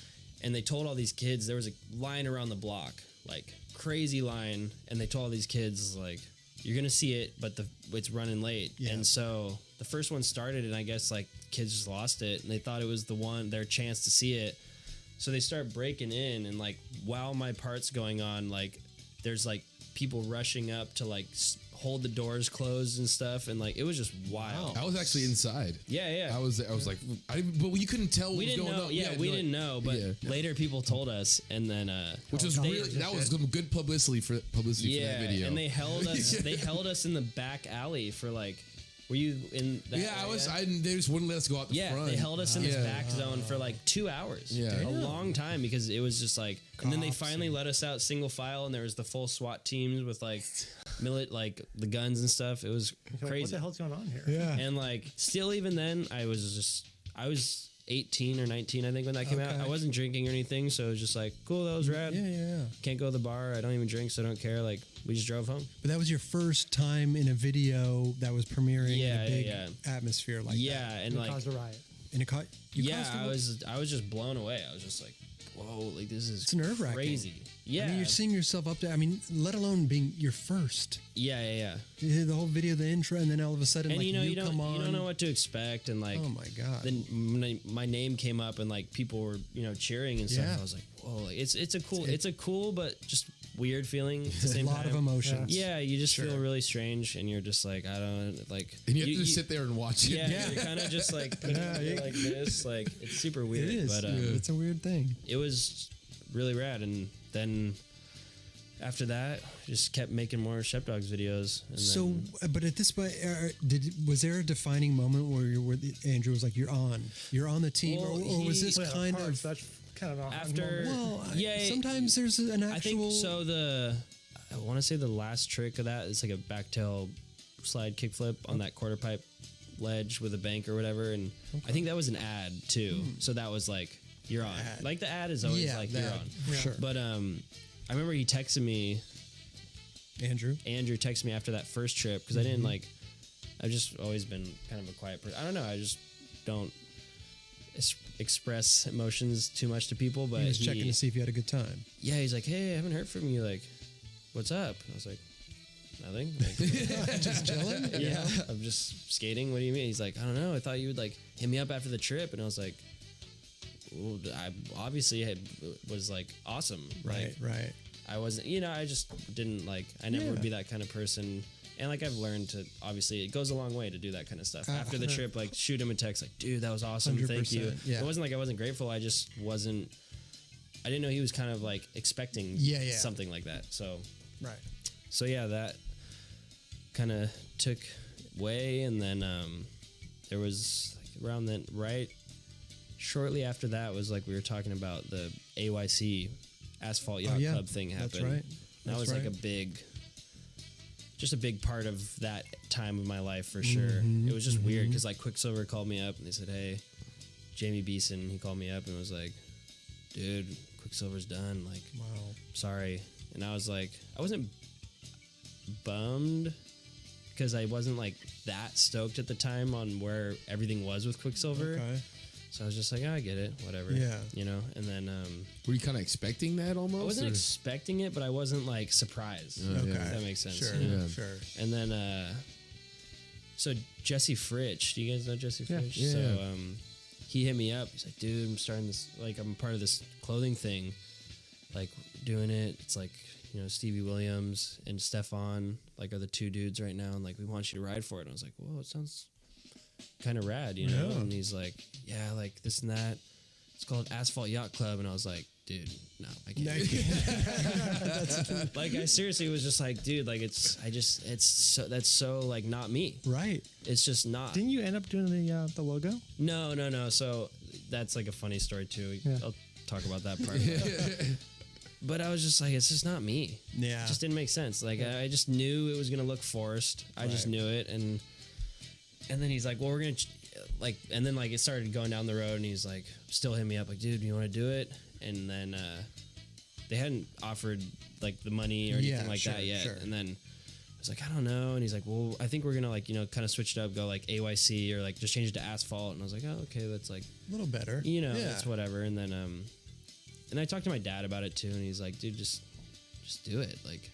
And they told all these kids there was a line around the block, like crazy line, and they told all these kids like, you're gonna see it, but it's running late. Yeah. And so the first one started, and I guess like kids just lost it, and they thought it was their chance to see it. So they start breaking in, and like while my part's going on, like there's like people rushing up to like hold the doors closed and stuff, and like it was just wild. I was actually inside. Yeah. I was like, but you couldn't tell what We was didn't going know. on. Yeah, we didn't know, but yeah. later people told us, and then Which was that was some good publicity for that video. and they held us. They held us in the back alley for like. Were you in? That Yeah, I was. area? They just wouldn't let us go out the Yeah, front. they held us in this Yeah. back zone for like 2 hours. Yeah. a long time because it was just like. And then they Cops finally let us out single file, and there was the full SWAT teams with like, like the guns and stuff. It was You're like, what crazy. the hell's going on here? Yeah. And like, still even then, I was 18 or 19, I think, when that came out. Okay. I wasn't drinking or anything, so it was just like, cool, that was rad. Yeah. Can't go to the bar. I don't even drink, so I don't care. Like, we just drove home. But that was your first time in a video that was premiering in a big atmosphere like that. Yeah, and It like, caused a riot. And it caught you. yeah, caused I was just blown away. I was just like, whoa, like this is It's nerve-wracking. crazy. Yeah, I mean, you're seeing yourself up there. I mean, let alone being your first. yeah. You hear the whole video, the intro, and then all of a sudden, And like, you come on. you don't know what to expect, and like, Oh my god. then my name came up, and like people were cheering and stuff. Yeah. I was like, whoa, like, it's a cool but just weird feeling at the same a lot time. of emotions. Yeah, you just Sure. feel really strange, and you're just like, I don't like. And you have to just sit there and watch it. Yeah, you're kind of just like putting it like this, like it's super weird. It is. But It's a weird thing. it was really rad, and then after that, just kept making more Shepdogs videos. And So, then, but at this point, was there a defining moment where Andrew was like, "You're on the team," Well, or was this Well, kind parts, of? that's kind of After- Well, Yeah, sometimes there's an I think actual. so. I want to say the last trick of that is like a backtail slide kickflip on that quarter pipe ledge with a bank or whatever, and I think that was an ad too. So that was like, you're on. Ad. Like the ad is always Yeah, like that- you're on. yeah. Sure. But I remember he texted me. Andrew. Andrew texted me after that first trip because I didn't like. I've just always been kind of a quiet person. I don't know. I just don't express emotions too much to people. But He was checking to see if you had a good time. yeah, he's like, hey, I haven't heard from you. Like, what's up? I was like, nothing. Like, Just chilling. yeah, I'm just skating. What do you mean? He's like, I don't know. I thought you would like hit me up after the trip, and I was like, well, I obviously was like awesome. Right. Like, Right. I wasn't, I just didn't like, I never would be that kind of person. And like, I've learned to, obviously, it goes a long way to do that kind of stuff. After the trip, like, shoot him a text, like, dude, that was awesome. Thank you. 100%, yeah. It wasn't like I wasn't grateful. I just wasn't, I didn't know he was kind of like expecting something like that. Right. So yeah, that kind of took way. And then there was like around then, right shortly after that was like, we were talking about the AYC Asphalt Yacht Club thing happened. That's right. That was like a big part of that time of my life for sure. Mm-hmm, It was just weird because like Quicksilver called me up and they said, hey, Jamie Beeson, he called me up and was like, dude, Quicksilver's done. Like, Wow. sorry. And I was like, I wasn't bummed because I wasn't like that stoked at the time on where everything was with Quicksilver. Okay. So I was just like, I get it, whatever. Yeah. And then Were you kind of expecting that almost? I wasn't or- expecting it, but I wasn't like surprised. Okay. If that makes sense. Sure. you know? Yeah. Sure. And then, so Jesse Fritsch, do you guys know Jesse Fritsch? Yeah. So he hit me up. He's like, dude, I'm starting this, like, I'm part of this clothing thing, like doing it. It's like, Stevie Williams and Stefan, like, are the two dudes right now, and like, we want you to ride for it. And I was like, whoa, it sounds kind of rad, you know? Yeah. And he's like, yeah, like this and that. It's called Asphalt Yacht Club. And I was like, dude, no, I can't. Like, I seriously was just like, dude, like, that's so like not me. Right. It's just not. Didn't you end up doing the logo? No. So that's like a funny story too. Yeah. I'll talk about that part. But I was just like, it's just not me. Yeah. It just didn't make sense. Like, I just knew it was going to look forced. I just knew it. And then he's like, well, we're going to, like, and then, like, it started going down the road, and he's like, still hit me up, like, dude, you want to do it? And then they hadn't offered, like, the money or anything that yet. Sure. And then I was like, I don't know. And he's like, well, I think we're going to, like, kind of switch it up, go, like, AYC or, like, just change it to asphalt. And I was like, oh, okay, that's, like, A little better. it's whatever. And then, and I talked to my dad about it too, and he's like, dude, just do it. Like,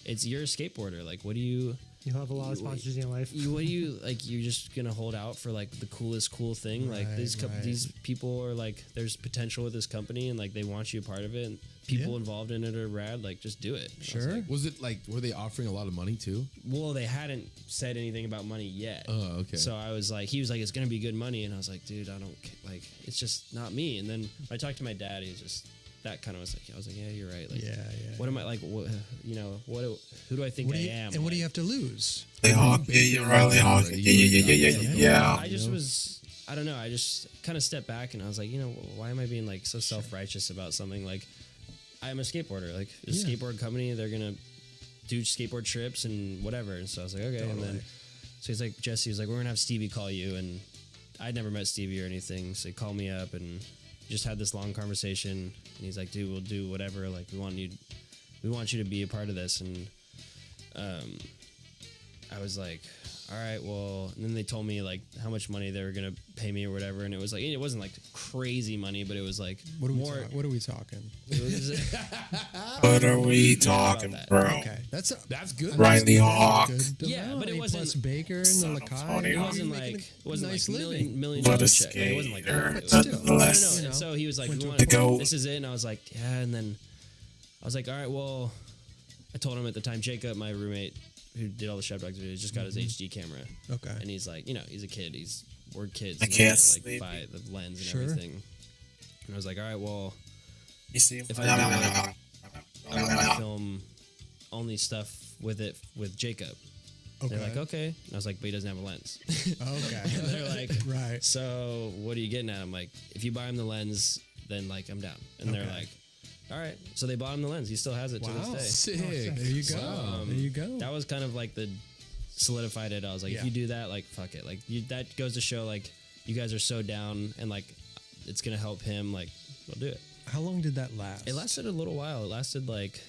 you're a skateboarder. Like, what do you... You'll have a lot of sponsors in your life. What do you, like, you're just gonna hold out for, like, the coolest cool thing? Like, these people are, like, there's potential with this company, and, like, they want you a part of it, and people involved in it are rad. Like, just do it. Sure. Was it like, were they offering a lot of money too? Well, they hadn't said anything about money yet. Oh, okay. So I was like, he was like, it's gonna be good money, and I was like, dude, I don't, like, it's just not me. And then when I talked to my dad, he was just, that kind of was like, I was like, yeah, you're right. Like, what am I, like, what, who do I think I am? And what do you have to lose? Yeah. I just was, I don't know. I just kind of stepped back, and I was like, why am I being, like, so self-righteous about something? Like, I'm a skateboarder. Like, there's a skateboard company. They're going to do skateboard trips and whatever. And so I was like, okay. Totally. And then, so he's like, Jesse was like, we're going to have Stevie call you. And I'd never met Stevie or anything. So he called me up and just had this long conversation. And he's like, dude, we'll do whatever. Like, we want you to be a part of this. And I was like, all right, well, and then they told me, like, how much money they were going to pay me or whatever. And it was like, it wasn't like crazy money, but it was like, What are we talking? it was, What are we talking, bro? Okay, that's good. Riley Hawk. Yeah, but it wasn't- plus Baker and the Lakai. it wasn't like, nice like living. million What a dollar check. Like, it wasn't like that. skater. It was, no, Nonetheless. no. And so he was like, Went we to want a go. this is it. And I was like, yeah. And then I was like, all right, well, I told him at the time, Jacob, my roommate, who did all the Shop Dogs videos, just got his HD camera. Okay. And he's like, he's a kid. We're kids. I and can't like, sleep. buy the lens and Sure. everything. And I was like, all right, well, You see, if I do it, I want to film only stuff with it with Jacob. Okay. They're like, okay. And I was like, but he doesn't have a lens. Okay. And they're like, Right. so what are you getting at? I'm like, if you buy him the lens, then, like, I'm down. And they're Okay. like, all right. So they bought him the lens. He still has it to Wow. this day. Sick. There you go. So, there you go. That was kind of like the solidified it. I was like, Yeah. if you do that, like, fuck it. Like, that goes to show, like, you guys are so down, and, like, it's gonna help him. Like, we'll do it. How long did that last? It lasted a little while. It lasted like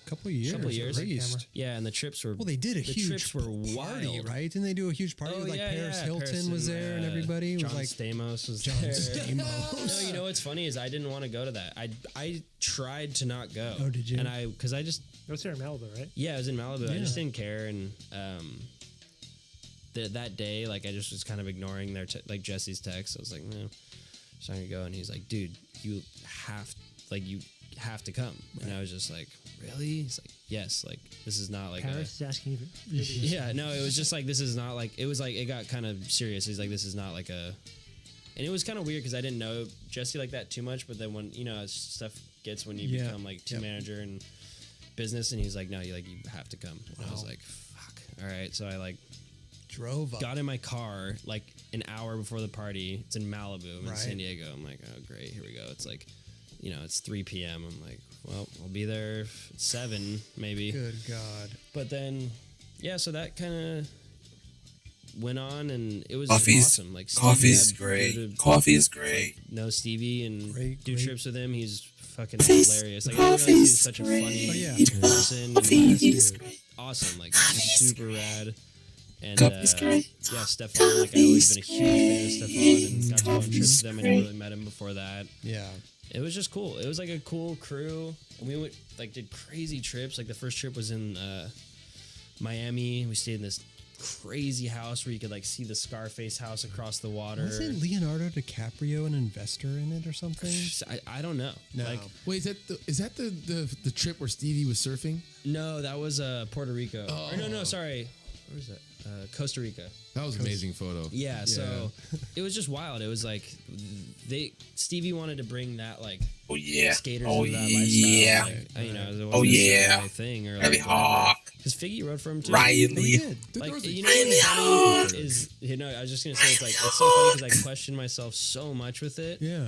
a couple of years. At least. Yeah, and the trips were. Well, they did a the huge trips were party, wild. right? Didn't they do a huge party with, like, Paris Hilton was there and everybody? It John was like Stamos was John there. Stamos. No, you know what's funny is I didn't want to go to that. I tried to not go. Oh, did you? And because I just It was here in Malibu, right? yeah, I was in Malibu. I Yeah. just didn't care, and that day, like, I just was kind of ignoring their like Jesse's text. I was like, no, just not gonna go. And he's like, dude, you have to come. And I was just like, really? He's like, yes. Like, this is not like Paris is asking you. yeah, no, it was just like, this is not like, it was like, it got kind of serious. He's like, this is not like and it was kind of weird because I didn't know Jesse like that too much, but then when, as stuff gets when you become like team manager and business, and he's like, no, you have to come. And I was like, fuck. All right. So I like drove up. got in my car like an hour before the party. It's in Malibu. I'm in Right. San Diego. I'm like, oh, great. Here we go. It's like, it's 3 p.m. I'm like, well, I'll be there at 7 maybe. Good God. But then, yeah, so that kind of went on, and it was Coffee's- awesome. Like, Stevie Coffee's had great. to, Coffee is great. know Stevie and Great, do great. trips with him. He's fucking hilarious. Like, I didn't realize he was such a funny Oh, yeah. person. And awesome, like, super rad. And yeah, Stefan, like, I always been a huge fan of Stefan, and got to go on trips with them. I never really met him before that. Yeah. It was just cool. It was like a cool crew. And we went, like, did crazy trips. Like, the first trip was in Miami. We stayed in this crazy house where you could like see the Scarface house across the water. Wasn't Leonardo DiCaprio an investor in it or something? I don't know. No. Like, Wait, is that the trip where Stevie was surfing? no, that was Puerto Rico. Or no, sorry. Where was that? Costa Rica. That was an amazing photo. Yeah, so it was just wild. It was like Stevie wanted to bring that like skaters into that lifestyle. Like, you know, it wasn't a thing or Really like hawk. because Figgy rode for him too. Riley. Like, you know, what's funny is, you know, I was just gonna say it's like it's so funny because I questioned myself so much with it. Yeah.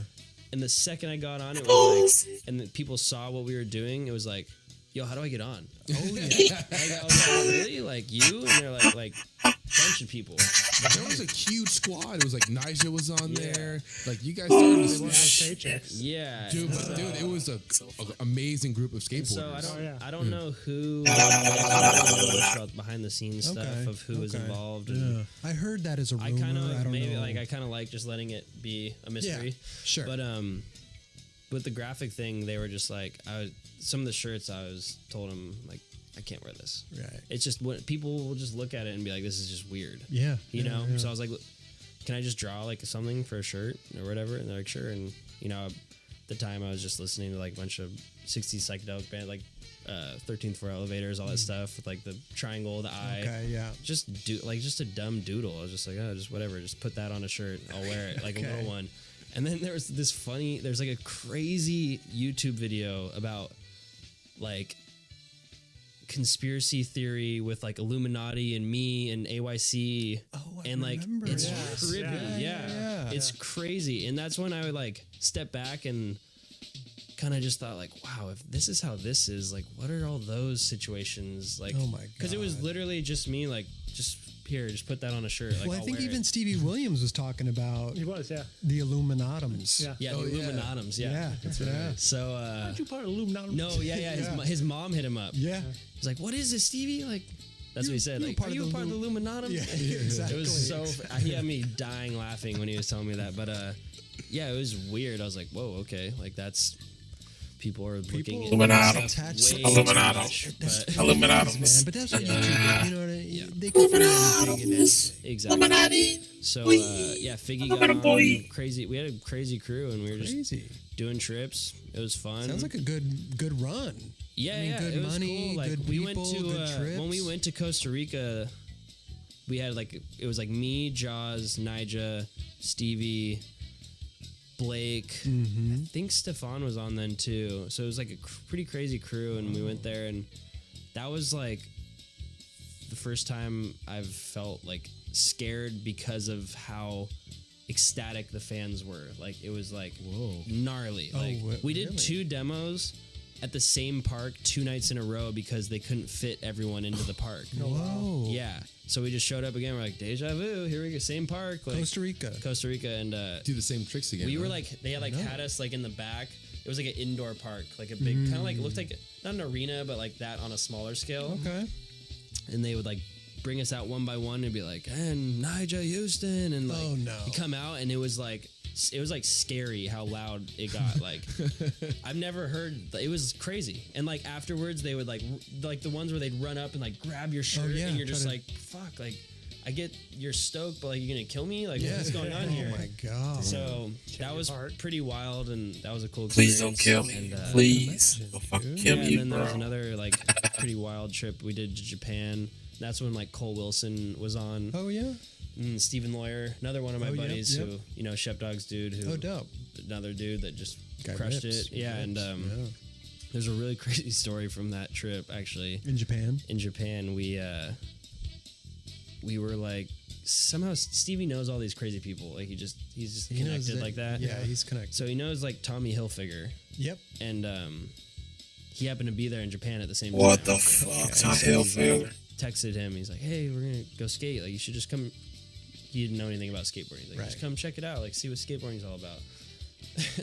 And the second I got on, it was like, and the people saw what we were doing. It was like, yo, how do I get on? Oh yeah. Like, I was like, really? Like you? And they're like a bunch of people. There was a huge squad. It was like Nyjah was on there. Like you guys started to Paychecks. Yeah. Dude, it was a amazing group of skateboarders. So I don't know who behind the scenes stuff of who was involved. And I heard that as a rumor. I kind I of don't maybe know. like I kind of like just letting it be a mystery. Sure. But with the graphic thing, they were just like some of the shirts I was told them like I can't wear this. Right. It's just what people will just look at it and be like, this is just weird. Yeah. You know? Yeah. So I was like, can I just draw like something for a shirt or whatever? And they're like, sure. And you know, at the time I was just listening to like a bunch of 60s psychedelic band, like 13th Floor Elevators, all that stuff with like the triangle, the eye. Okay, yeah. Just a dumb doodle. I was just like, oh, just whatever. Just put that on a shirt. I'll wear it, like a little one. And then there was there's like a crazy YouTube video about like conspiracy theory with like Illuminati and me and AYC. Oh, I and like remember. it's Yes. trippy. Yeah. It's crazy. And that's when I would like step back and kind of just thought like, wow, if this is how this is, like what are all those situations like? Oh my Because it was God. literally just me like just put that on a shirt. Like, Well, I I'll think wear even it. Stevie Williams was talking about He was, yeah. the Illuminatums. Yeah. Yeah, the Illuminatums. Yeah. Yeah. So Aren't you part of Illuminati? no, yeah. His mom hit him up. Yeah. He's like, "What is this, Stevie?" Like, that's what he said. you're Like, part are of you the part of the Illuminati? Yeah, exactly. It was so. He had me dying laughing when he was telling me that. But yeah, it was weird. I was like, "Whoa, okay." Like that's people are looking at Illuminati. attached way to too Illuminati. much, That's but- Illuminati. man, but that's what you do. You know what I mean? They can find anything in it. Exactly. So yeah, Figgy got on crazy. We had a crazy crew, and we were just Crazy. doing trips. It was fun. Sounds like a good run. Yeah, I mean, yeah, good it was money, cool. Like good we people, went to good trips. when we went to Costa Rica, we had like it was like me, Jaws, Nyjah, Stevie, Blake. Mm-hmm. I think Stefan was on then too. So it was like a pretty crazy crew, and we went there, and that was like the first time I've felt like scared because of how ecstatic the fans were. Like it was like gnarly. Oh, Like we did really? 2 demos at the same park 2 nights in a row because they couldn't fit everyone into the park. Whoa. Yeah. So we just showed up again. We're like, deja vu. Here we go. Same park. Like, Costa Rica. And Do the same tricks again. we were huh? like, they had like had us like in the back. It was like an indoor park, like a big kind of like it looked like not an arena, but like that on a smaller scale. Okay. And they would like bring us out one by one and be like, and Nyjah Houston, and like Oh, no. you come out and it was like scary how loud it got. Like I've never heard. It was crazy. And like afterwards they would like the ones where they'd run up and like grab your shirt yeah, and you're just try to- like, fuck, like I get you're stoked, but like you're gonna kill me. Like Yeah. what's going on here? Oh my God. So that was pretty wild, and that was a cool Please experience. don't kill me. And, Please. Don't fucking yeah, kill and me, then there was bro. another like pretty wild trip we did to Japan. That's when like Cole Wilson was on. Oh yeah. Stephen Lawyer, another one of my Oh, yep, buddies yep. who, you know, Shep Dog's dude who, Oh, dope. another dude that just Guy crushed rips. it. Yeah. And there's a really crazy story from that trip actually. In Japan. In Japan, we were like, somehow Stevie knows all these crazy people. Like he's just He knows connected like that. Yeah, he's connected. So he knows like Tommy Hilfiger, Yep. and he happened to be there in Japan at the same What time. the fuck? So Top he's Hillfield. like, texted him. He's like, "Hey, we're gonna go skate. Like, you should just come." He didn't know anything about skateboarding. He's like, Right. just come check it out. Like, see what skateboarding's all about.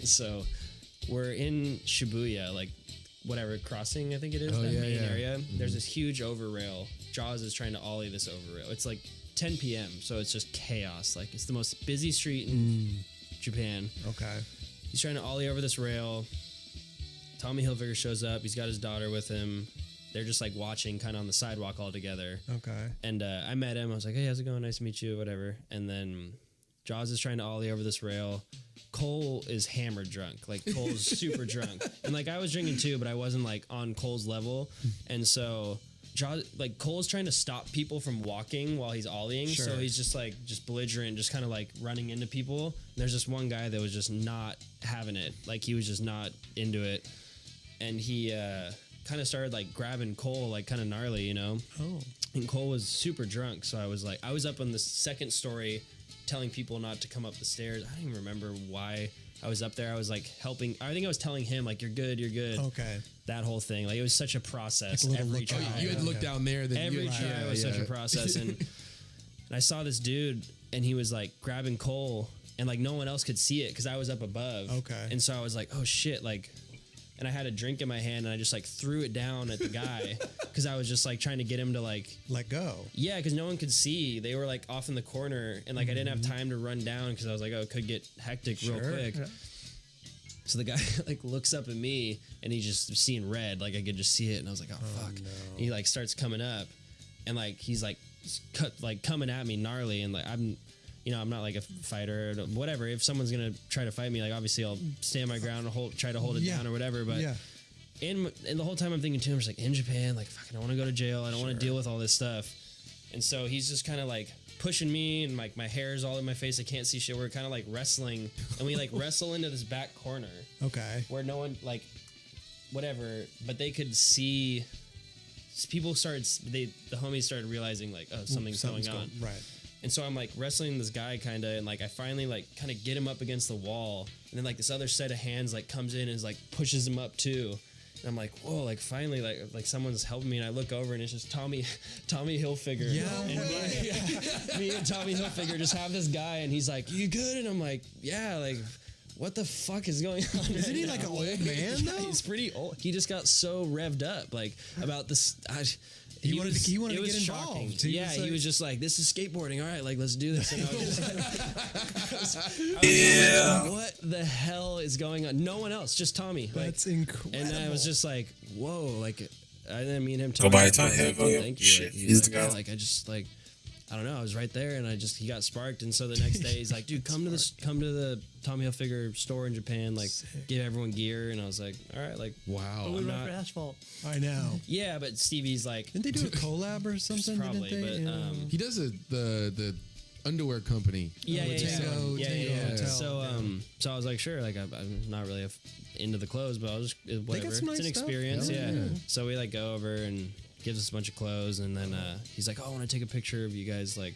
So, we're in Shibuya, like whatever crossing I think it is, that main area. There's this huge overrail. Jaws is trying to ollie this overrail. It's like 10 p.m. So it's just chaos. Like it's the most busy street in Japan. Okay. He's trying to ollie over this rail. Tommy Hilfiger shows up. He's got his daughter with him. they're just like watching kind of on the sidewalk all together. Okay. And I met him. I was like, hey, how's it going? Nice to meet you, whatever. And then Jaws is trying to ollie over this rail. Cole is hammered drunk. Like, Cole's super drunk. And, like, I was drinking too, but I wasn't, like, on Cole's level. And so, Jaws, like, Cole's trying to stop people from walking while he's ollieing. Sure. So he's just, like, just belligerent, just kind of, like, running into people. And there's this one guy that was just not having it. Like, he was just not into it. And he kind of started, like, grabbing Cole, like, kind of gnarly, you know? Oh. And Cole was super drunk. So I was up on the second story telling people not to come up the stairs. I don't even remember why I was up there. I was like helping. I think I was telling him like, you're good. Okay. That whole thing. Like, it was such a process. Like a little every look- try. You had to look down there. Then Every you had, try was such a process. And I saw this dude and he was like grabbing Cole and like no one else could see it because I was up above. Okay. And so I was like, oh shit. Like, and I had a drink in my hand and I just like threw it down at the guy because I was just like trying to get him to like let go. Yeah, because no one could see. They were like off in the corner, and like I didn't have time to run down because I was like, oh, it could get hectic real quick. Yeah. So the guy like looks up at me, and he's just seeing red. Like I could just see it, and I was like, oh fuck. no. And he like starts coming up, and like he's like coming at me gnarly, and like I'm not like a fighter or whatever. If someone's gonna try to fight me, like obviously I'll stand my ground and try to hold it down or whatever. But and the whole time I'm thinking too, I'm just like, in Japan, like fuck, I don't want to go to jail. I don't want to deal with all this stuff. And so he's just kind of like pushing me, and like my hair is all in my face. I can't see shit. We're kind of like wrestling, and we like wrestle into this back corner. Okay. Where no one like whatever, but they could see. People started. The homies started realizing like, oh, something's going on. Right. And so I'm like wrestling this guy kind of, and like I finally like kind of get him up against the wall, and then like this other set of hands like comes in and is like pushes him up too. And I'm like, whoa, like finally like someone's helping me, and I look over and it's just Tommy Hilfiger. Yeah. And me and Tommy Hilfiger just have this guy, and he's like, you good? And I'm like, yeah, like what the fuck is going on? Isn't he like an old man though? He's pretty old. He just got so revved up like about this. He wanted to it get was involved. shocking. He He was just like, this is skateboarding. All right, like, let's do this. And I was just like, Yeah. what the hell is going on? No one else, just Tommy. Like, That's incredible. and I was just like, whoa, like, I didn't mean him Go buy a talking. tie, go get Thank you. shit. Like, He's the like, guy. yeah, like, I just like, I don't know. I was right there, and he got sparked. And so the next day, he's like, dude, come to the Tommy Hilfiger store in Japan, like, give everyone gear. And I was like, all right, like, wow. We I'm run not- for asphalt. I know. yeah, but Stevie's like, Didn't they do a collab or something? probably, didn't they? but He does the underwear company. Yeah. Tango Hotel. So I was like, sure, like I'm not really into the clothes, but I'll just whatever. some nice It's an stuff. experience, Yeah. yeah. So we like go over and gives us a bunch of clothes, and then he's like, oh, I want to take a picture of you guys like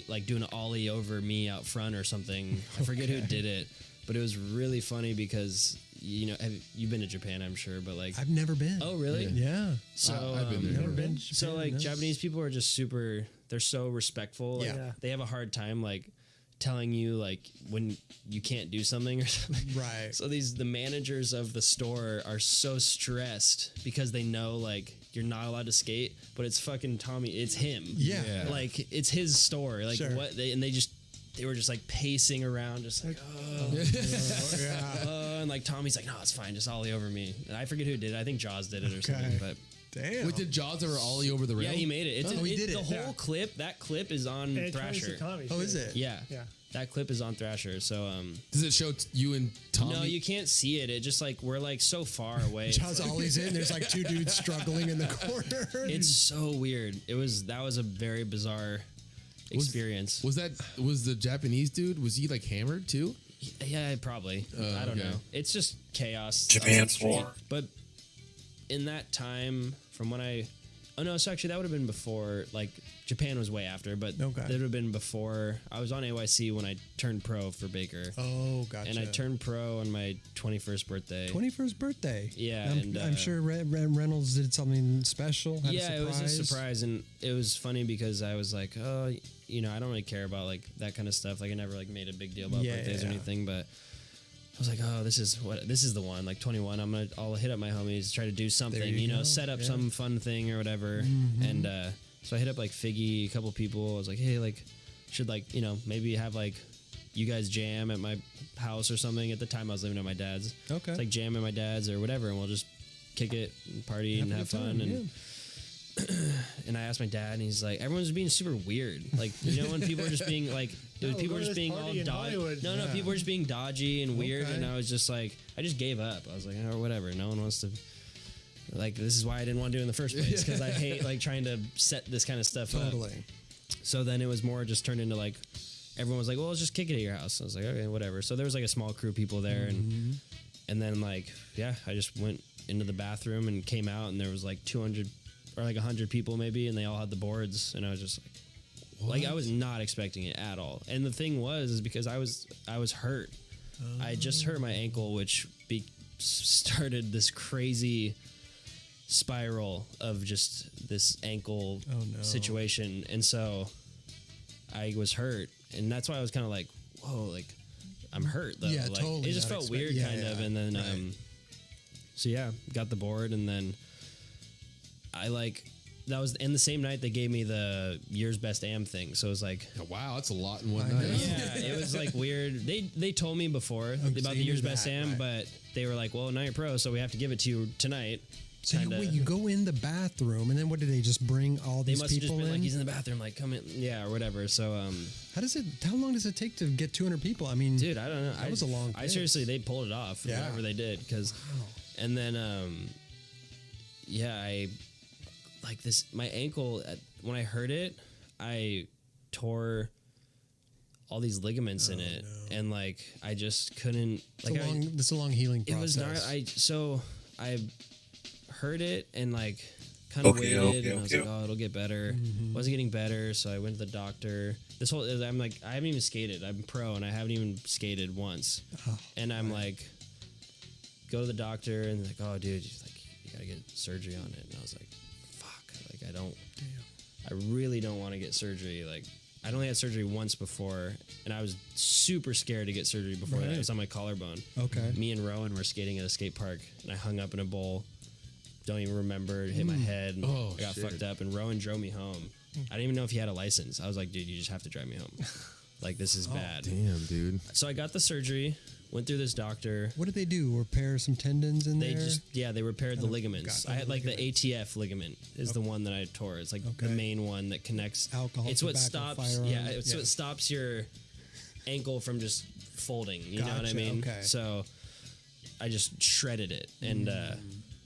like doing an ollie over me out front or something. I forget who did it, but it was really funny because you've been to Japan, I'm sure, but like I've never been. oh really? Yeah. So I've been there. Never been. to so Japan, like no. Japanese people are just super. They're so respectful. Like, Yeah. they have a hard time like telling you like when you can't do something or something. Right. So the managers of the store are so stressed because they know like you're not allowed to skate, but it's fucking Tommy. It's him. Yeah. Like it's his store. Like Sure. they were just like pacing around, just like Yeah. and like Tommy's like, no, it's fine, just ollie over me. And I forget who did it. I think Jaws did it or something, but. Damn. Wait, did Jaws ever ollie over the rail? Yeah, he made it. he did The it. whole Yeah. clip, that clip is on And Tommy's Thrasher. the Tommy Oh, shit. is it? Yeah. Yeah. That clip is on Thrasher. So, Does it show you and Tommy? no, you can't see it. It just like, we're like so far away. Jaws Ollie's in. There's like two dudes struggling in the corner. It's so weird. That was a very bizarre experience. Was the Japanese dude? Was he like hammered too? Yeah, probably. I don't okay. know. It's just chaos. Japan on the street. 4. But in that time, from when so actually that would have been before, like Japan was way after, but Okay. that would have been before. I was on AYC when I turned pro for Baker. Oh, gotcha. And I turned pro on my 21st birthday. 21st birthday. Yeah, I'm, and, I'm sure Reynolds did something special. Had Yeah, a it was a surprise, and it was funny because I was like, oh, I don't really care about like that kind of stuff. Like I never like made a big deal about birthdays or anything, but I was like, oh, this is the one. Like 21, I'll hit up my homies, try to do something, you go. set up Yeah. some fun thing or whatever. Mm-hmm. And so I hit up like Figgy, a couple people. I was like, hey, like should like maybe have like you guys jam at my house or something. At the time, I was living at my dad's. Okay. It's like jam at my dad's or whatever, and we'll just kick it, and party, and have fun. And and I asked my dad, and he's like, everyone's being super weird. Like, you know, when people are just being like, people are just being all dodgy. No, people are just being dodgy and weird. And I was just like, I just gave up. I was like, oh, whatever. No one wants to. Like, this is why I didn't want to do it in the first place, because I hate like trying to set this kind of stuff up. So then it was more just turned into like, everyone was like, well, let's just kick it at your house. I was like, okay, whatever. So there was like a small crew of people there, and then like, yeah, I just went into the bathroom and came out, and there was like 200 or like 100 people maybe, and they all had the boards, and I was just like I was not expecting it at all. And the thing is because I was hurt. I just hurt my ankle, which started this crazy spiral of just this ankle situation. And so I was hurt, and that's why I was kind of like, whoa, like I'm hurt though. Yeah, like, totally. It just felt weird kind of. And then so yeah, got the board, and then I like, that was in the same night they gave me the year's best am thing. So it was like, oh, wow, that's a lot in one night. Yeah, it was like weird. They told me before about the year's best am, but they were like, well, now you're pro, so we have to give it to you tonight. So you go in the bathroom, and then what did they just bring all these people in? They must have just been like, he's in the bathroom, like, come in, yeah, or whatever. So how long does it take to get 200 people? I mean, dude, I don't know. That was a long I seriously, they pulled it off, whatever they did, because and then I like this, my ankle, when I hurt it, I tore all these ligaments in it, and like I just couldn't. It's a long healing process. It was not. I heard it and like kind of waited, and I was like, oh, it'll get better. Wasn't getting better, so I went to the doctor. I'm like, I haven't even skated. I'm pro, and I haven't even skated once. And I'm like, go to the doctor, and like, oh, dude, he's like, you gotta get surgery on it. And I was like, I really don't want to get surgery. Like, I'd only had surgery once before, and I was super scared to get surgery before that. It was on my collarbone. Okay. Me and Rowan were skating at a skate park, and I hung up in a bowl. Don't even remember. It hit my head. I got fucked up, and Rowan drove me home. I didn't even know if he had a license. I was like, dude, you just have to drive me home. Like, this is bad. Damn, dude. So I got the surgery. Went through this doctor. What did they do? Repair some tendons in there? They repaired the ligaments. I had like the ATF ligament is the one that I tore. It's like the main one that connects. Alcohol. It's what stops. Firearm. Yeah, it's what stops your ankle from just folding. You know what I mean? Okay. So I just shredded it, and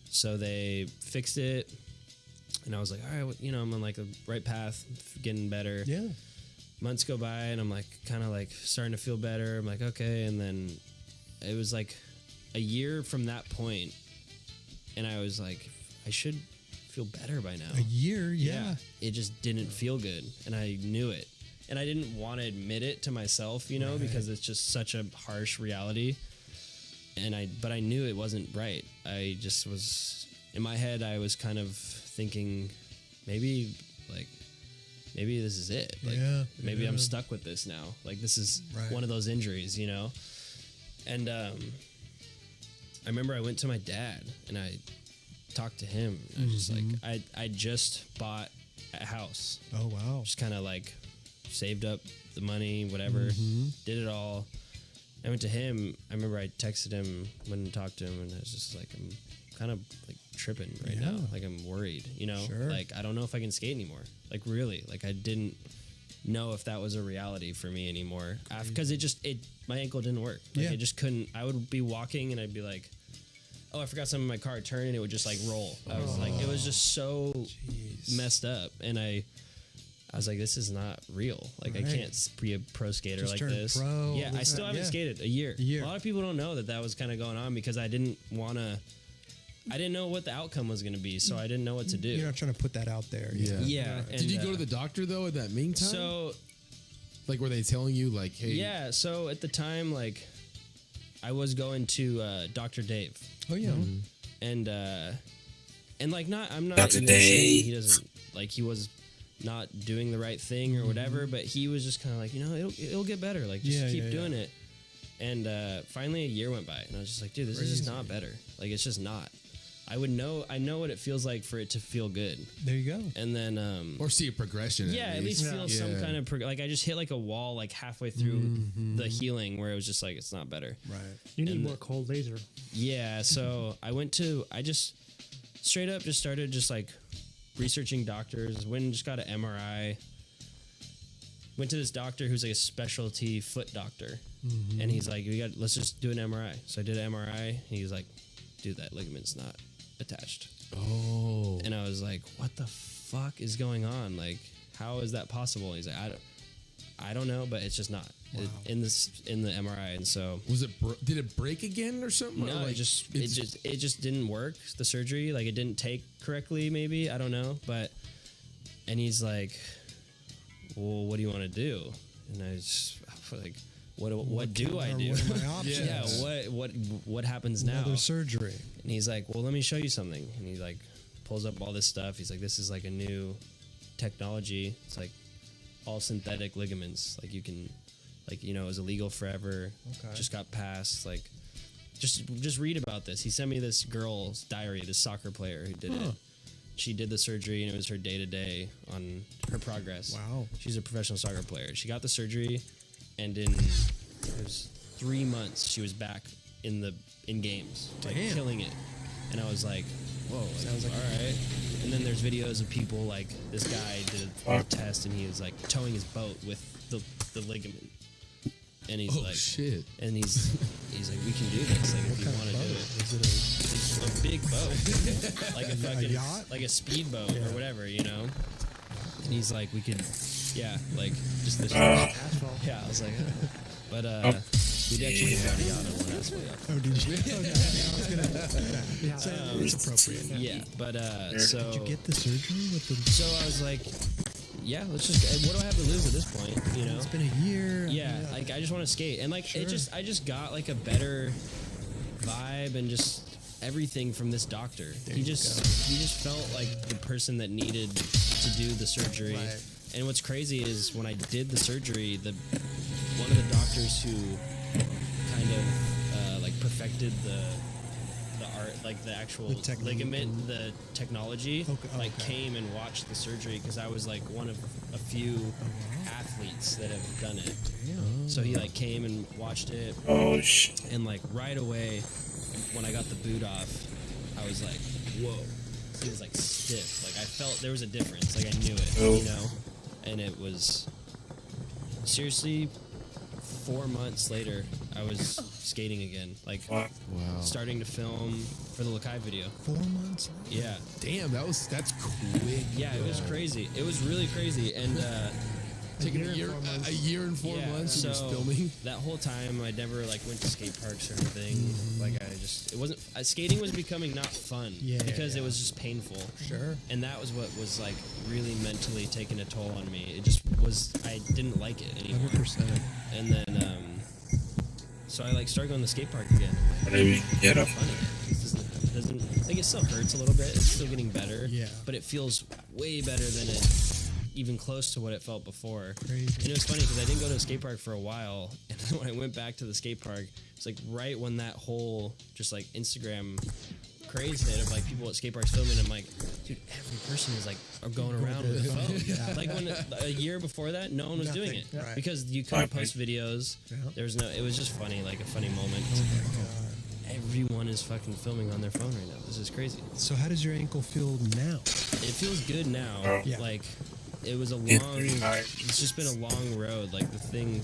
so they fixed it, and I was like, all right, I'm on like the right path, getting better. Yeah. Months go by, and I'm like kind of like starting to feel better. I'm like, okay, and then it was like a year from that point, and I was like, I should feel better by now. A year, yeah. It just didn't feel good, and I knew it, and I didn't want to admit it to myself, because it's just such a harsh reality. But I knew it wasn't right. I just was in my head. I was kind of thinking, maybe this is it. Like, maybe I'm stuck with this now. Like, this is one of those injuries, And I remember I went to my dad and I talked to him. I was just like, I just bought a house. Oh, wow. Just kind of like saved up the money, whatever, did it all. I went to him. I remember I texted him, went and talked to him, and I was just like, I'm kind of like tripping right now. Like, I'm worried, Sure. Like, I don't know if I can skate anymore. Like, really, like, I didn't know if that was a reality for me anymore, because my ankle didn't work. Like, it just couldn't. I would be walking and I'd be like, oh, I forgot something in my car, turn, and it would just like roll. I was like, it was just so messed up, and I was like, this is not real. Like, I can't be a pro skater just like turned this. Pro, yeah, I still haven't skated a year. A lot of people don't know that was kind of going on, because I didn't know what the outcome was going to be, so I didn't know what to do. You're not trying to put that out there. Yeah. And, did you go to the doctor, though, in that meantime? So, like, were they telling you, like, hey... Yeah, so at the time, like, I was going to Dr. Dave. Oh, yeah. And like, I'm not... Dr. Dave. He doesn't... Like, he was not doing the right thing or whatever, but he was just kind of like, it'll get better. Like, just keep doing it. And finally a year went by, and I was just like, dude, this is just not better. Like, it's just not. I know what it feels like for it to feel good. There you go. And then or see a progression. Yeah, at least feel some kind of like, I just hit like a wall like halfway through the healing, where it was just like, it's not better. Right. You need more cold laser. Yeah, so I straight up just started just like researching doctors. Went and just got an MRI. Went to this doctor who's like a specialty foot doctor, and he's like, let's just do an MRI. So I did an MRI, and he's like, dude, that ligament's not attached. Oh. And I was like, what the fuck is going on? Like, how is that possible? He's like, I don't know, but it's just not in the MRI. And so did it break again or something? no, or like, it just didn't work. The surgery, like it didn't take correctly, maybe, I don't know. And he's like, well, what do you want to do? And I just like, what do I do? What are my options? Yeah, what happens now? Another surgery. And he's like, well, let me show you something. And he like pulls up all this stuff. He's like, this is like a new technology. It's like all synthetic ligaments. Like you can, like, you know, it was illegal forever. Okay. Just got passed. Like, just read about this. He sent me this girl's diary, this soccer player who did it. She did the surgery, and it was her day-to-day on her progress. Wow. She's a professional soccer player. She got the surgery, and it was 3 months she was back in games, like killing it. And I was like, whoa, sounds like all right. And then there's videos of people like this guy did a test, and he was like towing his boat with the ligament. And he's like, shit. And he's like, we can do this. Like, if you want to do it. Is it A big boat, like a fucking yacht? like a speedboat or whatever, you know. And he's like, we could, like just this. Yeah, I was like, but we actually did go to yacht on one asphalt yacht. Oh, did you? I was gonna. It's appropriate. Yeah, but so Did you get the surgery with the? so I was like, yeah, let's just. What do I have to lose at this point? You know, It's been a year. yeah, like I just want to skate, and like Sure. I just got like a better vibe and just everything from this doctor. He just felt like the person that needed to do the surgery. Right. And what's crazy is when I did the surgery, one of the doctors who kind of like perfected the art, like the actual The technique ligament, the technology, Okay. came and watched the surgery because I was like one of a few athletes that have done it. So he like came and watched it. Oh shit. And like right away, when I got the boot off, I was like, whoa. It was like stiff. Like I felt there was a difference. Like I knew it, you know? And it was seriously 4 months later, I was skating again. Like starting to film for the Lakai video. 4 months. Yeah. Damn, that's quick. Yeah, it was crazy. It was really crazy. And Taking A year and 4 months. a year and 4 months so of just filming. that whole time I never like went to skate parks or anything. Like it wasn't skating was becoming not fun because it was just painful. Sure. And that was what was like really mentally taking a toll on me. It just was, I didn't like it anymore. 100%. And then so I like started going to the skate park again. Maybe get up. Fun again. It doesn't like, it still hurts a little bit. It's still getting better. Yeah. But it feels way better than it even close to what it felt before. Crazy. And it was funny because I didn't go to a skate park for a while, and then when I went back to the skate park, it's like right when that whole just like Instagram craze hit of like people at skate parks filming. I'm like, dude, every person is like are going around with a phone. Like when a year before that, no one was doing it Right. because you couldn't post videos. Yeah. There was no. It was just funny, like a funny moment. Everyone is fucking filming on their phone right now. This is crazy. So how does your ankle feel now? It feels good now. Yeah. Like it was a long. It's just been a long road. Like the thing.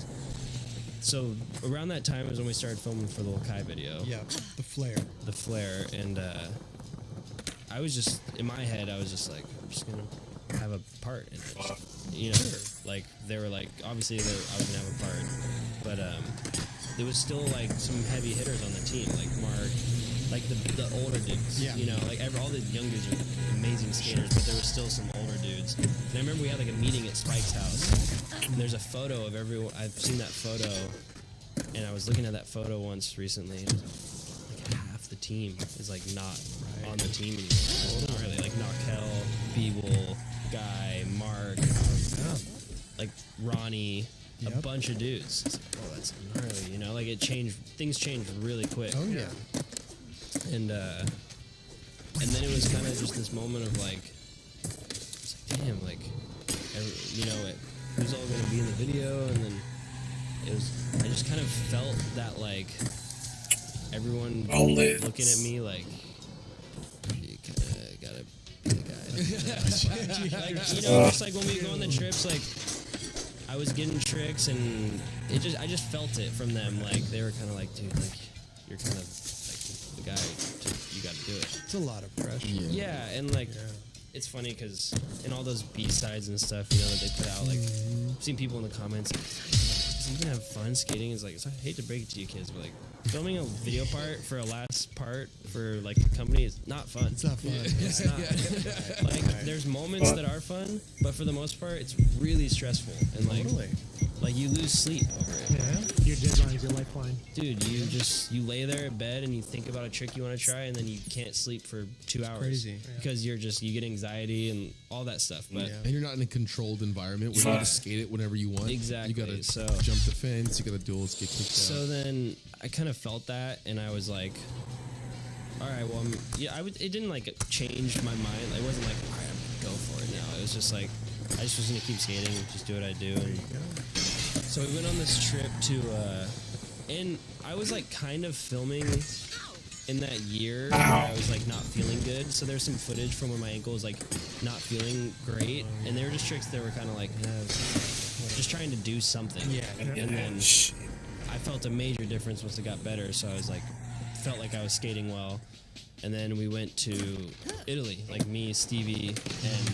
So around that time is when we started filming for the Lakai video. Yeah, the flare. The flare, and I was just in my head. I was just like, I'm just gonna have a part in it. You know, like they were like, obviously I was gonna have a part, but there was still like some heavy hitters on the team, like Mark, like the older dudes. Yeah. You know, like all the young dudes are amazing skaters, but there was still some older dudes. And I remember we had like a meeting at Spike's house. And there's a photo of everyone. I've seen that photo, and I was looking at that photo once recently. And like half the team is like not on the team anymore. It's gnarly. Like Knockel, B-Wool, Guy, Mark, like Ronnie, a bunch of dudes. It's like, oh, that's gnarly. You know, like things changed really quick. Oh yeah. And then it was kind of just this moment of like, it's like, damn, like, you know, who's all gonna be in the video? And then I just kind of felt that like everyone looking at me like, Like, just like when we go on the trips, like I was getting tricks, and I just felt it from them. Like they were kind of like, dude, like you're kind of like the guy. You got to do it. It's a lot of pressure. Yeah, and like. It's funny because in all those B-sides and stuff, that they put out, like, I've seen people in the comments, like, does he even have fun skating? It's like, I hate to break it to you kids, but, like, filming a video part for a last part for, like, a company is not fun. It's not fun. It's not. Like, there's moments that are fun, but for the most part, it's really stressful. And, like you lose sleep over it. Yeah. Your deadline is your lifeline. Dude, you lay there in bed and you think about a trick you want to try, and then you can't sleep for 2 hours. Crazy. Because you get anxiety and all that stuff. But And you're not in a controlled environment where you just skate it whenever you want. Exactly, You gotta so- jump the fence. You gotta dual skate kicked so out. then I kind of felt that, and I was like, all right, well, it didn't like change my mind. It wasn't like, all right, I'm gonna go for it now. It was just like, I just was gonna keep skating, just do what I do. And so we went on this trip to, and I was like kind of filming in that year where I was like not feeling good. So there's some footage from when my ankle was like not feeling great, and they were just tricks that were kind of like, just trying to do something. Yeah. And then I felt a major difference once it got better. So I was like, felt like I was skating well. And then we went to Italy, like me, Stevie, and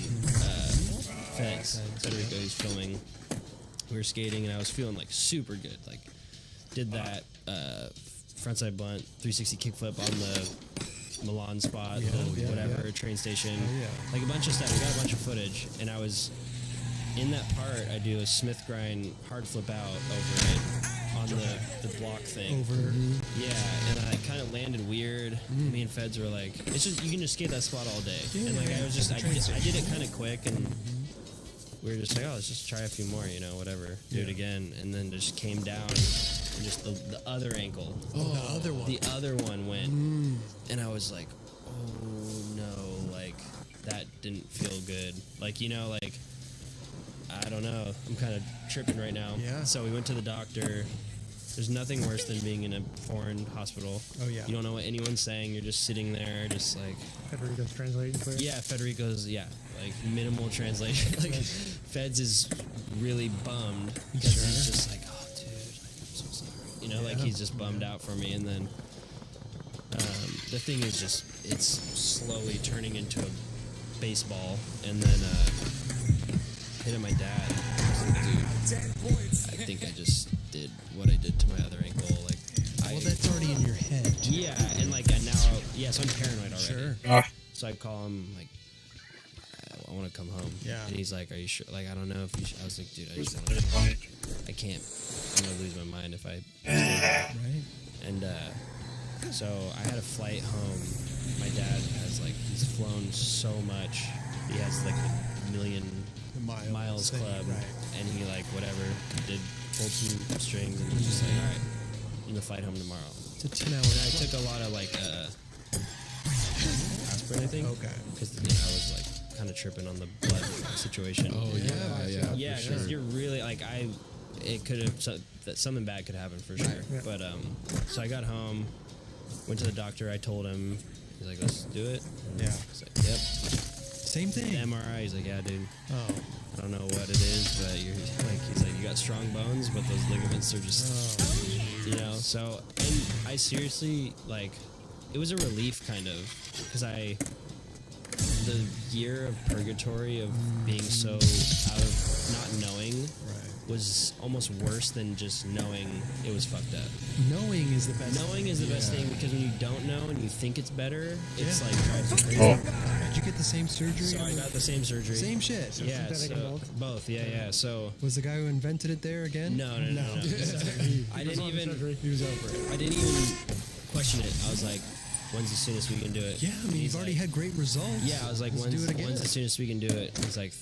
Federico, who's filming. We were skating, and I was feeling like super good. Like, did that frontside blunt 360 kickflip on the Milan spot, whatever train station, like a bunch of stuff. We got a bunch of footage, and I was in that part. I do a Smith grind hard flip out over it on the block thing. Yeah, and I kind of landed weird. Me and Feds were like, it's just you can just skate that spot all day. And like I did it kind of quick, and we were just like, oh, let's just try a few more, whatever, do it again, and then just came down, and just the other ankle, the other one went, and I was like, oh no, like that didn't feel good, like like. I don't know. I'm kind of tripping right now. Yeah. So we went to the doctor. There's nothing worse than being in a foreign hospital. Oh, yeah. You don't know what anyone's saying. You're just sitting there, just like. Federico's translating for you. Yeah, Federico's, like minimal translation. Like, Feds is really bummed because he's just like, oh, dude, like, I'm so sorry. Like he's just bummed out for me. And then the thing is just, it's slowly turning into a baseball. And then hitting my dad. I was like, dude, I think I just did what I did to my other ankle. Like, Well, that's already in your head. yeah, and like now, so I'm paranoid already. Sure. So I call him like, I want to come home. Yeah. And he's like, are you sure? Like, I don't know if you should. I was like, dude, I just want to. I can't. I'm gonna lose my mind if I. Stay here. Right. And so I had a flight home. My dad has like he's flown so much. He has like a million miles thing, club, right. and he like whatever pulled some strings, and he was just like, all right, I'm gonna flight home tomorrow. It's a 10-hour. And I took a lot of like aspirin, I think. Okay. Because I was like kind of tripping on the blood situation. Oh yeah, Yeah, for because sure. you're really like it could have something bad could happen for sure. Yeah. But so I got home, went to the doctor. I told him, he's like, let's do it. And Yeah. He's like, yep. Same thing. MRI. He's like, yeah, dude. Oh. I don't know what it is, but he's like, you got strong bones, but those ligaments are just, So, and I seriously like, it was a relief kind of, because the year of purgatory of being so out of not knowing was almost worse than just knowing it was fucked up. Knowing is the best. Knowing is the best thing, because when you don't know and you think it's better, it's like drives you crazy. Did you get the same surgery? So I got the same surgery. Same shit. Yeah, synthetic and so both. Yeah. So Was the guy who invented it there again? no. I didn't even. He was over it. I didn't even question it. I was like, when's the soonest we can do it? Yeah, I mean, He's you've already like, had great results. Yeah, I was like, Let's when's do it again. the soonest we can do it? He's like,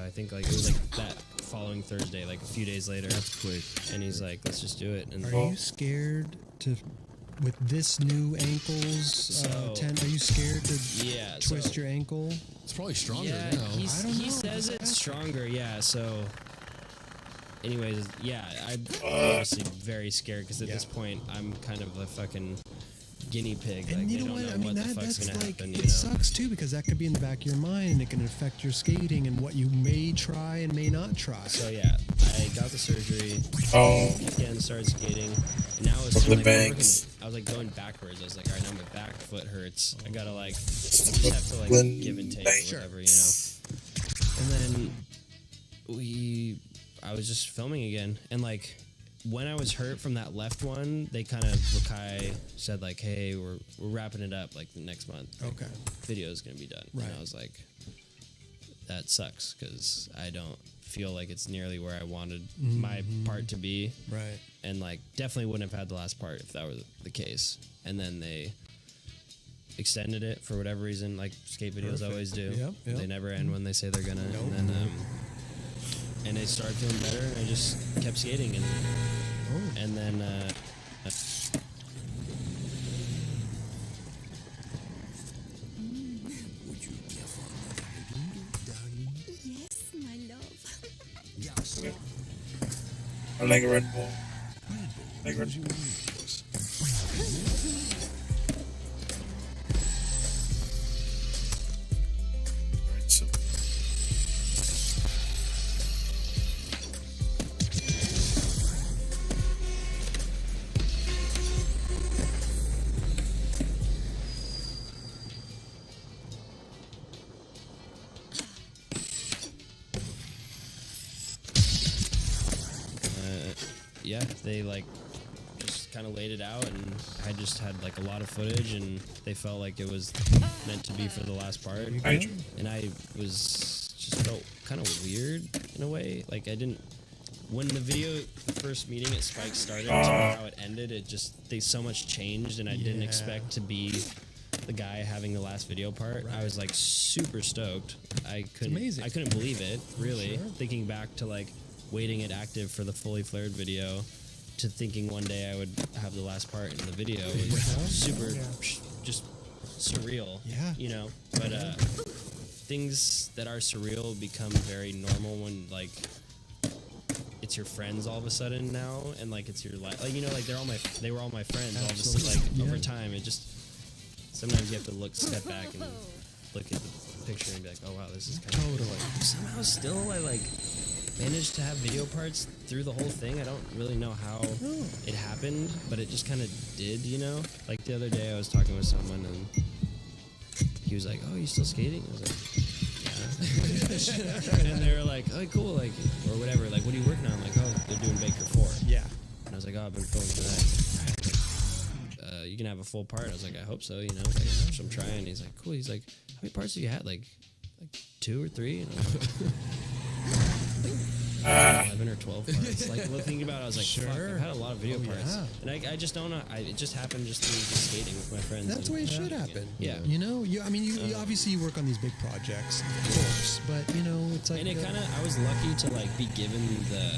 I think like it was like that following Thursday, like a few days later. That's quick. And he's like, let's just do it. And Are you scared to, with this new ankles, are you scared to twist your ankle? It's probably stronger yeah, now. he says it's stronger. Yeah, so. Anyways, yeah, I'm obviously very scared because at this point I'm kind of a fucking guinea pig. And like, you they know don't what? know I mean, what the fuck's that's gonna like, happen. it You know? sucks too, because that could be in the back of your mind and it can affect your skating and what you may try and may not try. So yeah, I got the surgery. Oh. Again, started skating. And now it's Brooklyn like Banks. I was like going backwards. I was like, all right, now my back foot hurts. I gotta like, just have to like give and take or whatever, you know. And then I was just filming again, and like when I was hurt from that left one, they kind of Lakai said like, hey, we're wrapping it up like the next month. Okay. Video is gonna be done. Right. And I was like, that sucks because I don't feel like it's nearly where I wanted my part to be. Right. And like definitely wouldn't have had the last part if that were the case. And then they extended it for whatever reason, like skate videos always do. Yep. They never end when they say they're gonna. Nope. And then and I started feeling better, and I just kept skating, and then Yes, my love. I like a Red Bull. Like Red Bull. Alright, so yeah, they like just kind of laid it out, and I just had like a lot of footage, and they felt like it was meant to be for the last part. And I was just felt kind of weird in a way. Like I didn't, when the video, the first meeting at Spike started to how it ended, it just, so much changed, and I didn't expect to be the guy having the last video part. I was like super stoked. I couldn't believe it, really. Thinking back to like waiting it active for the fully flared video to thinking one day I would have the last part in the video was super just surreal. Yeah. You know, but things that are surreal become very normal when like it's your friends all of a sudden now, and like it's your life. Like, you know, like they were all my friends. All of a sudden, like over time, it just sometimes you have to step back and look at the picture and be like, oh wow, this is kind of somehow still I like managed to have video parts through the whole thing. I don't really know how it happened, but it just kind of did, you know? Like the other day I was talking with someone and he was like, oh, you still skating? I was like, yeah. And they were like, oh, cool, like, or whatever. Like, what are you working on? Like, oh, they're doing Baker 4. Yeah. And I was like, oh, I've been filming for that. You can have a full part. I was like, I hope so, you know? Like, so I'm trying. He's like, cool. He's like, how many parts have you had? Like 2 or 3? And I was like, 11 or 12 parts. Like looking about it, I was like, fuck, I've had a lot of video parts. And I just don't know. It just happened just through just skating with my friends. That's the way it should happen. Yeah. You know, you obviously you work on these big projects, of course, but you know, it's like. And it kind of, I was lucky to like be given the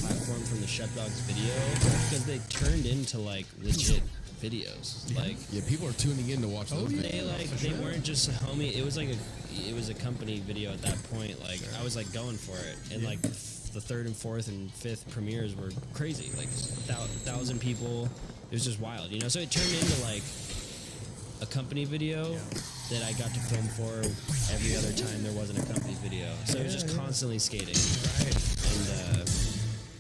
platform from the Shep Dogs video because they turned into like legit videos. Like, Yeah, people are tuning in to watch those videos. they weren't just a homie. It was like it was a company video at that point. Like I was like going for it, and like the 3rd and 4th and 5th premieres were crazy. Like 1,000 people. It was just wild, you know. So it turned into like a company video that I got to film for every other time there wasn't a company video. So it was just constantly skating.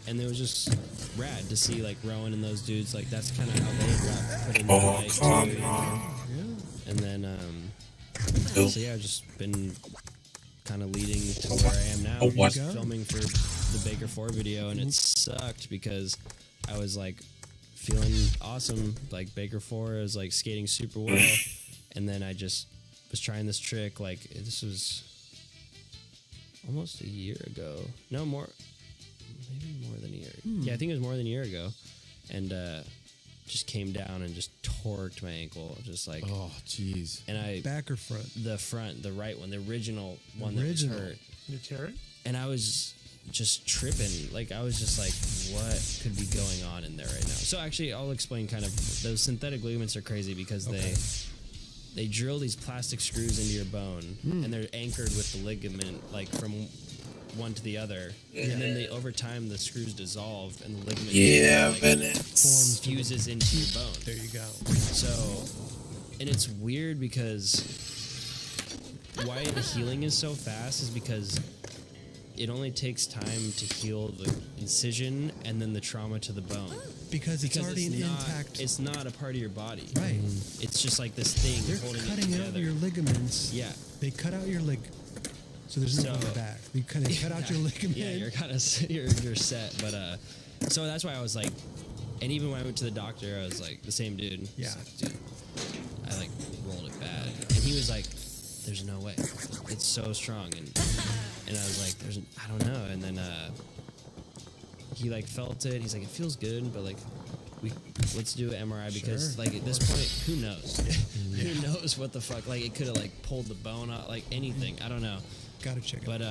And it was just rad to see like Rowan and those dudes. Like that's kind of how they got put in the light too. You know? And then so yeah, I've just been kind of leading to where I am now. Filming for the Baker 4 video, and it sucked because I was like feeling awesome. Like Baker 4 is like skating super well, and then I just was trying this trick. Like this was almost a year ago. No more. Maybe more than a year. Yeah, I think it was more than a year ago. And just came down and just torqued my ankle. Just like, oh, jeez. And I back or front? The front, the right one, the original one that was hurt. Did you tear it? And I was just tripping. Like, I was just like, what could be going on in there right now? So actually, I'll explain kind of, those synthetic ligaments are crazy because they drill these plastic screws into your bone and they're anchored with the ligament, like from one to the other, and then over time the screws dissolve and the ligament fuses into your bone. There you go. So, and it's weird because why the healing is so fast is because it only takes time to heal the incision and then the trauma to the bone. Because it's already intact. It's not a part of your body. Right. It's just like this thing They're holding cutting it out together. your ligaments. Yeah. They cut out your leg. So there's no going back. They cut out your ligament. Yeah, you're kind of you're set, but so that's why I was like, and even when I went to the doctor, I was like the same dude. Yeah. Like, dude, I like rolled it bad, and he was like, "There's no way, it's so strong," and I was like, I don't know, and then he like felt it. He's like, "It feels good, but like." Let's do an MRI because like at this point, who knows? Who knows what the fuck? Like it could have like pulled the bone out, like anything. I don't know. Gotta check it. But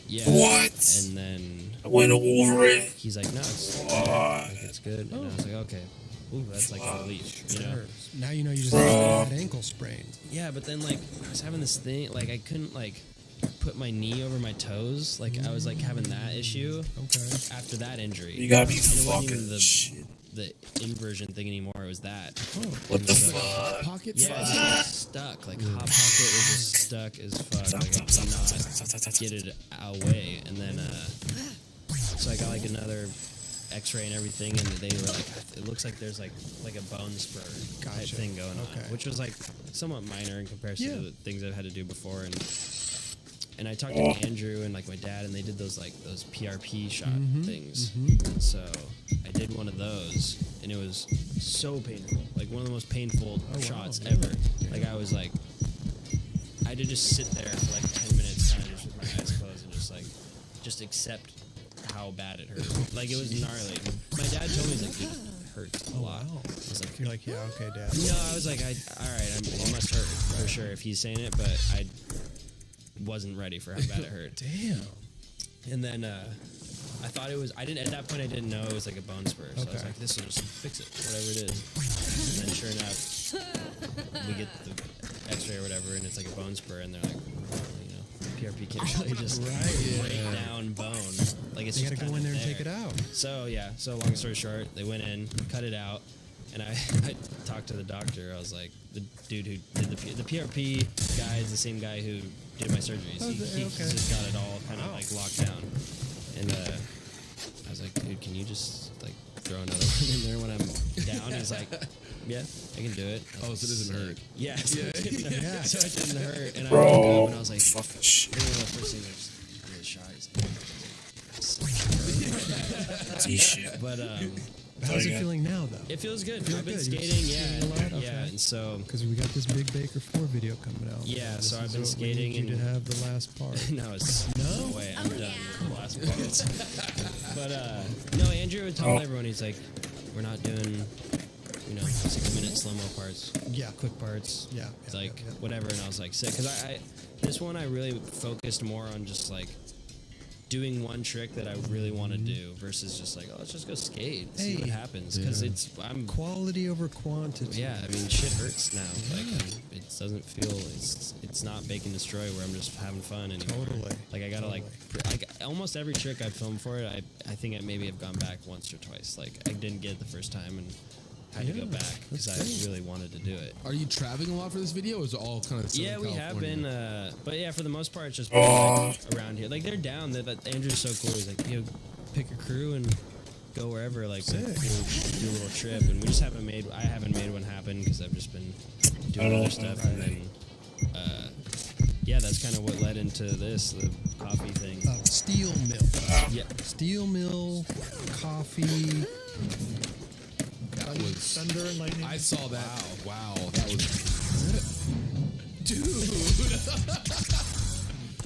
yeah. What? And then I went over it. he's like, no, it's good. And I was like, okay. Ooh, that's like a relief, you know? Now you know you just have that ankle sprain. Yeah, but then like I was having this thing, like I couldn't like put my knee over my toes. Like I was like having that issue. Okay. After that injury. You gotta be And it wasn't fucking even shit. the inversion thing anymore. It was that. What the fuck? Pocket Yeah, it's just like stuck. Like Hot Pocket was just stuck as fuck. Like I could not get it away. And then so I got like another X-ray and everything, and they were like, it looks like there's like a bone spur type thing going on, which was like somewhat minor in comparison to the things I've had to do before. And I talked to Andrew and like my dad, and they did those PRP shot things. So I did one of those, and it was so painful, like one of the most painful shots ever. Like I was like, I had to just sit there for like 10 minutes, kind of just with my eyes closed, and just accept how bad it hurt. Like it was gnarly. My dad told me, he's like, dude, it hurts a lot. I was like, You're like, yeah, okay, Dad. no, I was like, all right, it must hurt for sure if he's saying it, but I wasn't ready for how bad it hurt. Damn. And then I thought it was. I didn't at that point. I didn't know it was like a bone spur. So I was like, this will just fix it, whatever it is. And then sure enough, we get the X-ray or whatever, and it's like a bone spur, and they're like, well, you know, PRP can't really just break down bone. Like it's You just gotta go in there and take it out. So yeah. So long story short, they went in, cut it out. And I talked to the doctor. I was like, the dude who did the PRP guy is the same guy who did my surgeries. He just got it all kind of like locked down. And I was like, dude, can you just like throw another one in there when I'm down? He's like, yeah, I can do it. Oh, so it doesn't hurt. Yeah, so it didn't hurt. So it didn't hurt. And I Bro, woke up and I was like, fucking shit. one of the first things I just really shot. These shit. But How's it feeling now, though? it feels good. Feel I've been good. You're skating, skating a lot? yeah, Okay. and so Because we got this Big Baker 4 video coming out. Yeah, This so I've is been what we skating need you and- to have the last part. no, it's no way. I'm done with the last parts. But no, Andrew had told everyone, he's like, we're not doing 6-minute slow-mo parts. Yeah. Quick parts. Yeah, It's yeah, like yeah, yeah. whatever, and I was like sick because I this one I really focused more on just like doing one trick that I really want to do versus just like, oh, let's just go skate, see what Hey. happens, because I'm Quality over quantity. yeah, I mean, shit hurts now. Like, it doesn't feel it's not Bake and Destroy where I'm just having fun anymore. Totally. Like I gotta like almost every trick I filmed for it, I think I maybe have gone back once or twice. Like I didn't get it the first time and had to go back because I really wanted to do it. Are you traveling a lot for this video, or is it all kind of Yeah, we have been, but yeah, for the most part, it's just been, like, around here. Like they're down. Andrew's so cool. He's like, pick a crew and go wherever. Like we'll do a little trip, and we just haven't made. I haven't made one happen because I've just been doing other stuff, and then yeah, that's kind of what led into this, the coffee thing. Steel mill. Yeah, Steel mill, coffee. That was Thunder and lightning. I saw that. Wow, that was. Dude.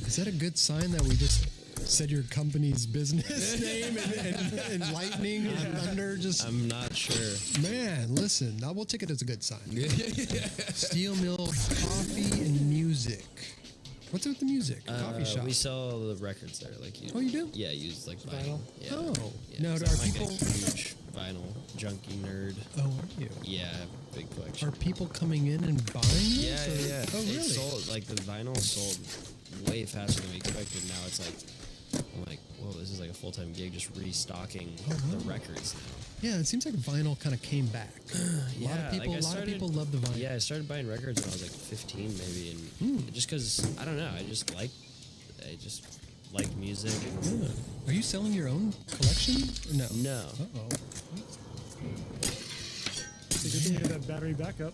Is that a good sign that we just said your company's business name and lightning and thunder? Just I'm not sure. man, listen. Now we'll take it as a good sign. Steel mill, coffee, and music. What's with the music? Coffee shop. We sell the records there. Like you. Oh, you do? Yeah, use like vinyl. Yeah. Oh. Yeah, Now, 'cause are I'm like people- a huge vinyl junkie nerd. Oh, are you? Yeah, big collection. Are people coming in and buying this? Yeah. Oh, really? It's sold, like the vinyl sold way faster than we expected. Now it's like, I'm like, whoa, this is like a full-time gig, just restocking the records now. Yeah, it seems like vinyl kind of came back. A lot of people, love the vinyl. Yeah, I started buying records when I was like 15, maybe, and just because I don't know, I just like music. And, Are you selling your own collection? Or no. No. Uh-oh. It's a good thing you have that battery backup.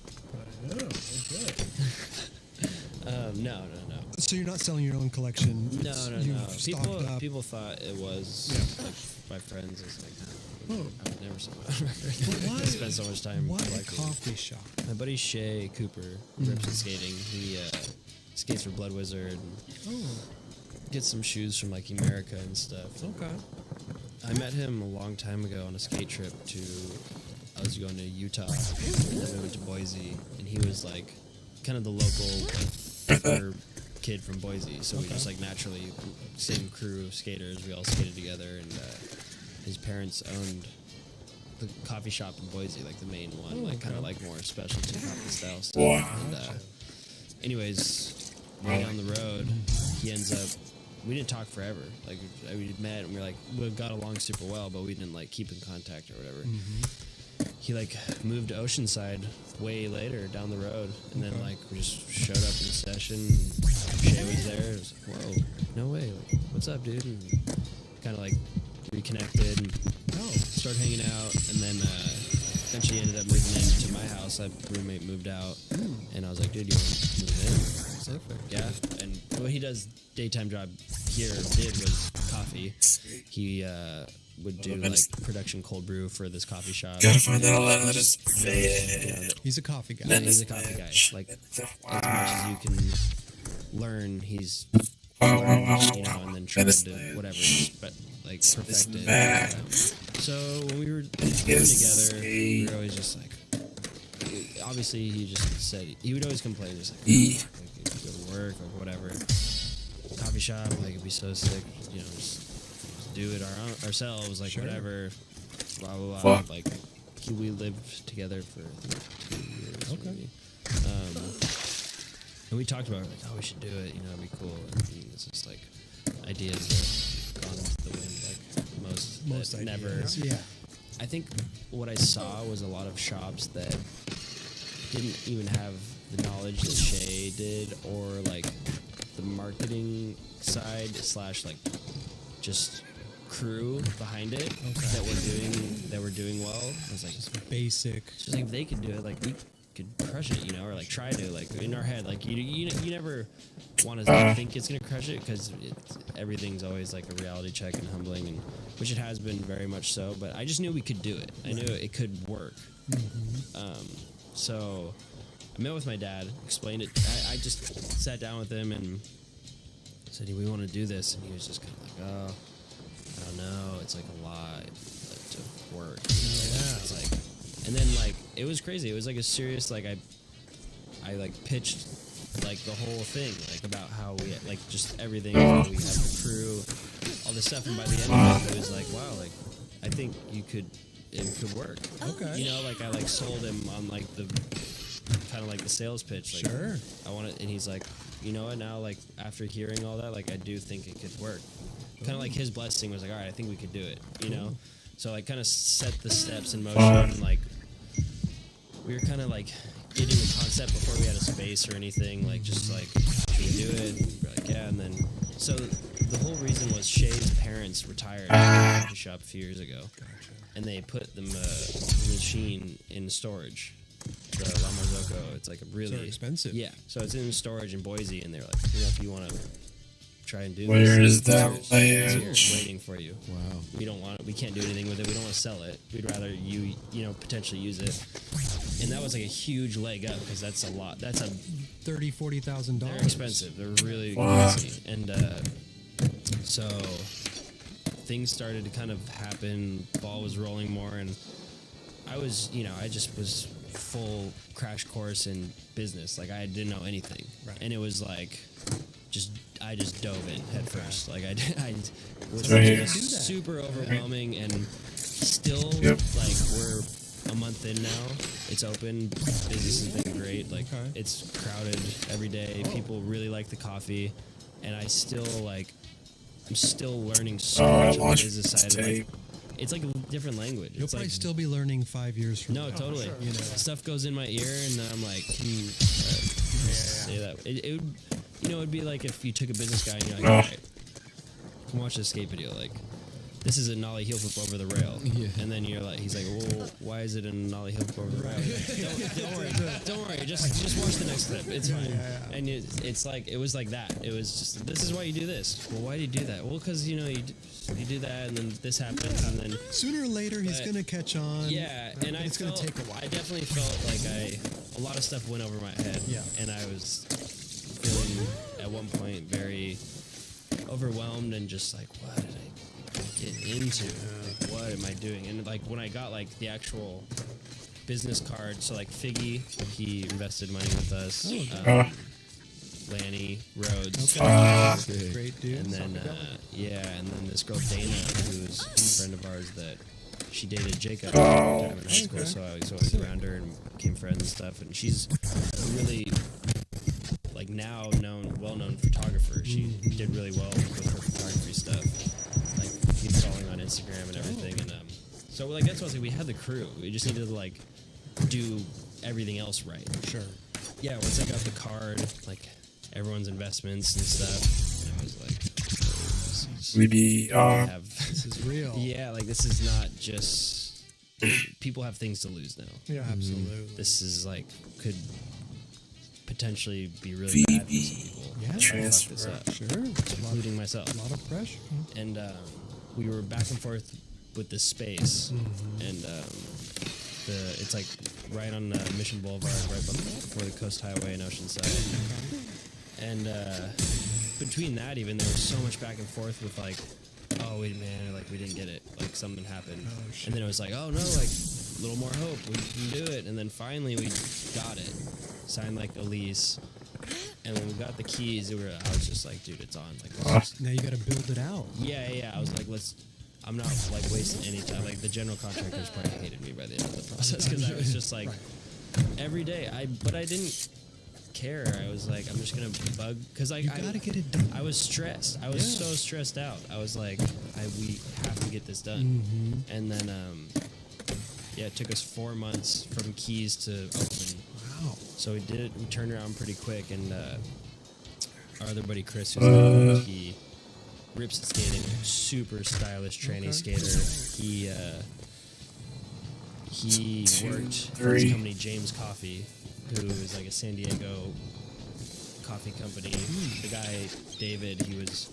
I know. Okay. No. So you're not selling your own collection? No. You've stocked up. People thought it was. Like my friends. It's like, I would never sell my own record. Why? I spend so much time. Why a collecting. coffee shop? My buddy Sk8er rips at skating. He skates for Blood Wizard. And gets some shoes from like America and stuff. Okay. I met him a long time ago on a skate trip to. I was going to Utah, and then we went to Boise, and he was like, kind of the local kid from Boise. So we just like naturally, same crew of skaters. We all skated together, and his parents owned the coffee shop in Boise, like the main one, like kind of like more specialty coffee style stuff. And, anyways, way down the road, he ends up. We didn't talk forever. Like we met, and we got along super well, but we didn't like keep in contact or whatever. He like moved to Oceanside way later down the road, and then like we just showed up in the session. Shay was there. It was like, whoa, no way! Like, what's up, dude? And kind of like reconnected and started hanging out, and then eventually ended up moving into my house. My roommate moved out, and I was like, dude, you want to move in? Yeah, and what he does daytime job here was coffee. He would do like production cold brew for this coffee shop. Gotta find out all that. He's a coffee guy. He's a coffee guy. Like as much as you can learn, he's learned, and then trying to whatever, but like perfect it. So when we were living together, we were always just like. Obviously, he just said he would always complain, just like go to work or whatever. Coffee shop, like it'd be so sick, just do it ourselves, like whatever. Blah blah blah. Like we lived together for 2 years. Maybe. And we talked about it, like, we should do it. It'd be cool. And it's just like ideas that gone into the wind, like most ideas. Never. Yeah. I think what I saw was a lot of shops that didn't even have the knowledge that Shay did, or like the marketing side / like just crew behind it that were doing well. I was like, just basic. Just like if they could do it, like we could crush it, or like try to, like in our head, like you never want to think it's gonna crush it, because everything's always like a reality check and humbling, and which it has been very much so. But I just knew we could do it. I knew it could work. So I met with my dad, explained it. I just sat down with him and said, we want to do this, and he was just kind of like, I don't know, it's like a lot to work. It's like, and then like it was crazy. It was like a serious, like I like pitched like the whole thing, like about how we like just everything. How we had the crew, all this stuff, and by the end of it was like, wow, like I think it could work. Okay. Like I like sold him on like the kind of like the sales pitch. Like, sure. I want it, and he's like, you know what? Now, like after hearing all that, like I do think it could work. Kind of like his blessing was like, all right, I think we could do it. So like kind of set the steps in motion. And, like we were kind of like getting the concept before we had a space or anything. Like just like, should we do it? And we're like, yeah. And then so the whole reason was Shay's parents retired at the coffee shop a few years ago, and they put the machine in storage. The La Marzocco, it's like a really so expensive. Yeah, so it's in storage in Boise, and they're like, if you want to try and do Where this, is that it's here, land? waiting for you. Wow. We don't want it. We can't do anything with it. We don't want to sell it. We'd rather you potentially use it. And that was like a huge leg up, because that's a lot. That's a $30,000-$40,000. They're expensive. They're really crazy. And so things started to kind of happen. Ball was rolling more, and I was, I just was full crash course in business. Like I didn't know anything, right. And it was like, I just dove in head first. Like I was super overwhelming, and still like we're a month in now. It's open. Business has been great. Like it's crowded every day. People really like the coffee, and I still like I'm still learning so much on the business side. Like, it's like a different language. You'll It's probably like still be learning 5 years from now. no, totally. You know. Stuff goes in my ear, and then I'm like, can you say that? It would, you know, it'd be like if you took a business guy and you're like, all right, come watch this skate video. Like, this is a nollie heel flip over the rail, and then you're like, he's like, well, why is it a nollie heel flip over the rail? Don't worry, just watch the next clip. It's fine. And it's like it was like that. It was just this is why you do this. Well, why do you do that? Well, because you know you do that, and then this happens, and then Sooner or later, he's gonna catch on. yeah, and it's gonna take a while. I definitely felt like a lot of stuff went over my head. Yeah. And I was feeling at one point very overwhelmed and just like, what did I get into? Like, what am I doing? And like when I got like the actual business card, so like Figgy, he invested money with us. Lanny Rhodes, Great dude. and then and then this girl Dana, who's a friend of ours that she dated Jacob at the time in high school, so I was always around her and became friends and stuff. And she's a really like now well known photographer. She did really well with her photography stuff. Like keep following on Instagram and everything. And so like that's what I was like. We had the crew. We just needed to like do everything else right. Sure. Yeah, once I got the card, like everyone's investments and stuff, and I was like, This is real. yeah, like this is not just people have things to lose now. Yeah, absolutely. This is like could potentially be really bad for some people. Yeah, if I fuck this up, Sure. including myself. A lot of pressure. And we were back and forth with this space, and it's like right on Mission Boulevard, right before the Coast Highway in Oceanside. And between that, even there was so much back and forth with like, oh wait, man, like we didn't get it, like something happened, and then it was like, oh no, like a little more hope, we can do it, and then finally we got it, signed like a lease, and when we got the keys, I was just like, dude, it's on, like let's just, Now you got to build it out. yeah, I was like, I'm not like wasting any time. Like the general contractors probably hated me by the end of the process because I was just like every day. But I didn't care. I was like, I'm just gonna bug because like You gotta get it done. I was stressed. I was so stressed out. I was like, we have to get this done. And then it took us 4 months from keys to open. Wow. So we did it. We turned around pretty quick, and our other buddy Chris, who's he rips at skating, super stylish tranny skater. He worked for this company, James Coffee, who is like a San Diego coffee company. The guy David, he was,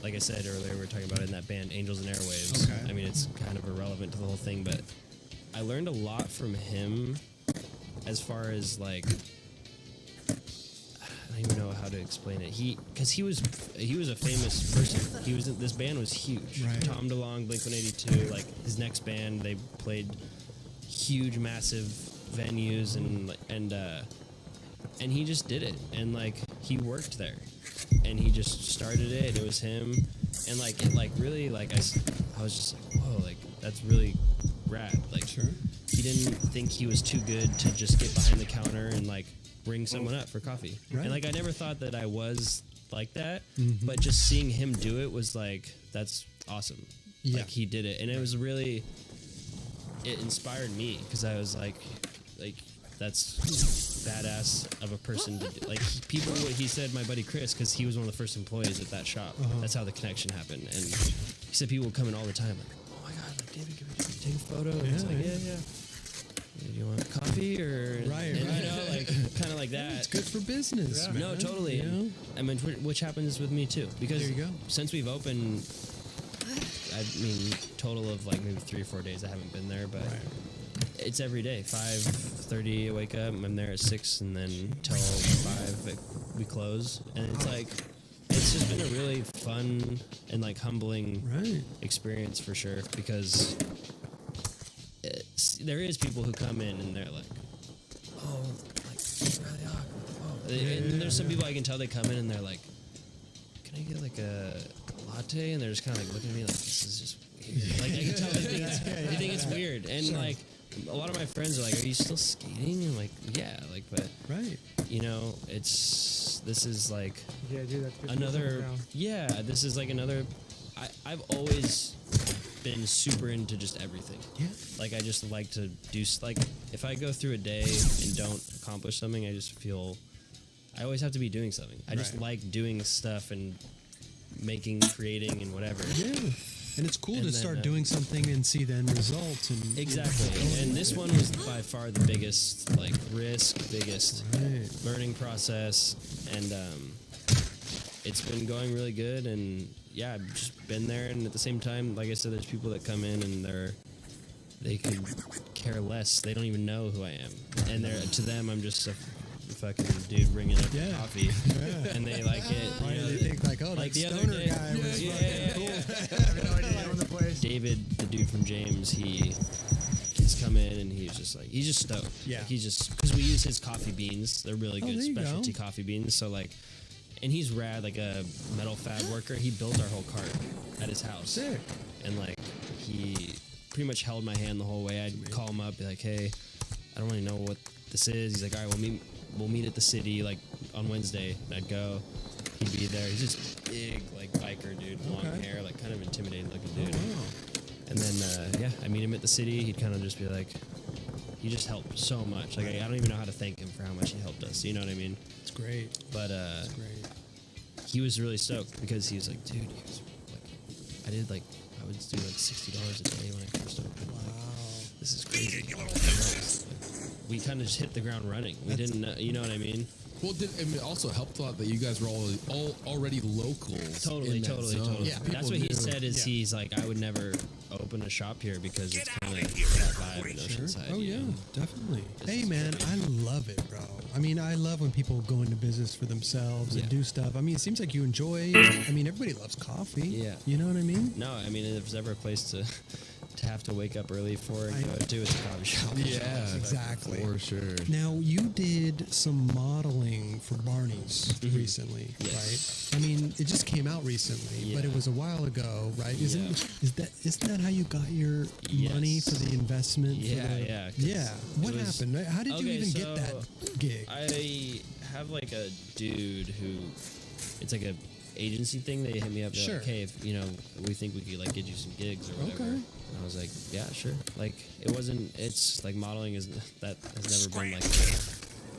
like I said earlier, we were talking about it in that band Angels and Airwaves. Okay. I mean, it's kind of irrelevant to the whole thing, but I learned a lot from him as far as like, I don't even know how to explain it. Because he was a famous person. This band was huge. Right. Tom DeLonge, Blink-182, like his next band, they played huge, massive venues, and he just did it. And like he worked there, and he just started it. It was him, and like it, like really like I was just like, whoa, like that's really rad. Like he didn't think he was too good to just get behind the counter and like ring someone up for coffee. Right. And like I never thought that I was like that, but just seeing him do it was like, that's awesome. Yeah. Like he did it, and it was really, it inspired me because I was like that's badass of a person to do. Like people, he said, my buddy Chris, because he was one of the first employees at that shop. That's how the connection happened. And he said people would come in all the time like, oh my god, like David, can we take a photo? And he's like, yeah. Do you want coffee or Right. You know, like kind of like that. It's good for business. Yeah. No, man. totally. You know? I mean, which happens with me too. Because There you go. since we've opened, I mean, total of like maybe 3 or 4 days I haven't been there, but it's every day. 5:30 I wake up, I'm there at 6, and then till 5 we close, and it's like it's just been a really fun and like humbling experience for sure, because there is people who come in and they're like, oh, like really awkward. And there's some people I can tell they come in and they're like, can I get like a latte? And they're just kind of like looking at me like, this is just weird. Like I can tell they think it's weird. And like a lot of my friends are like, "Are you still skating?" I'm like, "Yeah." Like, but Right. you know, this is like Yeah, dude, that's good. another. Yeah, this is like another. I've always been super into just everything. Yeah. Like I just like to do like if I go through a day and don't accomplish something, I just feel I always have to be doing something. I just Right. like doing stuff and making, creating, and whatever. Yeah. And it's cool And to then, start doing something and see then results. And Exactly. And this one was by far the biggest like risk, biggest Right. learning process, and it's been going really good. And yeah, I've just been there. And at the same time, like I said, there's people that come in and they could care less. They don't even know who I am, and to them, I'm just a fucking dude bringing up Yeah. coffee, and they like it. Why You do know, they think like, oh, like that the other stoner day- guy was Yeah, fucking yeah, cool? yeah. I have no idea on the place. David, the dude from James, he's come in and he's just stoked. Yeah. Like, he's just because we use his coffee beans. They're really good there you go. specialty coffee beans. So like, and he's rad, like a metal fab worker. He built our whole cart at his house. Sick. And like he pretty much held my hand the whole way. I'd call him up, be like, "Hey, I don't really know what this is." He's like, "All right, we'll meet at the city like on Wednesday." And I'd go. He'd be there. He's just big, like biker dude, long Okay. hair, like kind of intimidating looking dude. Wow. And then yeah, I meet him at the city. He'd kind of just be like, he just helped so much. Like I don't even know how to thank him for how much he helped us. You know what I mean? It's great. But It's great. he was really stoked because he was like, dude, he was like, I would do like $60 a day when I first opened. Wow. This is crazy. We kind of just hit the ground running. We didn't know, you know what I mean? Well, it also helped a lot that you guys were already locals. Totally, in that totally, zone. totally. Yeah, That's what he people knew. said. Is Yeah. he's like, I would never open a shop here because it's kind of that vibe in Sure. Oceanside. Oh you yeah, know? definitely. This Hey is man, great. I love it, bro. I mean, I love when people go into business for themselves and Yeah. do stuff. I mean, it seems like you enjoy. I mean, everybody loves coffee. Yeah. You know what I mean? No, I mean, if there's ever a place to have to wake up early for and go to, it's a coffee shop. Yeah, Exactly. for sure. Now you did some modeling for Barney's recently, Mm-hmm. Yes. right? I mean, it just came out recently, but it Yeah. was a while ago, right? Yeah. Isn't that how you got your money Yes. for the investment? Yeah, for the, yeah, 'cause yeah. What it was- happened? How did you Okay, even get so that gig? I have like a dude who, it's like a agency thing. They hit me up. They're Sure. like, hey, if, you know, we think we could like get you some gigs or whatever. Okay. And I was like, yeah, sure. Like it wasn't. It's like modeling is that has never been like.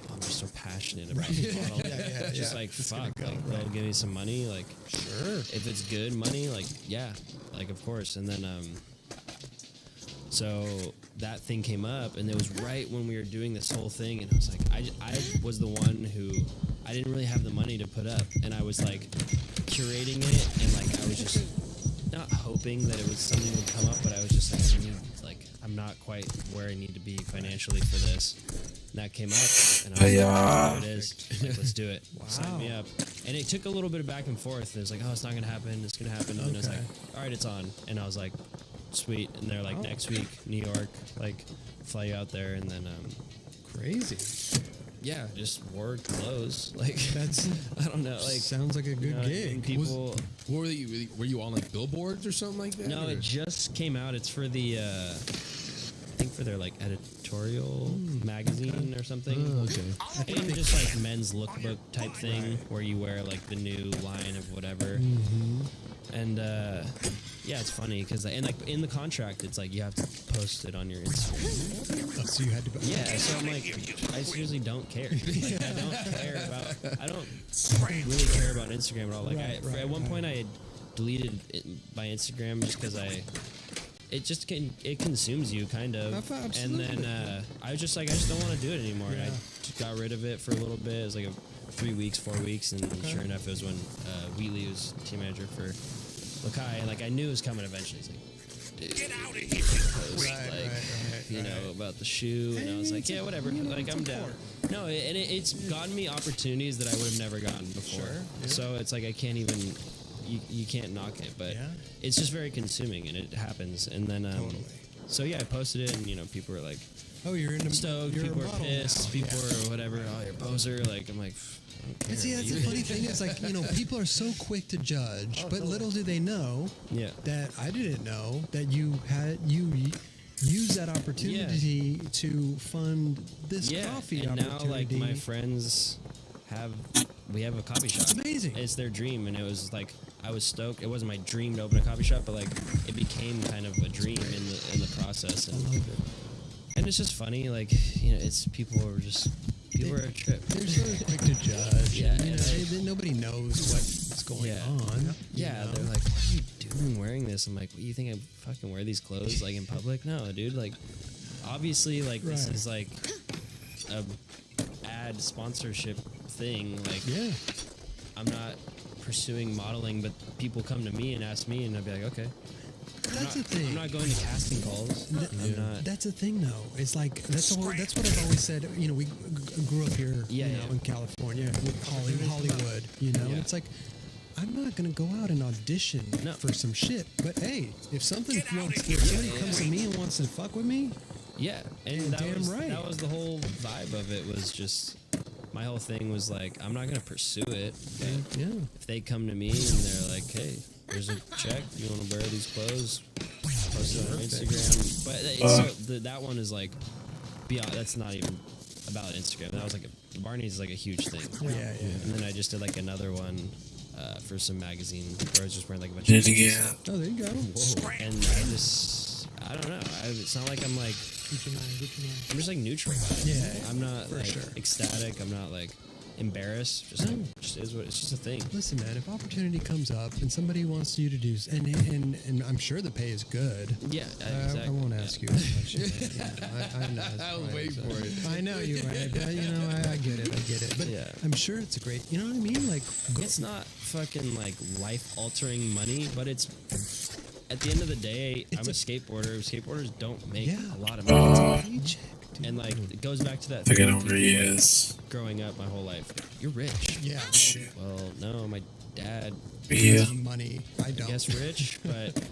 I'm just so passionate about modeling. yeah, Just yeah. like It's gonna fuck, go, like they'll give me some money. Like Sure. if it's good money, like yeah, like of course. And then so that thing came up, and it was right when we were doing this whole thing, and I was like, I was the one who I didn't really have the money to put up, and I was like curating it, and like I was just not hoping that it was something would come up, but I was just like, I'm not quite where I need to be financially for this. And that came up, and I was like, there it is. Like, let's do it. Sign me up. And it took a little bit of back and forth. It was like, oh, it's not going to happen. It's going to happen. And then it was Okay. like, all right, it's on. And I was like, sweet. And they're like, next week, New York, like, fly you out there. And then, Crazy. yeah, just wore clothes. Like, That's I don't know. Like, sounds like a good you know what I mean? gig. People. Were you on like billboards or something like that? No, or? it just came out. It's for the, I think for their like editorial magazine or something. Oh, okay. And just like men's lookbook type thing where you wear like the new line of whatever. And yeah, it's funny because and like in the contract, it's like you have to post it on your Instagram. Oh, so you had to. Yeah, so I'm like, I seriously don't care. Like, I don't really care about Instagram at all. Like at one point I had deleted my Instagram just because it consumes you kind of. And then I was just like, I just don't want to do it anymore. And I got rid of it for a little bit. It was like 3 weeks, 4 weeks, and sure enough, it was when Wheatley was team manager for Lakai, and like I knew it was coming eventually. He's like, dude, get out of here. Post, you know, about the shoe, and I was like, yeah, whatever. Like I'm down. No, and it's gotten me opportunities that I would have never gotten before. So it's like I can't even. You can't knock it, but it's just very consuming, and it happens. And then, so yeah, I posted it, and you know, people were like, "Oh, you're into stoked." You're People a were model pissed. now. People were whatever. Oh, you're a poser. Like I'm like, I don't care. And see, that's the funny thing. It's like, you know, people are so quick to judge, but little do they know Yeah. that I didn't know that you use that opportunity to fund this Yeah, coffee and now opportunity. like my friends we have a coffee shop. It's amazing. It's their dream, and it was like I was stoked. It wasn't my dream to open a coffee shop, but like it became kind of a dream in the process. And, I love it. and it's just funny, like it's people are a trip. They're so quick to judge. Yeah, You know, and nobody knows what's going on. Yeah, you know? they're like, what are you doing wearing this? I'm like, what, you think I fucking wear these clothes like in public? No, dude. Like, obviously, like this Right. is like a ad sponsorship thing. Like, Yeah. I'm not pursuing modeling, but people come to me and ask me, and I'd be like, okay. That's the thing. I'm not going to casting calls. I'm not. That's the thing, though. It's like that's what I've always said. You know, we grew up here, in California, with Hollywood. You know, Yeah. it's like I'm not gonna go out and audition No. for some shit. But hey, if somebody comes to me and wants to fuck with me, Yeah, and Yeah, that damn was, right. that was the whole vibe of it. Was just my whole thing was like, I'm not gonna pursue it. But yeah, if they come to me and they're like, hey, here's a check, you want to wear these clothes, post it on Instagram. But that one is like beyond. That's not even about Instagram. That was like Barney's is like a huge thing. yeah. And then I just did like another one for some magazine where I was just wearing like a bunch of Yeah. Oh, there you go. and I don't know. It's not like I'm like, I'm just like neutral about it. Yeah, I'm not for like sure. ecstatic. I'm not like embarrassed. Just like, it's just a thing. Listen, man. If opportunity comes up and somebody wants you to do, and I'm sure the pay is good. Yeah, I exactly. won't ask you as much. I know. I was waiting for it. I know you're right. But, you know, I get it. But Yeah. I'm sure it's a great. You know what I mean? Like, It's not fucking like life altering money, but it's at the end of the day, I'm a skateboarder. Skateboarders don't make a lot of money. paycheck, dude. And like it goes back to that I thing think it of over people, like, is. growing up my whole life. You're rich. Yeah. Shit. Well, no, my dad Yeah. Money. I don't. guess rich, but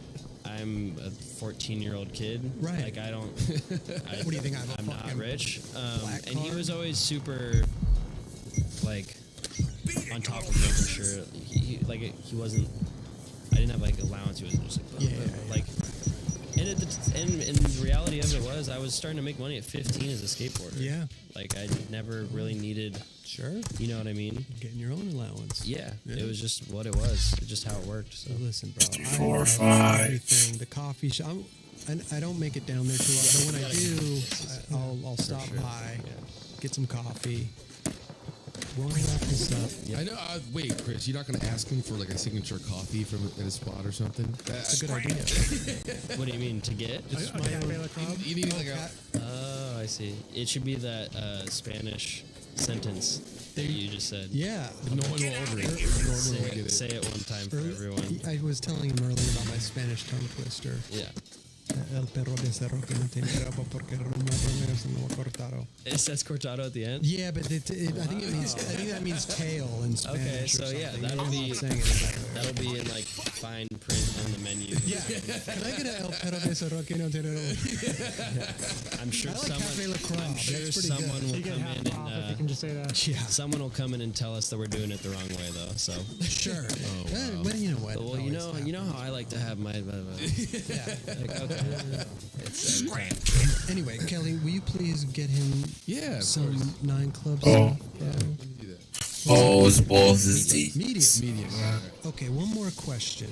I'm a 14-year-old kid. Right. Like I don't. What do you think? I'm a not fucking rich. black And he card? was always super, like, on top of making sure he wasn't. I didn't have like allowance. He was just like, Yeah. like. And the reality of it was, I was starting to make money at 15 as a skateboarder. Yeah. Like I never really needed. Sure. You know what I mean? Getting your own allowance. Yeah. Yeah. It was just what it was. It's just how it worked. So. So listen, bro. 4 or love 5. Everything. The coffee shop. I don't make it down there too often, but when I do, I'll stop by, get some coffee, roll out this stuff. I know. Wait, Chris, you're not gonna ask him for like a signature coffee from at a spot or something? That's a good idea. What do you mean to get? You need like a. Oh, I see. It should be that Spanish sentence that you just said. Yeah. No one will order it. No one will get it. Say it one time for everyone. I was telling him earlier about my Spanish tongue twister. Yeah. El perro de cerro que no tiene rabo porque Romeo se lo cortaron. It says cortado at the end. Yeah, but I think it means. I think that means tail in Spanish. Okay, or so yeah, something. that'll I'm be not saying it better. that'll be in like fine print on the menu. Yeah. Can I get a El perro de cerro que no tiene rabo? I'm sure I like Cafe La Croix. I'm sure That's pretty someone good. will You get come half in off if you and can just say that. Yeah. someone will come in and tell us that we're doing it the wrong way though. So Sure. Well, you know what? well, you know how I like to have my Yeah. like, okay. It's every time. Anyway, Kelly, will you please get him Yeah, of some course. 9 Club Oh. stuff? Yeah. Do that. Balls is deep. Medium. Medium. Okay, one more question.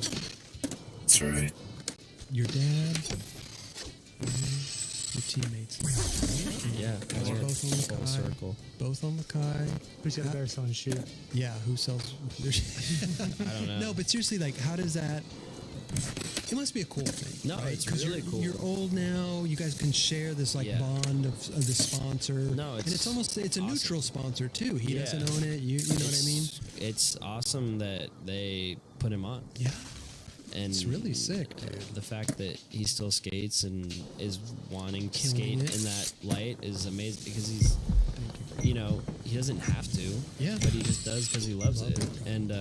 That's right. Your dad, your teammates, Yeah, guys are both on the full Kai. circle. Both on the Kai. Who's got a better selling shoe? Yeah, who sells? I don't know. No, but seriously, like, how does that? It must be a cool thing. No, right? it's 'Cause really cool. You're old now. You guys can share this like Yeah. bond of the sponsor. No, and it's almost it's a awesome. neutral sponsor too. He Yeah. doesn't own it. You know what I mean? It's awesome that they put him on. Yeah. And It's really sick, dude. The fact that he still skates and is wanting to Killing skate it. in that light is amazing because he's, you know, he doesn't have to. Yeah. But he just does because he loves Love it. it. And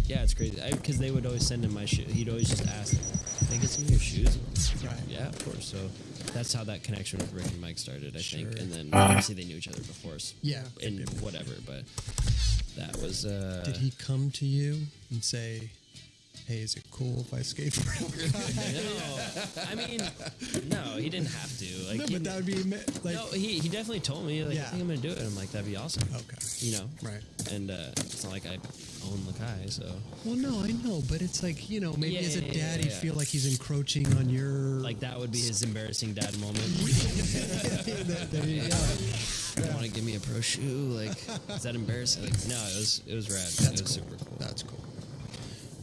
yeah, it's crazy. Because they would always send him my shoe. He'd always just ask, "Can I get some of your shoes?" Right. Yeah, of course. So that's how that connection with Rick and Mike started, I think. Sure. And then obviously they knew each other before. Yeah. And whatever, but that was. Did he come to you and say, "Hey, is it cool if I skate for I mean, no, he didn't have to. Like, No, he, but that would be like. no, he definitely told me, like, Yeah. I think I'm gonna do it. I'm like, that'd be awesome. Okay. You know, Right. and it's not like I own Lakai, so Well, no, I know, but it's like, maybe Yeah, as a yeah, dad, yeah, you yeah. feel like he's encroaching on your. like that would be his embarrassing dad moment. There you go. You want to give me a pro shoe? Like, is that embarrassing? Like, no, it was rad. That's it was cool. super cool. That's cool.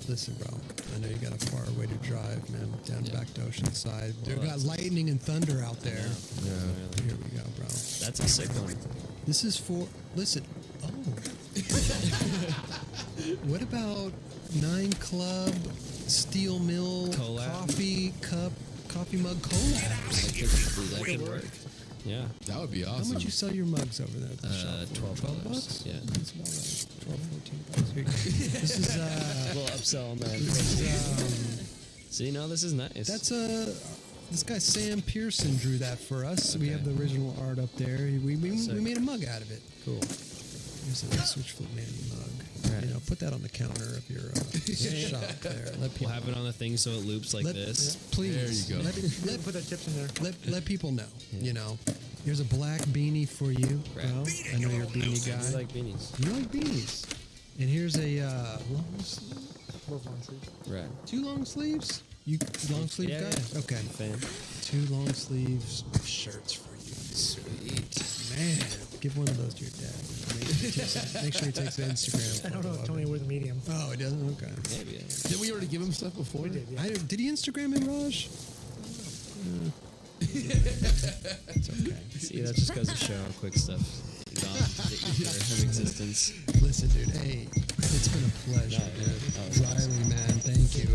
Listen, bro, I know you got a far way to drive, man, down Yeah. back to Oceanside. They Well, got that's- lightning and thunder out there. Yeah. Here we go, bro. That's a sick one. This is for. Listen. Oh. What about 9 Club Steel Mill Collab? coffee mug collabs? That could work. Yeah. That would be How awesome. much you sell your mugs over there at the shop? for? $12. $12? Yeah. That's about right. $12, $14. Here you go. This is A little upsell on that. See, no, this is nice. that's this guy Sam Pearson drew that for us. We have the original art up there. We made a mug out of it. cool. Here's a switch flip man mug. Right. Put that on the counter of your shop there. Let people We'll have it on the thing so it loops like let, this. Please. There you go. Let, Put the tips in there. let people know. Here's a black beanie for you, bro. Right. I know you're a beanie I guy. like beanies. You like beanies. And here's a long sleeve. Both long sleeves. Right. 2 long sleeves. You long sleeve Yeah, guy? yeah. Okay. Fan. 2 long sleeves shirts for you. Sweet. Man, give one of those to your dad. Make sure he takes an Instagram. I don't know. photo of Tony it. wears a medium. Oh, it doesn't? Okay. Maybe. Did we already give him stuff before? We did. Yeah. Did he Instagram it, Raj? It's okay. See, that just goes to show how quick stuff gone the ether of existence. Listen, dude. Hey, it's been a pleasure, No, dude. yeah. Riley, man, thank you.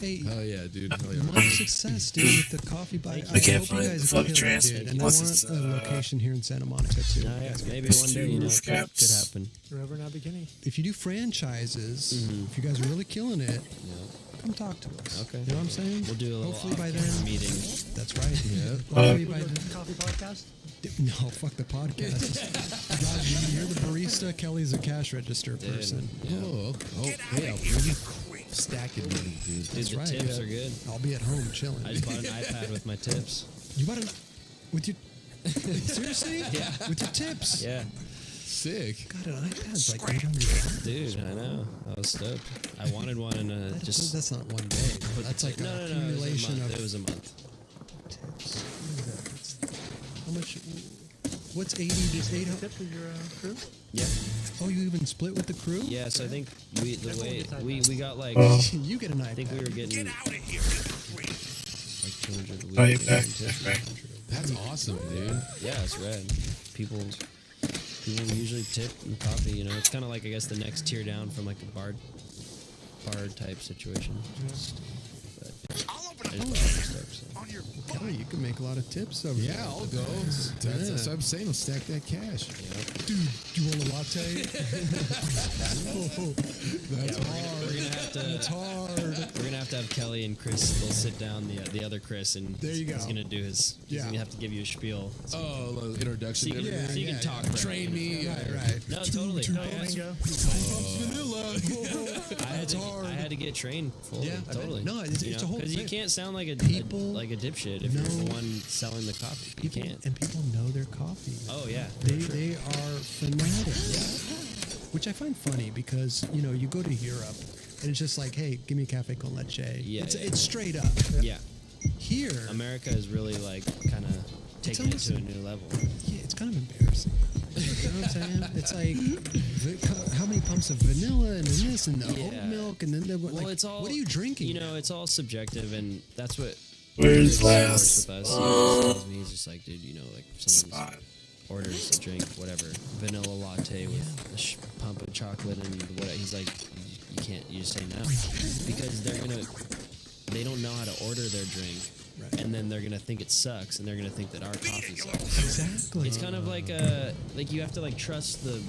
Hey, Hell yeah, dude. Hell yeah. much success, dude, with the coffee bite. I can't hope you find guys the fucking kill it, transcript. dude. And I Unless want it's, a location here in Santa Monica, too. No, yeah, maybe one day, you know, roof it could caps. happen. Forever not beginning. If you do franchises, if you guys are really killing it, Yeah. come talk to us. Okay. You know what I'm saying? We'll do a little Hopefully by off-camera then. meeting. That's right. Yeah. Hopefully by then. Coffee podcast. No, fuck the podcast. Raj, you're the barista. Kelly's a cash register person. Yeah. Oh, hey, I'll maybe stacking money, dude. Dude, That's the right. tips are good. I'll be at home chilling. I just bought an iPad with my tips. You bought it with your. Seriously? Yeah. With your tips? Yeah. Sick. God, an iPad's like $800. Dude, I know. I was stoked. I wanted one and just That's not one day. put That's the like ti- an no, accumulation it was a month. of It was a month. tips. Look at that. How much? What's 80 to 800? Tips with your crew. Yeah. Oh, you even split with the crew? Yeah, so I think we got like You get an iPad. I think we were getting Get out of here, quick. like 200 a week. Right back. in tips. Back. That's awesome, dude. Yeah, it's rad. People usually tip in coffee. You know, it's kind of like I guess the next tier down from like a bar type situation. But I'll open I a just bought other stuff. So. on your Kelly, you can make a lot of tips over Yeah, there. I'll go. That's what I'm saying. I'll stack that cash. Dude, do you want a latte? That's We're hard. gonna have to. That's hard. We're gonna have to have Kelly and Chris. They'll sit down. The other Chris and There you he's go. gonna do his. He's Yeah. gonna have to give you a spiel. Oh, little introduction. So you can, Yeah, so you yeah, can talk. yeah. bro. Train me. Right, right. No, totally. No, yeah, Bingo. I had to get trained fully. Yeah, I bet. totally. No, it's a whole because you thing. can't sound like a People like a dipshit if know- you're the one selling the coffee. You People, can't. and people know their coffee. Oh yeah. They are fanatics. Which I find funny because, you go to Europe and it's just like, hey, give me a cafe con leche. Yeah, It's, yeah. it's straight up. Yeah. Here, America is really like kind of taking it almost- to a new level. yeah, it's kind of embarrassing. You know what I'm saying? It's like, how many pumps of vanilla and then this and the oat Yeah. milk and then Well, like, it's all. what are you drinking? You know, it's all subjective, and that's what. Where's Chris last? works with us. He always tells me, he's just like, dude, like if someone Spot. orders a drink, whatever, vanilla latte with a pump of chocolate and what, he's like, you can't. You just say no because they don't know how to order their drink. Right. And then they're gonna think it sucks, and they're gonna think that our coffee sucks. Exactly. It's kind of like you have to like trust the,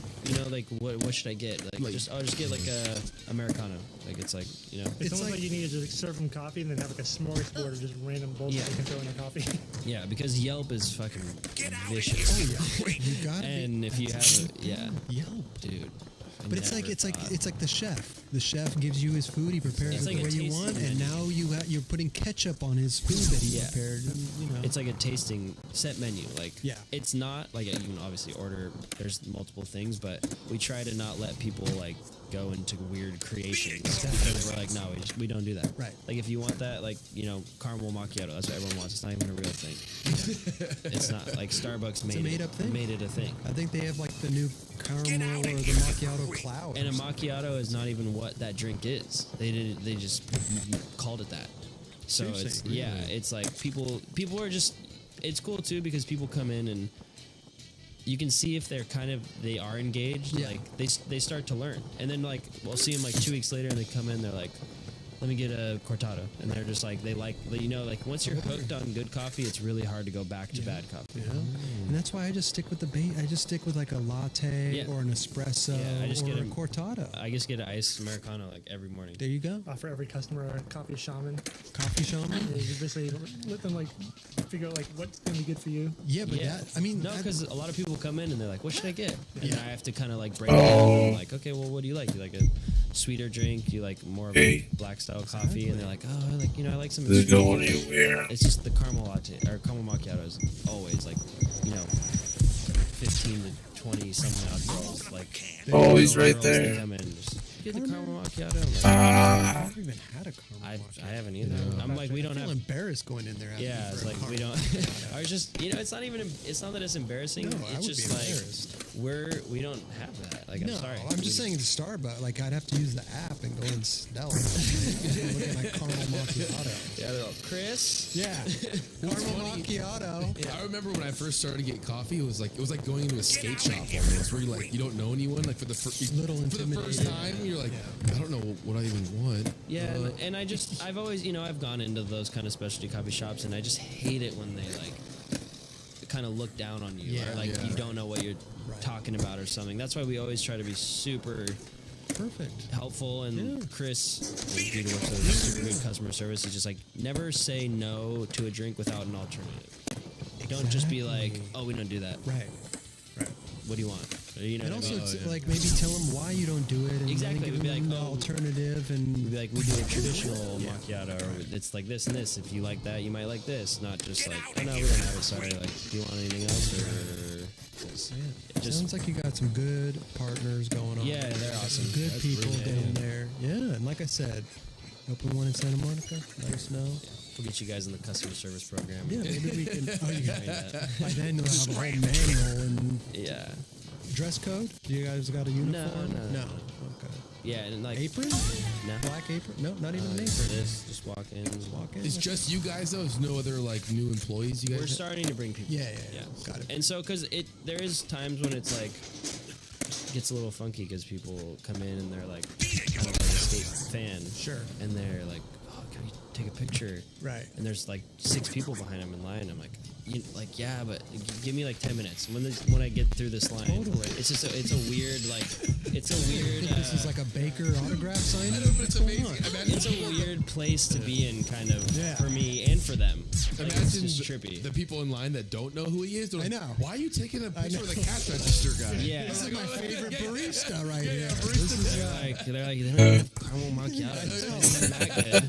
like what should I get? Like just get like a Americano. Like it's like It's It's almost like- like you need to just serve them coffee and then have like a smorgasbord of just random bullshit Yeah. you can throw in their coffee. yeah, because Yelp is fucking Get out of vicious. Oh, yeah. You got And if you have Yelp, yeah, Yelp. dude, But it's like the chef. The chef gives you his food. He prepares It's it like the a way you tasting want, and menu. now you're putting ketchup on his food that he prepared. And, you know, It's like a tasting set menu. Like, Yeah. it's not like you can obviously order. There's multiple things, but we try to not let people like go into weird creations because we're like, no, we don't do that. Right. Like, if you want that, like, you know, caramel macchiato, that's what everyone wants. It's not even a real thing. It's not like Starbucks a made-up thing. made it a thing. I think they have like the new caramel or the macchiato cloud. And a macchiato is not even what that drink is. They just called it that. So it's Seriously? it's like people are just, it's cool too because people come in and you can see if they are engaged. Yeah. Like they start to learn, and then like we'll see them like 2 weeks later and they come in, they're like, let me get a cortado, and they're just like, they like, you know, like once you're hooked on good coffee, it's really hard to go back to bad coffee. Yeah. And that's why I just stick with the bait. I just stick with like a latte Yeah. or an espresso Yeah, I just or get a a- cortado. I just get an iced Americano like every morning. There you go. For every customer, a coffee shaman. Coffee shaman. And you basically let them like figure out like what's gonna be good for you. Yeah, but that, I mean, no, because a lot of people come in and they're like, "What should I get?" And Yeah. I have to kind of like break it down. And like, okay, well, what do you like? You like a sweeter drink? You like more of a black style coffee? And they're like, "Oh, I like, you know, I like some." This is sweet." going anywhere. It's just the caramel latte or caramel macchiato is always like, you know, 15 to 20 something odd girls like. Oh, he's right girls, they there. come in and just get the caramel macchiato. I'm like, I've never even had a caramel I macchiato. haven't either. I'm like, we don't I feel have. embarrassed going in there. Yeah, asking it's for a like we caramel don't. macchiato. I was just, you know, it's not even. It's not that it's embarrassing. No, I it's would just be like embarrassed. we don't have that. Like, No, I'm sorry. I'm just saying the Starbucks. Like I'd have to use the app and go and sell it. Look at my caramel macchiato. Yeah, they're like, Chris. Yeah, caramel macchiato. I remember when I first started to get coffee, it was like going into a skate shop almost, where you like you don't know anyone. Like for the first time, you're like, I don't know what I even want. Yeah, and I've always, you know, I've gone into those kind of specialty coffee shops, and I just hate it when they like kind of look down on you, Yeah, or like yeah. you don't know what you're talking about or something. That's why we always try to be super Perfect. helpful. And Chris, the dude who works with super good customer service, is just like, never say no to a drink without an alternative. Don't just be like, Exactly. oh, we don't do that. Right. What do you want? You know And what I also, mean? it's like maybe tell them why you don't do it, and Exactly, then give we'd be them like, an oh, alternative, We'd and be like, we do a traditional macchiato, or it's like this and this. If you like that, you might like this. Not just like, oh no, we don't have it. Sorry. Like, do you want anything else? Or it just- sounds like you got some good partners going on. Yeah, they're awesome. Some good That's people really down there. Yeah, and like I said, open one in Santa Monica. Let us know. We'll get you guys in the customer service program. Yeah, maybe we can. Oh, you Train that. by then you'll have a whole manual and Yeah. dress code. Do you guys got a uniform? no. Okay. Yeah, and like Apron? No. Black apron? No, not even an apron. Just walk in. Walk in. It's just you guys though. There's no other like new employees. You guys. We're starting to bring people. Yeah. Got it. And so, because there is times when it's like gets a little funky because people come in and they're like kind of like a skate fan. Sure. And they're like, oh, can we take a picture? Right. And there's like 6 people behind them in line. I'm like, yeah, but give me like 10 minutes. When I get through this line, Totally. it's just it's a weird like it's a weird. This is like a Baker autograph sign. I know, but it's amazing. It's a weird place to be in, kind of, Yeah. for me and for them. Like, it's Imagine just trippy. the people in line that don't know who he is. They're like, I know. Why are you taking a picture know. with the cash register guy? Yeah. This is my favorite barista right yeah, here. yeah, This is, They're like, they don't have caramel macchiato. It's not that good.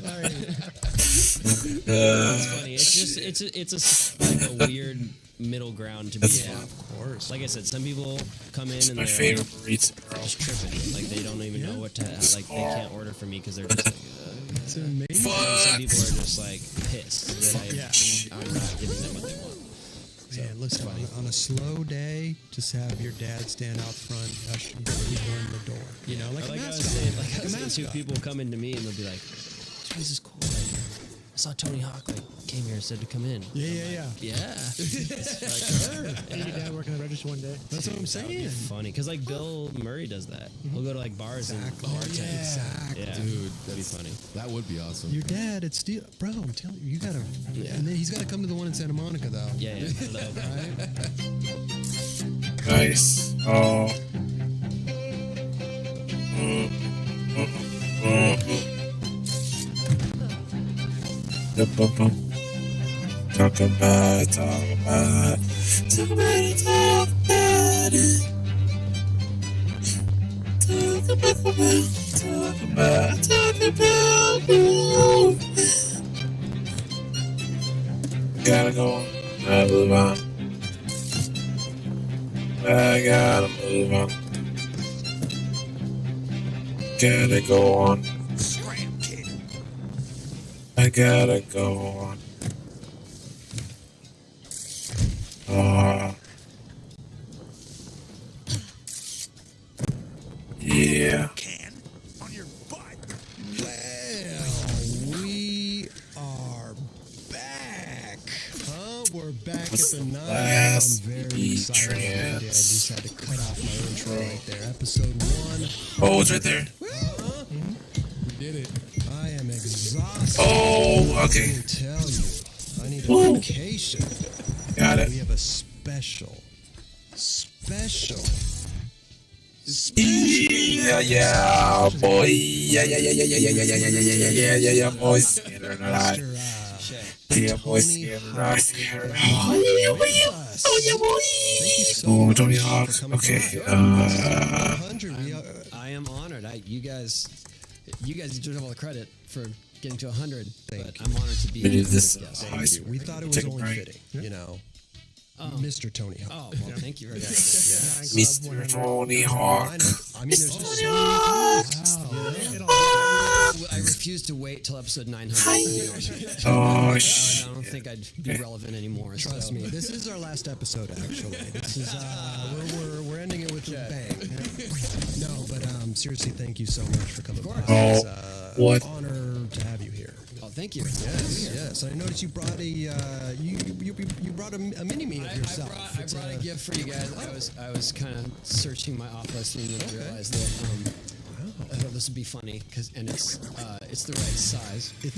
It's funny. It's just it's like a weird middle ground to be in. of course. Like I said, some people come in and My they're favorite like, burrito, bro. just tripping. Like they don't even know what to like. They can't order for me because they're just like. It's amazing. And some people are just like pissed that Yeah. I'm not giving them what they want. Man, listen, on a slow day, just have your dad stand out front, usher people in the door. You know, like a Like I was mascot. saying, like I Like a was saying, two mascot. people come into me and they'll be like, "This is cool. Like, I saw Tony Hawk like came here and said to come in." Yeah. Yeah. It's like, I need your dad working the register one day. That's what I'm that would be saying. funny because like Bill Murray does that. He'll go to like bars and bartend. Exactly. Yeah, Dude, that'd be funny. That would be awesome. Your dad, it's steel. Bro, I'm telling you, you gotta. And then he's gotta come to the one in Santa Monica, though. Yeah. Right? Nice. Oh. Talk about it. Talk about it. Gotta go. Gotta move on. I gotta move on. Gotta go on. I gotta go on. Yeah. Well, we are back. Huh? We're back What's at the the 9. last I'm very beat excited. I trance? just had to cut off my intro right there. Episode 1. Oh, it's right there. We did it. I am exhausted. Oh, okay. Let me tell you, I need a Woo. vacation. Got it. We have a special. Yeah, boy. Yeah, boys. Mr. Yeah, boys. Tony Yeah, Hawk. Oh, yeah, boy. Thank you so Oh, much Tony for Hawk. coming Okay. by. 100. I am honored. You guys deserve all the credit for getting to 100. Thank But I'm honored to be. Maybe this. Yes. We thought it was Take a only break. fitting, you know. Mr. Tony Hawk. Oh, well, thank you very much. Mr. Tony Hawk. I mean, there's just so many I refuse to wait till episode 900. Oh, I don't think I'd be relevant anymore. Trust so. me, this is our last episode. Actually, this is we're ending it with a bang. No, but seriously, thank you so much for coming by. Oh, It's what? an honor to have you here. Oh, thank you. Yes. I noticed you brought a you brought a mini me of yourself. I brought a gift for you guys. I was kind of searching my office and then realized that I thought this would be funny and it's the right size. It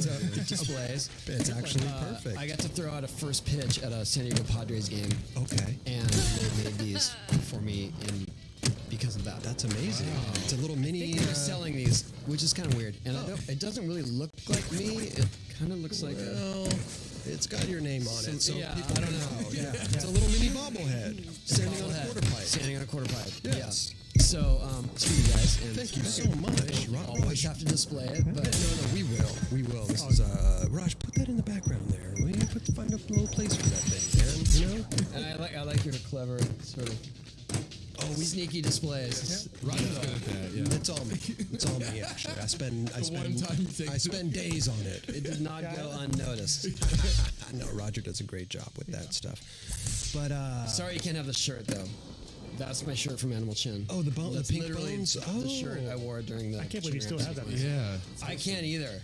displays. It's actually perfect. I got to throw out a first pitch at a San Diego Padres game, Okay, and they made these for me because of that. that's amazing. It's a little I mini. think they're selling these, which is kind of weird, and it doesn't really look like me. It kind of looks like a. Well, it's got your name on it, so yeah, people I don't know. Yeah, it's a little mini bobblehead standing on a quarter pipe. Standing on a quarter pipe. Yes. Yeah. So, it's for you guys. And Thank you so much. always have to display it, but No, we will. We will. This is Raj. Put that in the background there. Will you find a little place for that thing, man? You know. and I like your clever sort of sneaky displays. Roger's good at that. Yeah. It's all me. It's all me. Actually, I spend one-time thing. I spend days on it. It did not go unnoticed. No, Roger does a great job with that stuff. But Sorry you can't have the shirt though. That's my shirt from Animal Chin. Oh, the That's pink literally bones. the shirt I wore during the. I can't believe you still have that. Yeah. I can't either.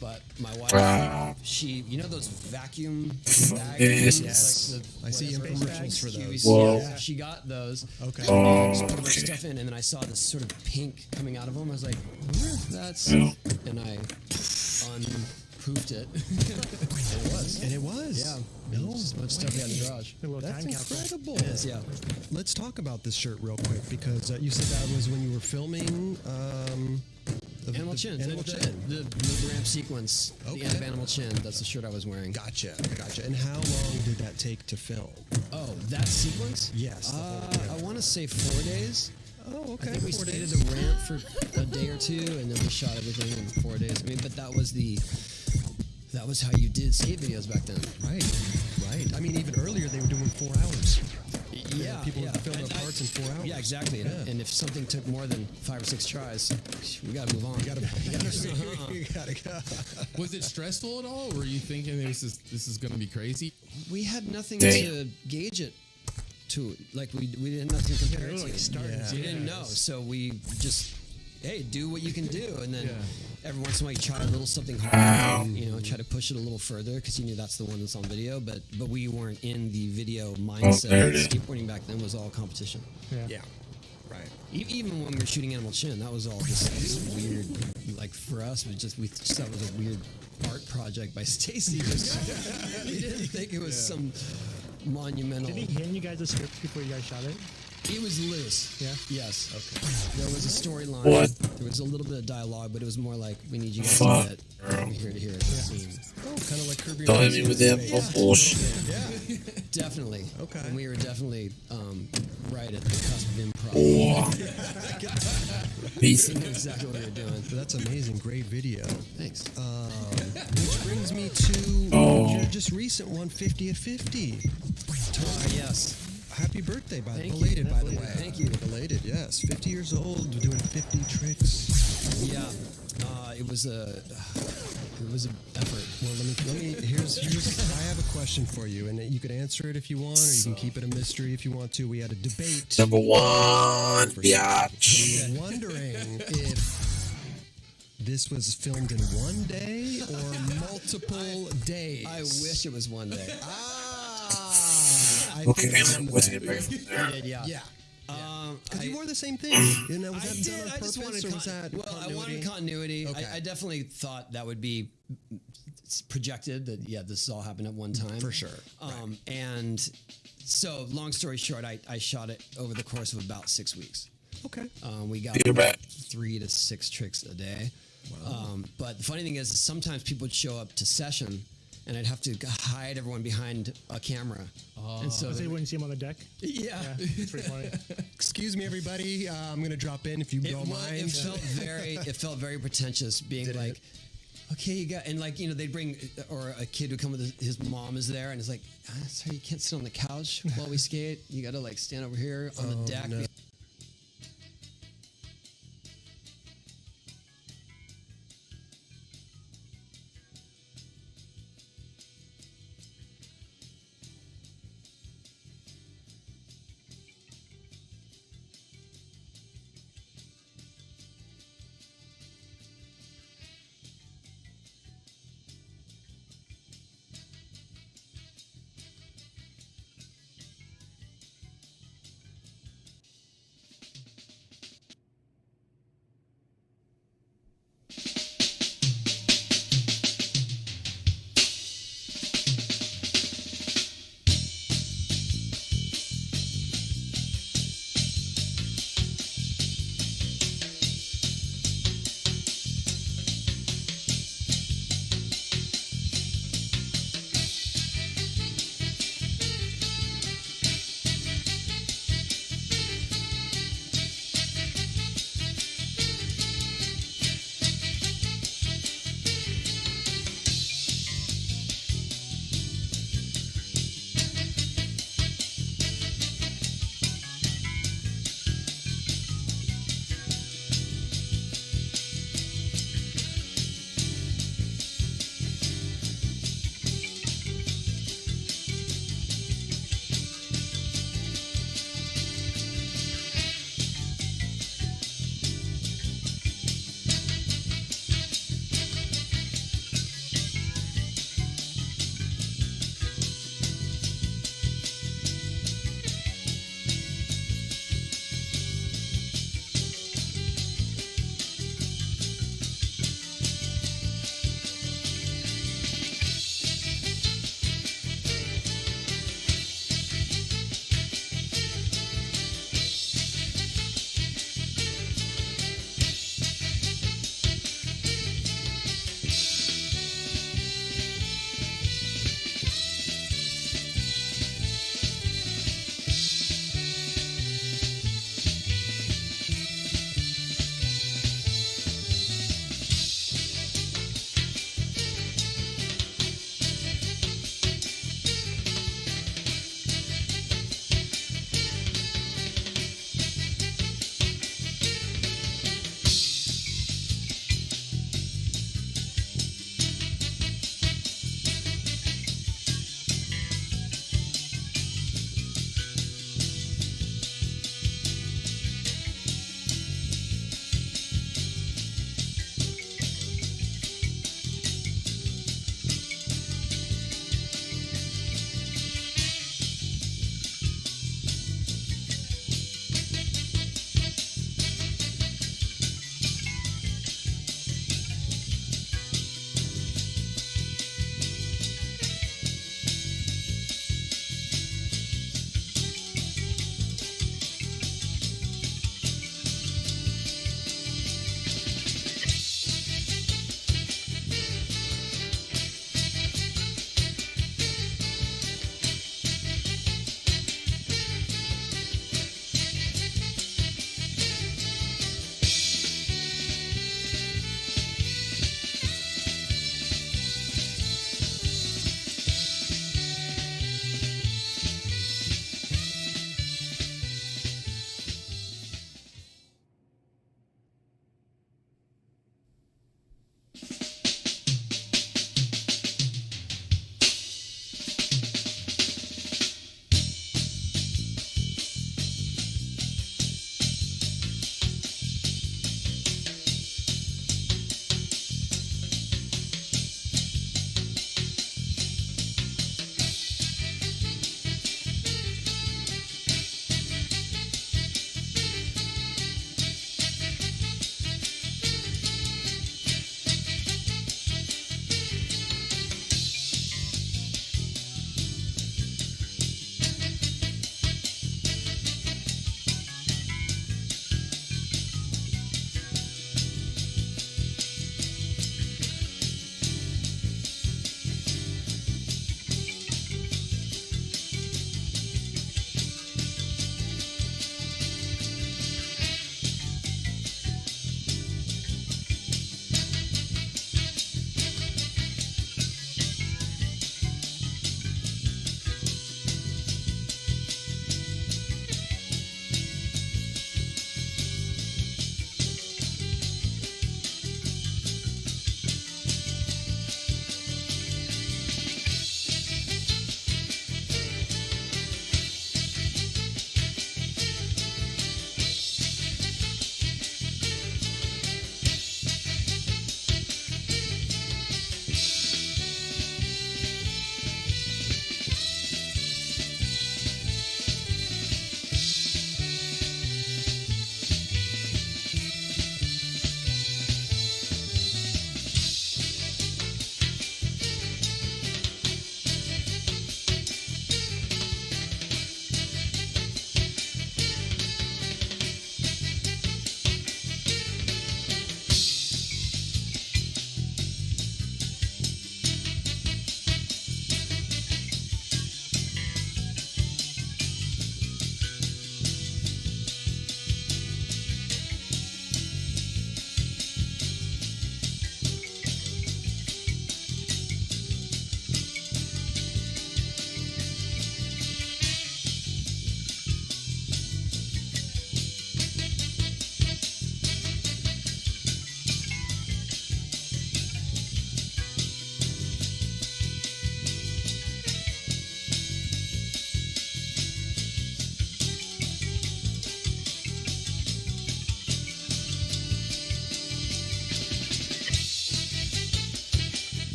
But my wife, Wow. she, those vacuum Yes. bags? Yes. Like I see whatever, infomercials for those. Whoa. Yeah, she got those. Okay. Oh, Just put a bunch of okay. stuff in, and then I saw this sort of pink coming out of them. I was like, I wonder if that's. Yeah. And I unproofed it. And it was. And it was. Yeah. No. Just a bunch of stuff we had in the garage. A little That's time capsule. incredible. It is, yeah. Let's talk about this shirt real quick because you said that was when you were filming Animal Chin. Animal the, Chin. The ramp sequence. Okay. The end of Animal Chin. That's the shirt I was wearing. Gotcha. And how long did that take to film? Oh, that sequence? Yes, the whole I want to say 4 days. Oh, I okay. think we 4 stayed at days. the ramp for a day or two, and then we shot everything in 4 days. I mean, but that was how you did skate videos back then. Right. I mean, even earlier they were doing 4 hours. Yeah, People would film their And parts in 4 hours. Yeah, exactly. Yeah. And if something took more than 5 or 6 tries, we gotta move on. You gotta go. Was it stressful at all? Were you thinking this is going to be crazy? We had nothing Damn. to gauge it to. Like we had nothing to compare it Like to. starting We didn't know, so we just do what you can do, and then every once in a while you try a little something hard, and, try to push it a a little further because you knew that's the one that's on video. But we weren't in the video mindset. there it is. Skateboarding back then was all competition. Yeah. Right. Even when we were shooting Animal Chin, that was all just this weird. Like for us, we just thought it was a weird art project by Stacy. We didn't think it was some monumental. Did he hand you guys a script before you guys shot it? It was loose. Yeah? Yes. Okay. There was a storyline. What? There was a little bit of dialogue, but it was more like we need you guys Fuck. to get from here to here. It seemed Oh, kind of like Kirby. Don't hit me with that bullshit. Definitely. Okay. And we were definitely right at the cusp of improv. Peace. We knew exactly what we were doing. That's amazing. Great video. Thanks. Which brings me to your just recent one, 50 at 50. Yes. Happy birthday, Thank you. belated, by the way. Thank you. Belated, yes. 50 years old, doing 50 tricks. Yeah. It was an effort. Well, let me. Here's. I have a question for you, and you can answer it if you want, or you can keep it a mystery if you want to. We had a debate. Number one, biatch. We were wondering if this was filmed in one day or multiple days. I wish it was one day. I Okay, think man, what's it bring from there? Yeah. Yeah. Because you wore the same thing. You know, was I that did. done on I just purpose, wanted or was that I wanted continuity. Okay. I definitely thought that would be projected that this all happened at one time For sure. And so long story short, I shot it over the course of about 6 weeks. Okay. We got You're back. 3 to 6 tricks a day. But the funny thing is sometimes people would show up to session and I'd have to hide everyone behind a camera. And so So you wouldn't see him on the deck? yeah. It's pretty funny. Excuse me, everybody. I'm going to drop in if you don't mind. It felt very pretentious being like, okay, you got, and like, they'd bring, or a kid would come with his mom is there and it's like, sorry, you can't sit on the couch while we skate. You got to like stand over here on the deck. no.